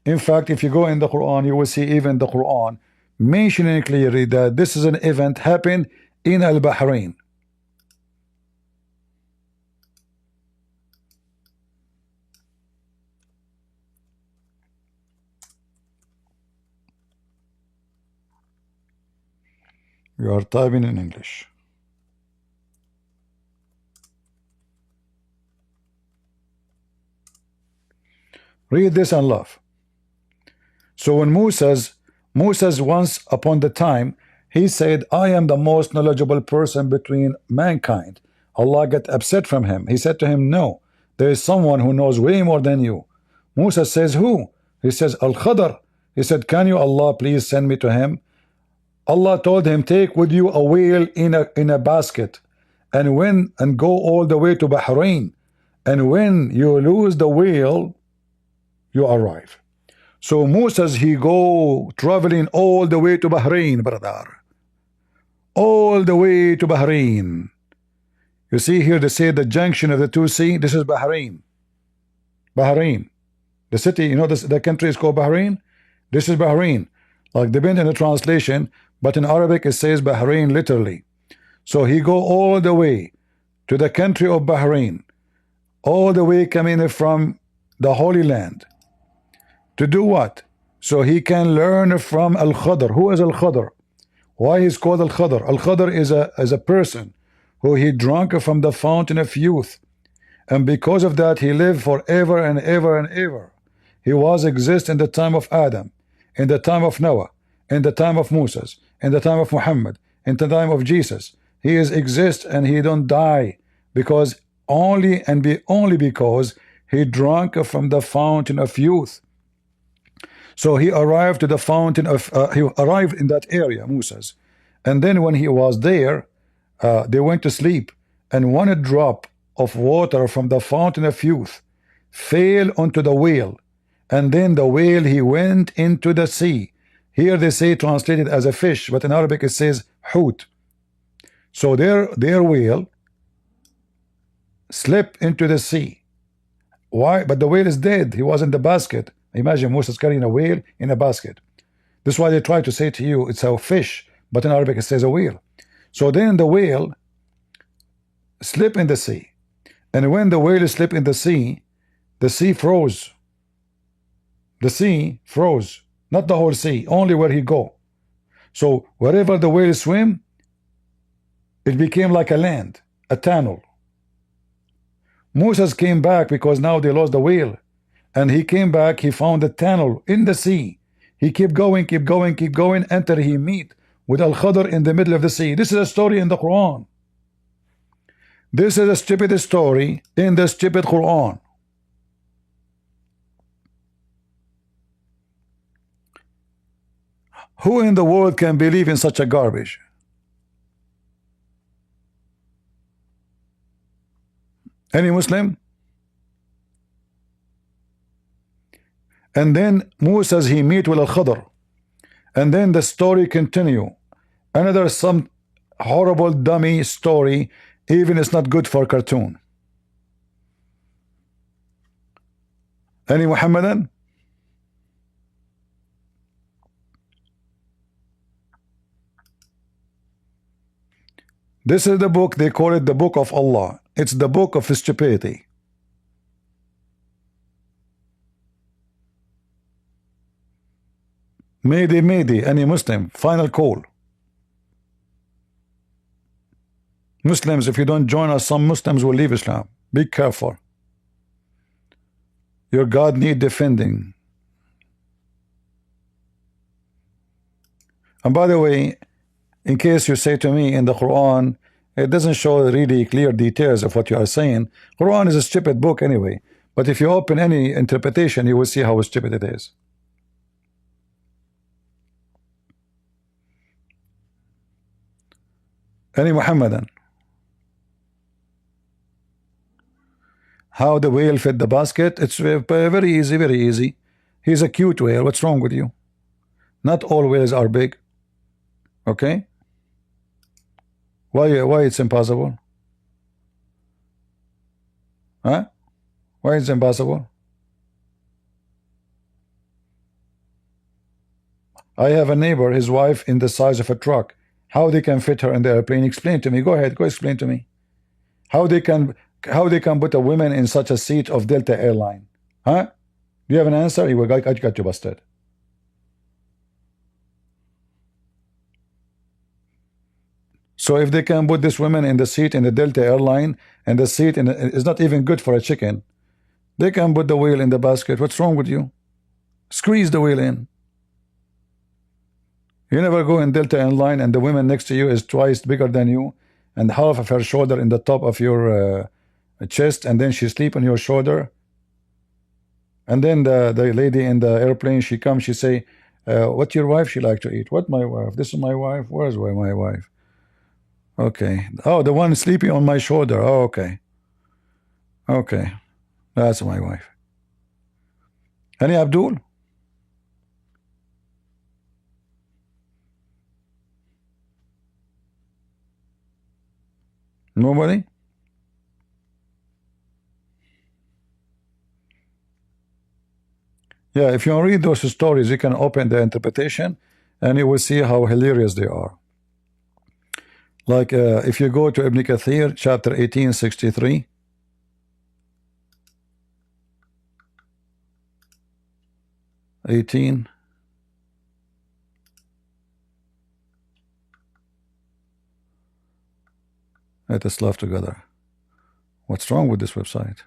In fact, if you go in the Quran, you will see even the Quran mentioning clearly that this is an event happened in Al-Bahrain. You are typing in English. Read this and laugh. So when Moses once upon the time, he said, I am the most knowledgeable person between mankind. Allah got upset from him. He said to him, no, there is someone who knows way more than you. Moses says, who? He says, Al-Khadr. He said, can you, Allah, please send me to him? Allah told him, take with you a whale in a basket and go all the way to Bahrain. And when you lose the whale, you arrive. So Moses, he go traveling all the way to Bahrain, brother. All the way to Bahrain. You see here they say the junction of the two seas. This is Bahrain. Bahrain. The city, you know, the country is called Bahrain. This is Bahrain. Like depending on the translation, but in Arabic it says Bahrain literally. So he go all the way to the country of Bahrain, all the way coming from the Holy Land. To do what? So he can learn from Al-Khadr. Who is Al-Khadr? Why is called Al-Khadr? Al-Khadr is a person who he drank from the fountain of youth. And because of that he lived forever and ever and ever. He was exist in the time of Adam, in the time of Noah, in the time of Moses, in the time of Muhammad, in the time of Jesus. He is exist and he don't die because only because he drank from the fountain of youth. So he arrived to the fountain of he arrived in that area, Moses, and then when he was there, they went to sleep, and one drop of water from the fountain of youth fell onto the whale, and then the whale he went into the sea. Here they say translated as a fish, but in Arabic it says hoot. So their whale slipped into the sea. Why? But the whale is dead. He was in the basket. Imagine Moses carrying a whale in a basket. This is why they try to say to you it's a fish, but in Arabic it says a whale. So then the whale slipped in the sea, and when the whale slipped in the sea froze. The sea froze, not the whole sea, only where he go. So wherever the whale swim, it became like a land, a tunnel. Moses came back because now they lost the whale. And he came back, he found a tunnel in the sea. He kept going until he meet with Al-Khadr in the middle of the sea. This is a story in the Quran. This is a stupid story in the stupid Quran. Who in the world can believe in such a garbage? Any Muslim? And then Moses he meet with Al-Khadr, and then the story continue. Another some horrible dummy story, even it's not good for cartoon. Any Muhammadan? This is the book, they call it the book of Allah. It's the book of stupidity. Mayday, any Muslim, final call. Muslims, if you don't join us, some Muslims will leave Islam. Be careful. Your God need defending. And by the way, in case you say to me in the Quran, it doesn't show really clear details of what you are saying. Quran is a stupid book anyway. But if you open any interpretation, you will see how stupid it is. Any Muhammadan? How the whale fit the basket? It's very easy, very easy. He's a cute whale. What's wrong with you? Not all whales are big. Okay? Why it's impossible? Huh? Why is it impossible? I have a neighbor, his wife in the size of a truck. How they can fit her in the airplane? Explain to me. Go ahead, go explain to me. How they can put a woman in such a seat of Delta airline? Huh? Do you have an answer? You got you busted. So if they can put this woman in the seat in the Delta airline, and the seat is not even good for a chicken, they can put the whale in the basket. What's wrong with you? Squeeze the whale in. You never go in Delta airline and the woman next to you is twice bigger than you, and half of her shoulder in the top of your chest, and then she sleep on your shoulder. And then the lady in the airplane, she comes, she say, what your wife she like to eat? What my wife? This is my wife. Where's my wife? Okay. Oh, the one sleeping on my shoulder. Oh, okay. Okay. That's my wife. Any Abdul? Nobody? Yeah, if you read those stories, you can open the interpretation and you will see how hilarious they are. Like if you go to Ibn Kathir, chapter 1863, let us laugh together. What's wrong with this website?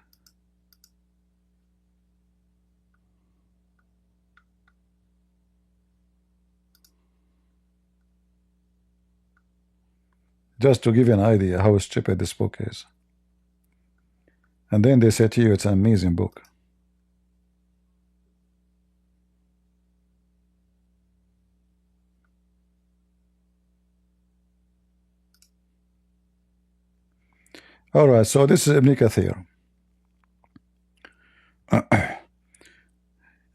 Just to give you an idea how stupid this book is. And then they say to you it's an amazing book. Alright, so this is Ibn Kathir.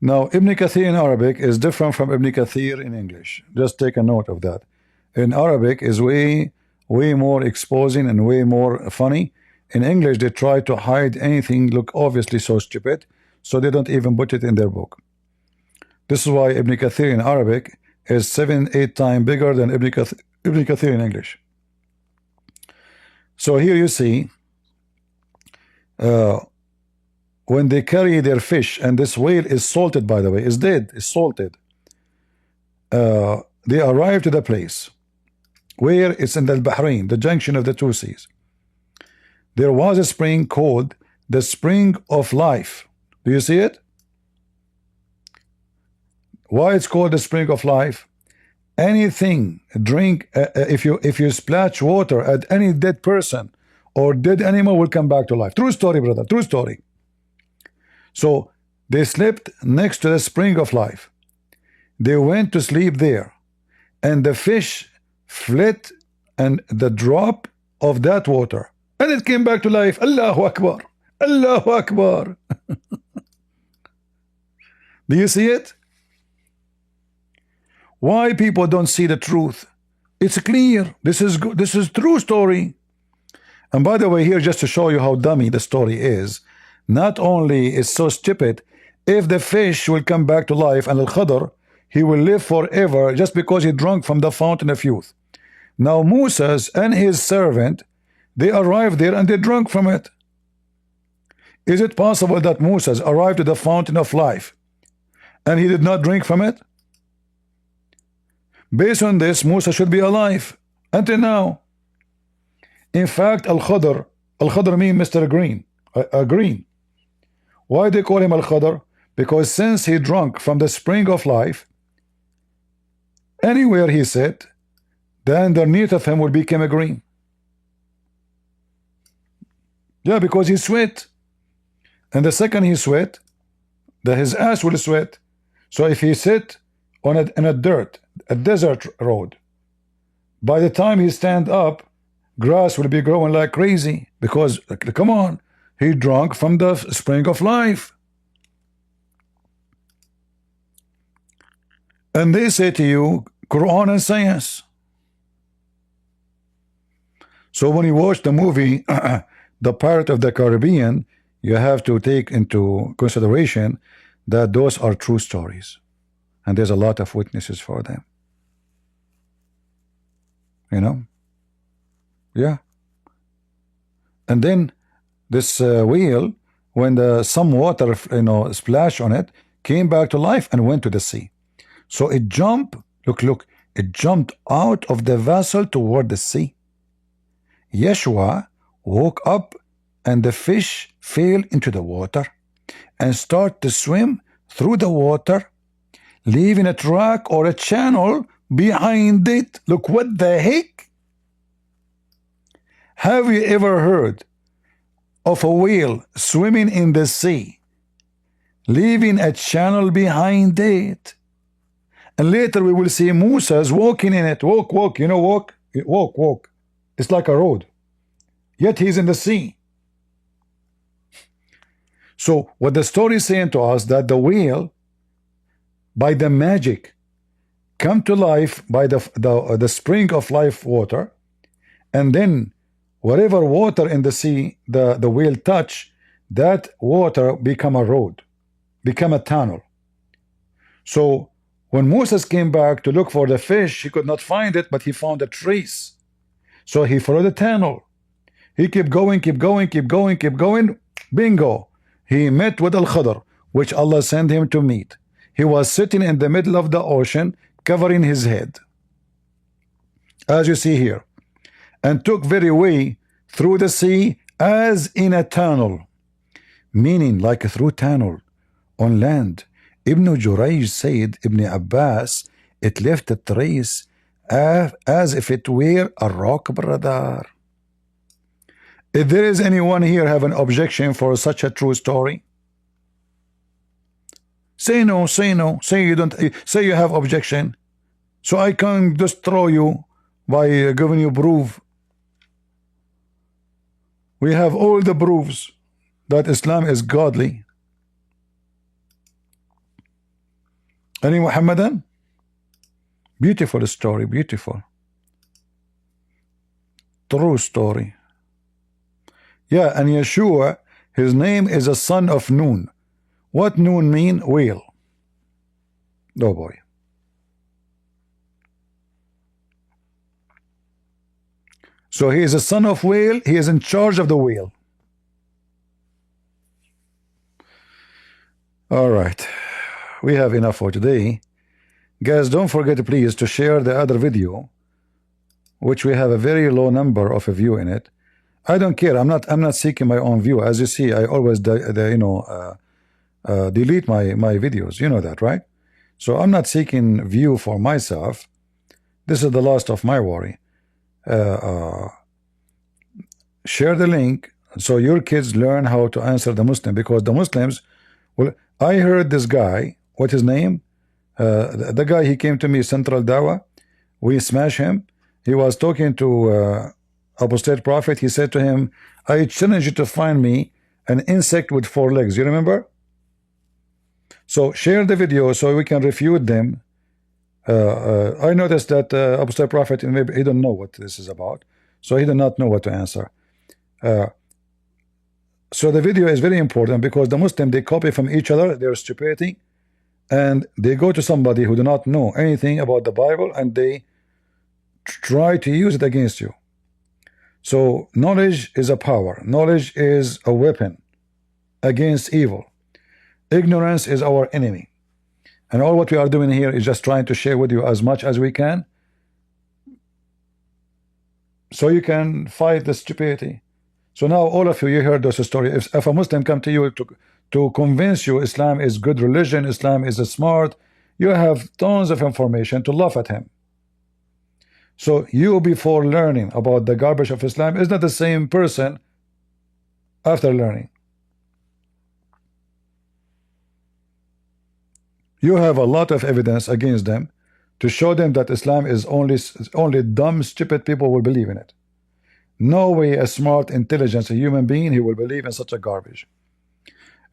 Now, Ibn Kathir in Arabic is different from Ibn Kathir in English. Just take a note of that. In Arabic is way more exposing and way more funny. In English, they try to hide anything look obviously so stupid, so they don't even put it in their book. This is why Ibn Kathir in Arabic is 7-8 times bigger than Ibn Kathir in English. So here you see when they carry their fish, and this whale is salted, by the way, is dead, is salted. They arrive to the place where it's in the Bahrain, the junction of the two seas. There was a spring called the Spring of Life. Do you see it? Why it's called the Spring of Life? Anything, drink, if you splash water at any dead person or dead animal will come back to life. True story, brother, true story. So they slept next to the Spring of Life. They went to sleep there, and the fish fled and the drop of that water, and it came back to life. Allahu Akbar, Allahu Akbar. Do you see it? Why people don't see the truth? It's clear. This is good. This is true story. And by the way, here just to show you how dummy the story is, not only is so stupid, if the fish will come back to life and Al-Khadr, he will live forever just because he drank from the fountain of youth. Now Moses and his servant, they arrived there and they drank from it. Is it possible that Moses arrived to the fountain of life and he did not drink from it? Based on this, Musa should be alive until now. In fact, Al-Khadr means Mr. Green, green. Why they call him Al-Khadr? Because since he drank from the spring of life, Anywhere he sit, the underneath of him will become green. Yeah, because he sweat. And the second he sweat, his ass will sweat. So if he sit on in a dirt, a desert road, by the time he stand up, grass will be growing like crazy. Because, come on, he drunk from the spring of life. And they say to you, Quran and science. So when you watch the movie, The Pirate of the Caribbean, you have to take into consideration that those are true stories. And there's a lot of witnesses for them. You know? Yeah. And then this whale, when some water, splash on it, came back to life and went to the sea. So it jumped, look, it jumped out of the vessel toward the sea. Yeshua woke up and the fish fell into the water and started to swim through the water, leaving a track or a channel behind it. Look, what the heck? Have you ever heard of a whale swimming in the sea, leaving a channel behind it? And later we will see Musa's walking in it. Walk, walk. It's like a road. Yet he's in the sea. So what the story is saying to us, that the whale, by the magic, come to life by the spring of life water, and then whatever water in the sea the whale touch, that water become a road, become a tunnel. So when Moses came back to look for the fish, he could not find it, but he found a trace. So he followed the tunnel. He kept going. Bingo. He met with Al-Khadr, which Allah sent him to meet. He was sitting in the middle of the ocean, covering his head, as you see here, and took very way through the sea as in a tunnel, meaning like a through tunnel on land. Ibn Jurayj said, Ibn Abbas, it left a trace as if it were a rock, brother. If there is anyone here have an objection for such a true story, say no, say no, say you don't, say you have objection, so I can destroy you by giving you proof. We have all the proofs that Islam is godly. Any Muhammadan? Beautiful story, beautiful. True story. Yeah, and Yeshua, his name is a son of Nun. What Nun mean? Whale. Oh boy. So he is a son of whale. He is in charge of the whale. All right. We have enough for today. Guys, don't forget please to share the other video, which we have a very low number of a view in it. I don't care. I'm not seeking my own view. As you see, I always delete my videos. You know that, right? So I'm not seeking view for myself. This is the last of my worry. Share the link so your kids learn how to answer the Muslim, because the Muslims, well, I heard this guy, what's his name? The guy, he came to me, Central Dawah. We smashed him. He was talking to apostate prophet. He said to him, I challenge you to find me an insect with 4 legs. You remember? So share the video so we can refute them. I noticed that apostate prophet, maybe he don't know what this is about, so he did not know what to answer. So the video is very important, because the Muslim, they copy from each other their stupidity, and they go to somebody who do not know anything about the Bible, and they try to use it against you. So knowledge is a power. Knowledge is a weapon against evil. Ignorance is our enemy. And all what we are doing here is just trying to share with you as much as we can, so you can fight the stupidity. So now all of you heard those stories. If a Muslim come to you to convince you Islam is good religion, Islam is smart, you have tons of information to laugh at him. So you, before learning about the garbage of Islam, is not the same person after learning. You have a lot of evidence against them to show them that Islam is only dumb, stupid people will believe in it. No way a smart, intelligent human being he will believe in such a garbage.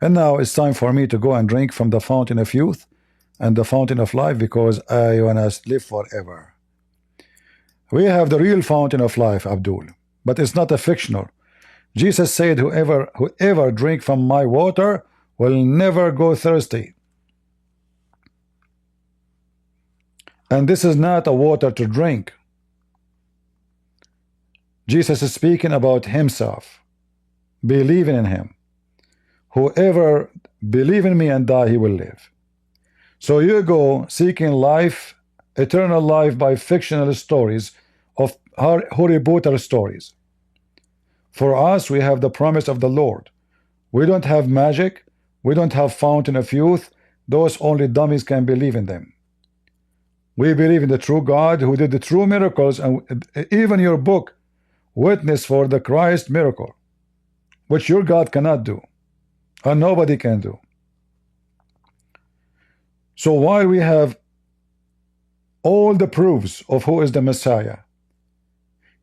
And now it's time for me to go and drink from the fountain of youth and the fountain of life, because I want to live forever. We have the real fountain of life, Abdul, but it's not a fictional. Jesus said, whoever drink from my water will never go thirsty. And this is not a water to drink. Jesus is speaking about himself, believing in him. Whoever believe in me and die, he will live. So you go seeking life, eternal life, by fictional stories of Harry Potter stories. For us, we have the promise of the Lord. We don't have magic. We don't have fountain of youth. Those only dummies can believe in them. We believe in the true God who did the true miracles, and even your book, Witness for the Christ miracle, which your God cannot do, and nobody can do. So while we have all the proofs of who is the Messiah,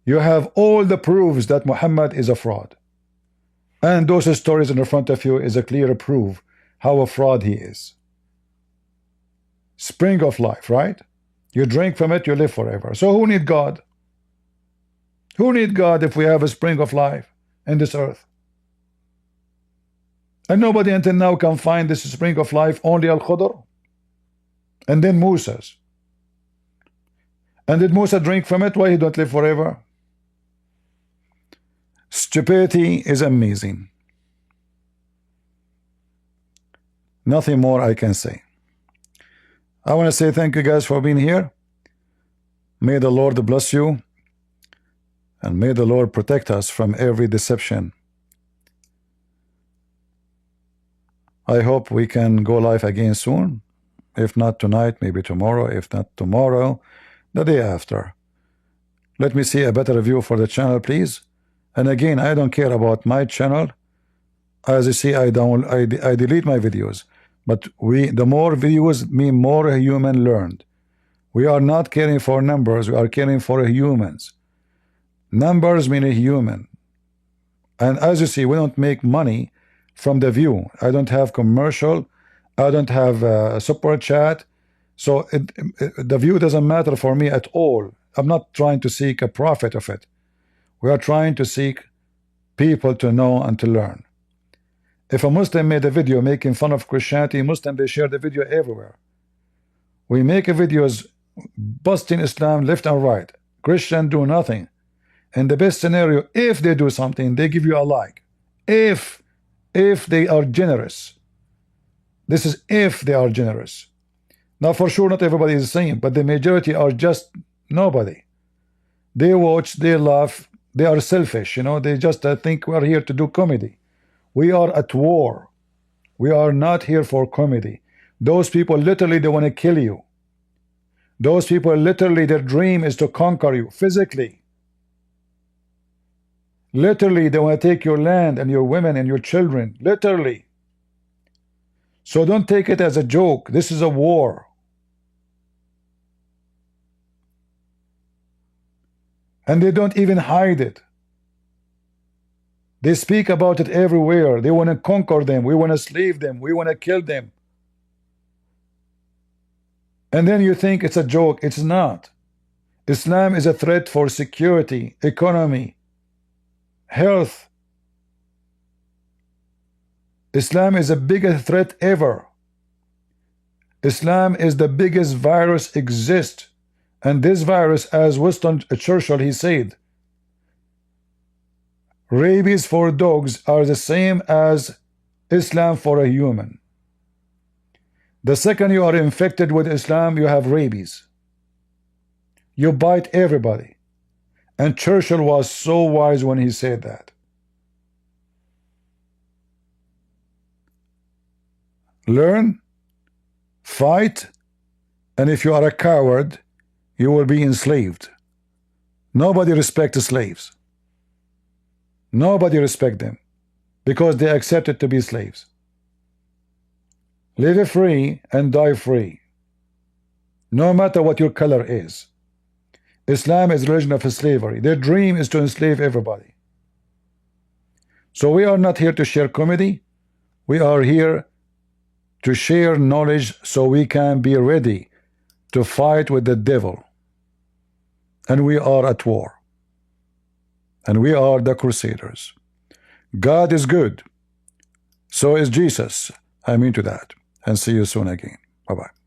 you have all the proofs that Muhammad is a fraud. And those stories in front of you is a clear proof how a fraud he is. Spring of life, right? You drink from it, you live forever. So who need God? Who need God if we have a spring of life in this earth? And nobody until now can find this spring of life, only Al-Khudr. And then Musa's. And did Musa drink from it? Why he don't live forever? Stupidity is amazing. Nothing more I can say. I want to say thank you guys for being here. May the Lord bless you, and may the Lord protect us from every deception. I hope we can go live again soon. If not tonight, maybe tomorrow. If not tomorrow, the day after. Let me see a better view for the channel, please. And again, I don't care about my channel. As you see, I delete my videos. But the more views mean more human learned. We are not caring for numbers, we are caring for humans. Numbers mean a human. And as you see, we don't make money from the view. I don't have commercial, I don't have a super chat. So the view doesn't matter for me at all. I'm not trying to seek a profit of it. We are trying to seek people to know and to learn. If a Muslim made a video making fun of Christianity, Muslim, they share the video everywhere. We make videos busting Islam left and right. Christian do nothing. In the best scenario, if they do something, they give you a like. If they are generous. This is if they are generous. Now for sure not everybody is the same, but the majority are just nobody. They watch, they laugh, they are selfish, you know, they just think we are here to do comedy. We are at war. We are not here for comedy. Those people literally, they want to kill you. Those people literally, their dream is to conquer you physically. Literally, they want to take your land and your women and your children. Literally. So don't take it as a joke. This is a war. And they don't even hide it. They speak about it everywhere. They want to conquer them. We want to slave them. We want to kill them. And then you think it's a joke. It's not. Islam is a threat for security, economy, health. Islam is the biggest threat ever. Islam is the biggest virus exist. And this virus, as Winston Churchill, he said, rabies for dogs are the same as Islam for a human. The second you are infected with Islam, you have rabies. You bite everybody. And Churchill was so wise when he said that. Learn, fight, and if you are a coward, you will be enslaved. Nobody respects slaves. Nobody respects them because they accepted to be slaves. Live free and die free, no matter what your color is. Islam is a religion of slavery. Their dream is to enslave everybody. So we are not here to share comedy. We are here to share knowledge so we can be ready to fight with the devil. And we are at war. And we are the crusaders. God is good. So is Jesus. I'm into that. And see you soon again. Bye-bye.